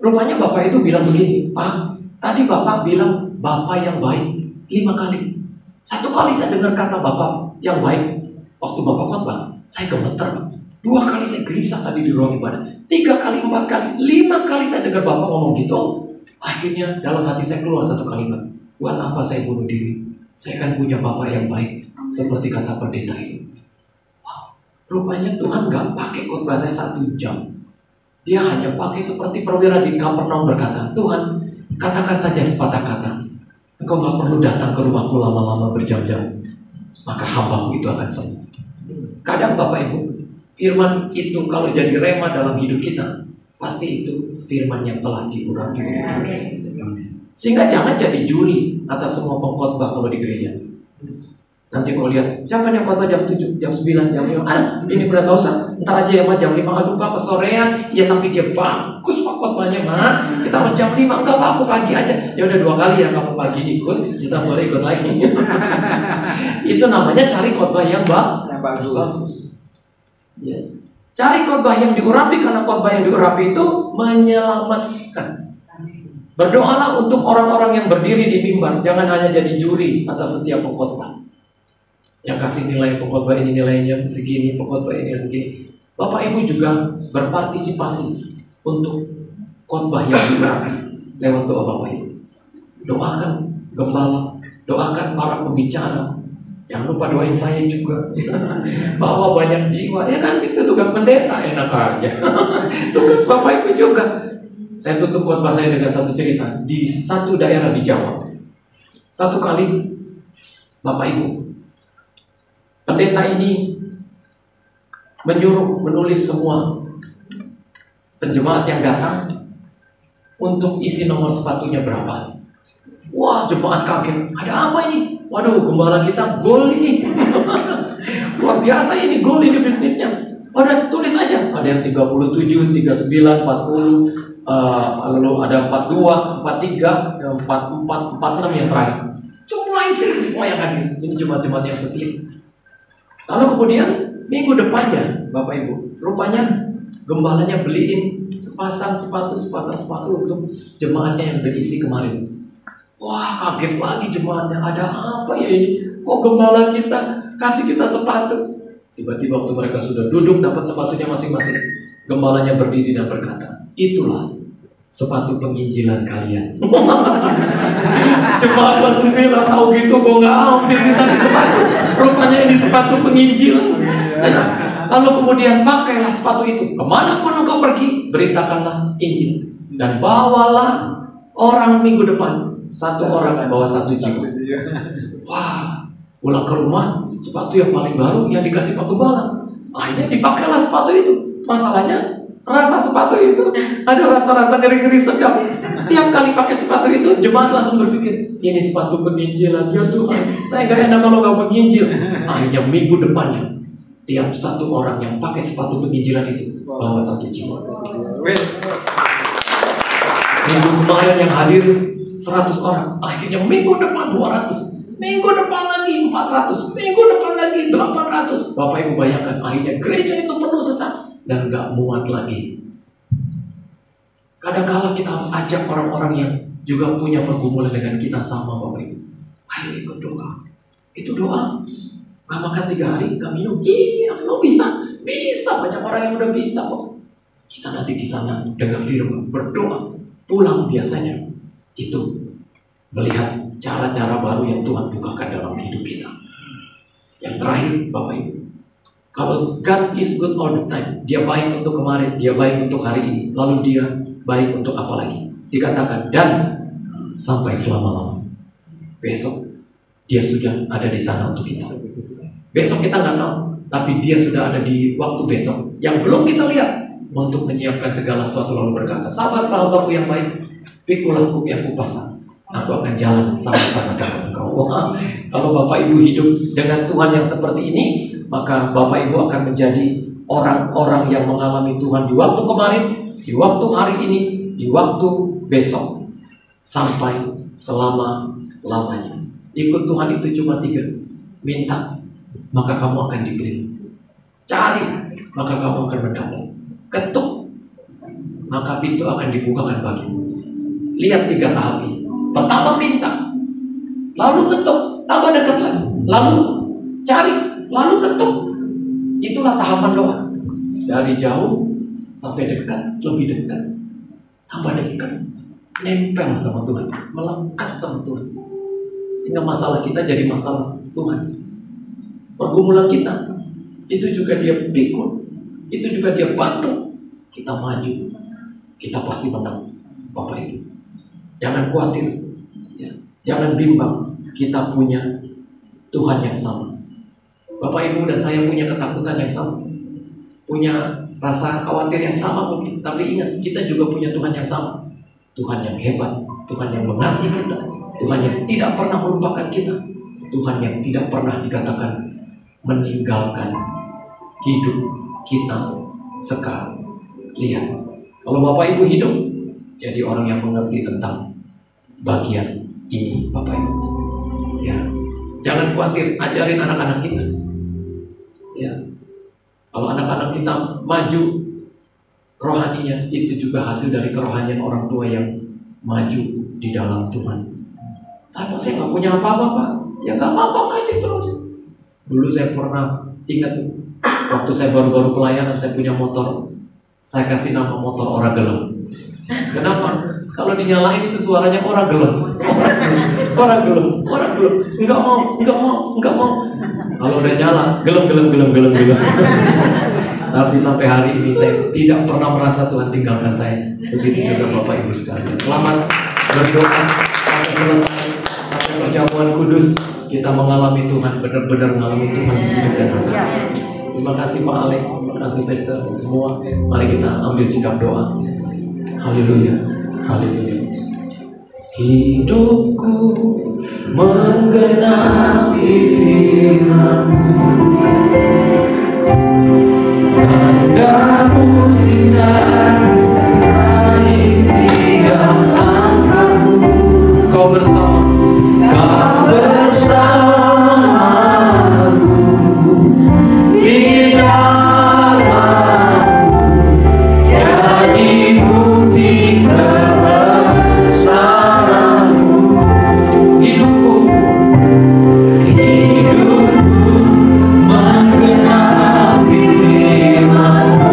Rupanya Bapak itu bilang begini, Pak, tadi Bapak bilang Bapak yang baik 5 kali. 1 kali saya dengar kata Bapak yang baik waktu Bapak khotbah, saya gemeter. 2 kali saya gelisah tadi di ruang ibadah. 3 kali, 4 kali, 5 kali saya dengar Bapak ngomong gitu. Akhirnya dalam hati saya keluar 1 kalimat, buat apa saya bunuh diri? Saya kan punya Bapak yang baik, seperti kata pendeta ini. Wow, rupanya Tuhan gak pakai khotbah saya 1 jam. Dia hanya pakai seperti perwira di Kapernaum berkata, Tuhan, katakan saja sepatah kata. Engkau gak perlu datang ke rumahku lama-lama berjam-jam, maka hambaku itu akan sembuh. Kadang Bapak Ibu, firman itu kalau jadi rema dalam hidup kita, pasti itu firman yang telah diurapi. Sehingga jangan jadi juri atas semua pengkhotbah kalau di gereja. Nanti kalau lihat, siapa yang khotbah jam 7, jam 9, jam 5, ini berat gak usah, ntar aja ya Pak jam 5, aduh Pak kesorean, ya tapi dia bagus Pak khotbahnya Pak, kita harus jam 5, enggak Pak aku pagi aja, ya udah 2 kali ya kamu pagi ikut, kita sore ikut lagi. Itu namanya cari khotbah yang bagus. Ya. Cari khotbah yang diurapi, karena khotbah yang diurapi itu menyelamatkan. Berdoalah untuk orang-orang yang berdiri di mimbar, jangan hanya jadi juri atas setiap pengkhotbah. Yang kasih nilai pengkhotbah ini nilainya segini, pengkhotbah ini segini. Bapak Ibu juga berpartisipasi untuk khotbah yang diurapi lewat doa Bapak Ibu. Doakan gembala, doakan para pembicara. Jangan lupa doain saya juga. Bawa banyak jiwa, ya kan itu tugas pendeta, enak aja. Tugas Bapak Ibu juga. Saya tutup khotbah saya dengan satu cerita di satu daerah di Jawa. Satu kali Bapak Ibu, pendeta ini menyuruh menulis semua penjemaat yang datang untuk isi nomor sepatunya berapa. Wah, jemaat kaget. Ada apa ini? Waduh, gembala kita gol ini. Luar biasa ini gol ini bisnisnya. Udah tulis aja. ada yang 37, 39, 40, lalu ada 42, 43, 44, 46 yang terakhir. Semua isi, semua yang hadir. Ini jemaat-jemaat yang setia. Lalu kemudian minggu depannya, Bapak Ibu, rupanya gembalanya beliin sepasang sepatu untuk jemaatnya yang berisi kemarin. Wah, kaget lagi jemaatnya, ada apa ya ini? Kok gembala kita kasih kita sepatu? Tiba-tiba waktu mereka sudah duduk dapat sepatunya masing-masing, gembalanya berdiri dan berkata, itulah sepatu penginjilan kalian. Jemaat langsung bilang, tahu gitu kok nggak ambil kita di sepatu. Rupanya ini sepatu penginjilan. Lalu kemudian pakailah sepatu itu. Kemanapun engkau pergi, beritakanlah Injil. Dan bawalah orang minggu depan. Satu orang bawa 1 jiwa. Wah, pulang ke rumah, sepatu yang paling baru yang dikasih Pak Gembala. Akhirnya dipakailah sepatu itu. Masalahnya, rasa sepatu itu ada rasa-rasa ngeri-ngeri sedap. Setiap kali pakai sepatu itu, jemaat langsung berpikir, ini sepatu penginjilan. Ya Tuhan, saya gak enak kalau gak menginjil. Akhirnya minggu depannya, tiap satu orang yang pakai sepatu penginjilan itu bawa 1 jiwa. Minggu kemarin yang hadir 100 orang, akhirnya minggu depan 200, minggu depan lagi 400, minggu depan lagi 800. Bapak Ibu bayangkan, akhirnya gereja itu penuh sesak dan gak muat lagi. Kadang-kala kita harus ajak orang-orang yang juga punya pergumulan dengan kita sama, Bapak Ibu. Ayo ikut doa. Itu doa. Gak makan 3 hari, gak minum. Iya, lo bisa. Bisa, banyak orang yang udah bisa kok. Kita nanti di sana dengar firman, berdoa. Pulang biasanya itu melihat cara-cara baru yang Tuhan bukakan dalam hidup kita. Yang terakhir, Bapak Ibu, kalau God is good all the time, dia baik untuk kemarin, dia baik untuk hari ini, lalu dia baik untuk apa lagi? Dikatakan, dan sampai selama-lamanya. Besok dia sudah ada di sana untuk kita. Besok kita nggak tahu, tapi dia sudah ada di waktu besok yang belum kita lihat untuk menyiapkan segala sesuatu, lalu berkata, sahabat-sahabatku yang baik, pikulah kuk yang kupasang, aku akan jalan sama-sama dengan engkau. Wah, kalau Bapak Ibu hidup dengan Tuhan yang seperti ini, maka Bapak Ibu akan menjadi orang-orang yang mengalami Tuhan di waktu kemarin, di waktu hari ini, di waktu besok, sampai selama-lamanya. Ikut Tuhan itu cuma 3. Minta, maka kamu akan diberi. Cari, maka kamu akan mendapat. Ketuk, maka pintu akan dibukakan bagimu. Lihat 3 tahap ini. Pertama minta, lalu ketuk, tambah dekat lagi, lalu cari, lalu ketuk. Itulah tahapan doa. Dari jauh sampai dekat, lebih dekat, tambah dekat, nempel sama Tuhan, melekat sama Tuhan. Sehingga masalah kita jadi masalah Tuhan. Pergumulan kita, itu juga dia pikul, itu juga dia bantu. Kita maju, kita pasti menang, Bapak Ibu. Jangan khawatir, ya. Jangan bimbang, kita punya Tuhan yang sama. Bapak Ibu dan saya punya ketakutan yang sama, punya rasa khawatir yang sama mungkin. Tapi ingat, kita juga punya Tuhan yang sama. Tuhan yang hebat, Tuhan yang mengasihi kita, Tuhan yang tidak pernah melupakan kita, Tuhan yang tidak pernah dikatakan meninggalkan hidup kita sekarang. Lihat, kalau Bapak Ibu hidup jadi orang yang mengerti tentang bagian ini, Bapak Ibu. Ya, jangan khawatir, ajarin anak-anak kita. Ya, kalau anak-anak kita maju rohaninya, itu juga hasil dari kerohanian orang tua yang maju di dalam Tuhan. Saya nggak punya apa-apa, Pak. Ya nggak apa-apa aja terus. Dulu saya pernah ingat, waktu saya baru-baru pelayanan, saya punya motor. Saya kasih nama motor orang gelap. Kenapa? Kalau dinyalain itu suaranya orang gelap. Orang gelap. Enggak mau. Kalau udah nyala, gelap. Tapi sampai hari ini saya tidak pernah merasa Tuhan tinggalkan saya. Begitu juga Bapak Ibu sekalian. Selamat berdoa sampai selesai, sampai perjamuan kudus. Kita mengalami Tuhan, benar-benar mengalami Tuhan di hidup dan hati. Terima kasih Pak Alek, terima kasih Pastor semua. Mari kita ambil sikap doa. Haleluya, haleluya. Hidupku menggenapi firman-Mu. Padamu sisa naik tiap langkahku. Kau bersamaku di dalamku, jadi bukti kebesaranmu. Hidupku menggenapi firman-Mu.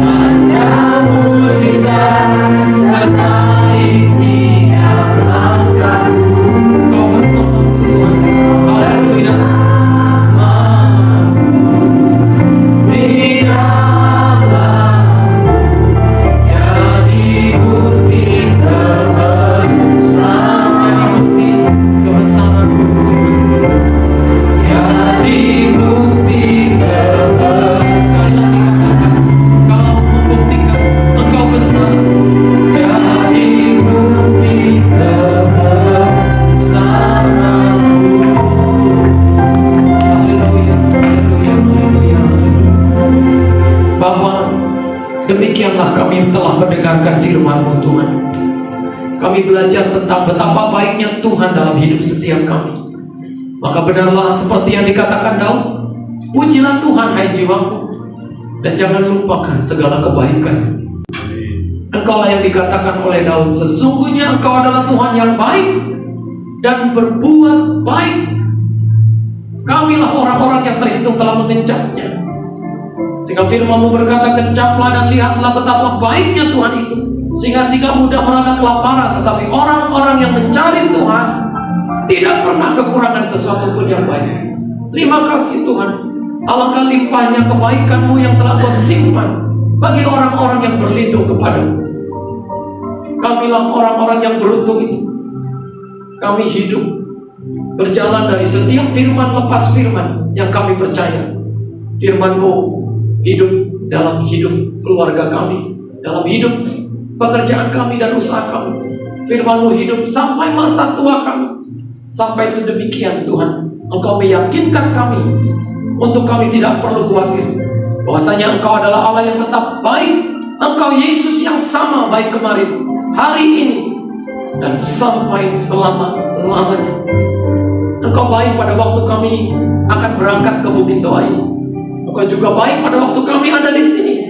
Padamu sisa sertai tiap langkahku. Kau bersamaku Tuhan. Haleluya. Di dalamku, jadi bukti kebesaran-Mu. Jadi bukti kebesaran. Kau membuktikan Engkau besar. Jadi bukti kebesaran-Mu. Haleluya, haleluya, haleluya. Bapa, demikianlah kami telah mendengarkan firman-Mu Tuhan. Kami belajar tentang betapa baiknya Tuhan dalam hidup setiap kami. Maka benarlah seperti yang dikatakan Daud, pujilah Tuhan hai jiwaku, dan jangan lupakan segala kebaikan. Engkaulah yang dikatakan oleh Daud, sesungguhnya Engkau adalah Tuhan yang baik dan berbuat baik. Kamilah orang-orang yang terhitung telah mengencapnya. Sehingga firman-Mu berkata, kencaplah dan lihatlah betapa baiknya Tuhan itu, sehingga singa muda merana kelaparan, tetapi orang-orang yang mencari Tuhan tidak pernah kekurangan sesuatu pun yang baik. Terima kasih Tuhan. Alangkah limpahnya kebaikan-Mu yang telah Kau simpan bagi orang-orang yang berlindung kepada-Mu. Kamilah orang-orang yang beruntung itu. Kami hidup berjalan dari setiap firman lepas firman yang kami percaya. Firman-Mu hidup dalam hidup keluarga kami, dalam hidup pekerjaan kami dan usaha kami. Firman-Mu hidup sampai masa tua kami. Sampai sedemikian Tuhan, Engkau meyakinkan kami untuk kami tidak perlu khawatir bahwasanya Engkau adalah Allah yang tetap baik. Engkau Yesus yang sama baik kemarin, hari ini, dan sampai selama-lamanya. Engkau baik pada waktu kami akan berangkat ke Bukit Doa ini. Engkau juga baik pada waktu kami ada di sini.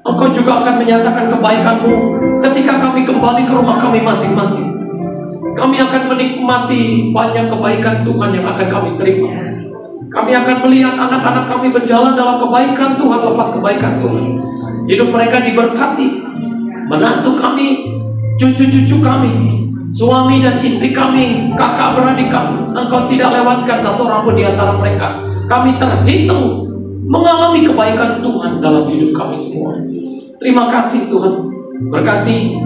Engkau juga akan menyatakan kebaikan-Mu ketika kami kembali ke rumah kami masing-masing. Kami akan menikmati banyak kebaikan Tuhan yang akan kami terima. Kami akan melihat anak-anak kami berjalan dalam kebaikan Tuhan lepas kebaikan Tuhan. Hidup mereka diberkati. Menantu kami, cucu-cucu kami, suami dan istri kami, kakak beradik kami, Engkau tidak lewatkan satu orang pun di antara mereka. Kami terhitung mengalami kebaikan Tuhan dalam hidup kami semua. Terima kasih Tuhan. Berkati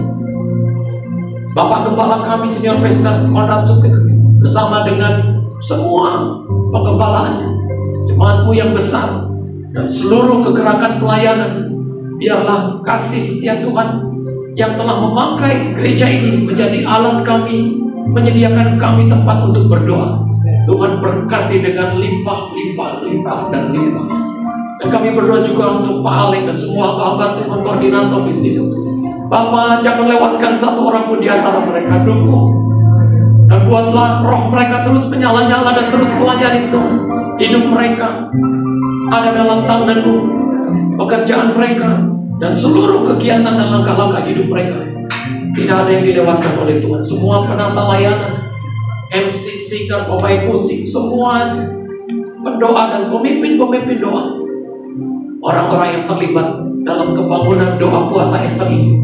Bapak Gembala kami, Senior Pastor Konrad Supir, bersama dengan semua penggembalaannya, jemaat-Mu yang besar, dan seluruh kegerakan pelayanan. Biarlah kasih setia Tuhan yang telah memakai gereja ini menjadi alat kami, menyediakan kami tempat untuk berdoa. Tuhan berkati dengan limpah, dan limpah. Dan kami berdoa juga untuk Pak Alek dan semua hamba Tuhan koordinator di sini. Bapak, jangan lewatkan satu orang pun di antara mereka. Dukung dan buatlah roh mereka terus menyala-nyala dan terus melayani Tuhan. Hidup mereka ada dalam tangan-Mu, pekerjaan mereka dan seluruh kegiatan dan langkah-langkah hidup mereka tidak ada yang dilewatkan oleh Tuhan. Semua penata layanan, MC, singer, pemain musik, semua pendoa dan pemimpin-pemimpin doa, orang-orang yang terlibat dalam kebangunan doa puasa Ester ini,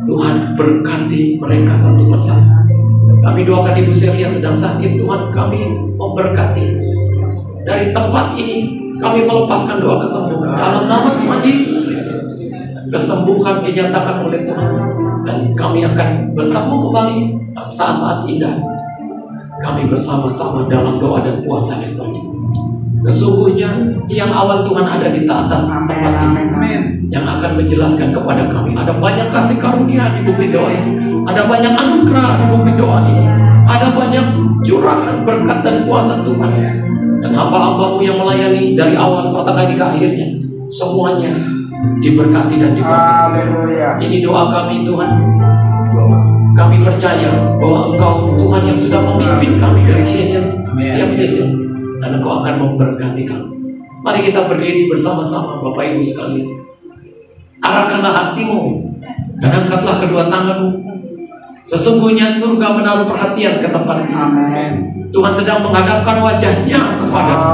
Tuhan berkati mereka satu persatu. Kami doakan Ibu Sherly yang sedang sakit, Tuhan kami memberkati. Dari tempat ini kami melepaskan doa kesembuhan dalam nama Tuhan Yesus Kristus. Kesembuhan dinyatakan oleh Tuhan, dan kami akan bertemu kembali dalam saat-saat indah. Kami bersama-sama dalam doa dan puasa Ester ini. Sesungguhnya yang awan Tuhan ada di atas tempat ini, yang akan menjelaskan kepada kami ada banyak kasih karunia di bukit doa ini, ada banyak anugerah di bukit doa ini, ada banyak curahan berkat dan kuasa Tuhan. Dan hamba-hambamu yang melayani dari awal pertengahan hingga akhirnya, semuanya diberkati dan diberkati. Ini doa kami Tuhan. Kami percaya bahwa Engkau Tuhan yang sudah memimpin kami dari season tiap season, dan Engkau akan memberkati kami. Mari kita berdiri bersama-sama Bapak Ibu sekalian. Arahkanlah hatimu dan angkatlah kedua tanganmu. Sesungguhnya surga menaruh perhatian ke tempat ini. Tuhan sedang menghadapkan wajahnya kepadamu.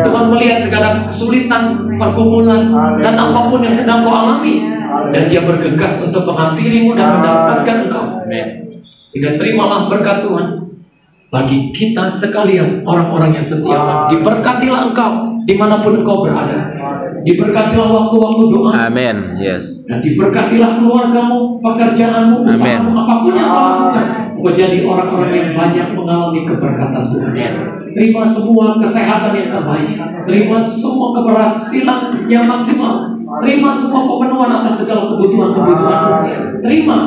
Tuhan melihat segala kesulitan, pergumulan, dan apapun yang sedang kau alami. Dan Dia bergegas untuk menghampirimu dan mendapatkan engkau. Sehingga terimalah berkat Tuhan bagi kita sekalian, orang-orang yang setia. Diberkatilah engkau dimanapun engkau berada. Diberkatilah waktu-waktu doa. Amin. Yes. Dan diberkatilah keluargamu, pekerjaanmu, usahamu, apapun yang kau lakukan. Kau jadi orang-orang yang banyak mengalami keberkatan Tuhan. Terima semua kesehatan yang terbaik. Terima semua keberhasilan yang maksimal. Terima semua pemenuhan atas segala kebutuhan-kebutuhanmu. Terima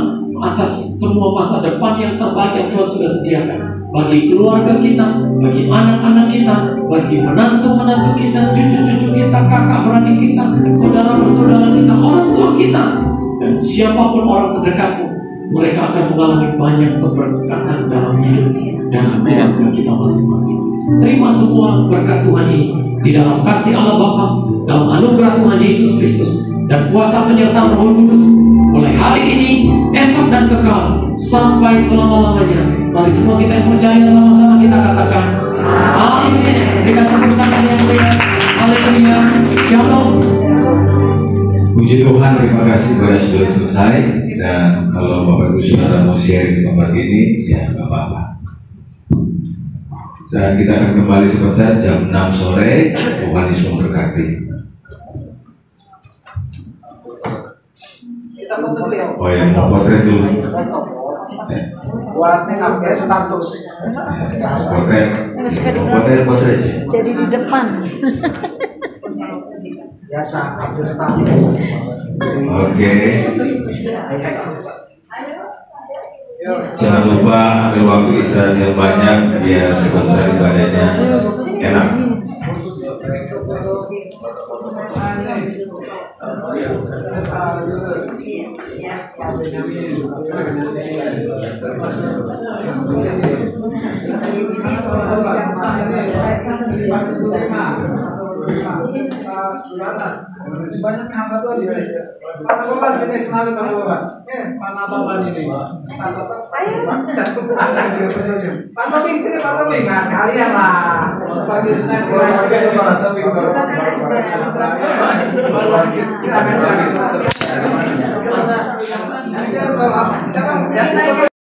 atas semua masa depan yang terbaik yang Tuhan sudah sediakan. Bagi keluarga kita, bagi anak-anak kita, bagi menantu-menantu kita, cucu-cucu kita, kakak beradik kita, saudara-saudara kita, orang tua kita, dan siapapun orang terdekatmu, mereka akan mengalami banyak keberkatan dalam hidup dan keluarga kita masing-masing. Terima semua berkat Tuhan ini di dalam kasih Allah Bapa, dalam anugerah Tuhan Yesus Kristus, dan kuasa penyertaan Roh Kudus mulai hari ini, esok dan kekal sampai selama-lamanya. Mari semua kita yang percaya sama-sama kita katakan amin. Berikan tepuk tangan yang meriah. Haleluya. Shalom. Puji Tuhan, terima kasih karena sudah selesai. Dan kalau Bapak Ibu Saudara mau share di tempat ini, ya nggak apa-apa. Dan kita akan kembali sebentar jam 6 sore. Tuhan Yesus memberkati. Oh ya, mau potret dulu. Buat update status. Potret. Jadi di depan. Biasa update status. Oke. Jangan lupa ambil waktu istirahat yang banyak biar sebentar ibadahnya enak. Banyak hamba tuh dia. Mana bapak sini kenalin mana bapak? Mana bapak ini? Pak Tobing sini Pak Tobing. Nah sekalian lah. Bagi nasi lagi Pak Tobing. Silakan.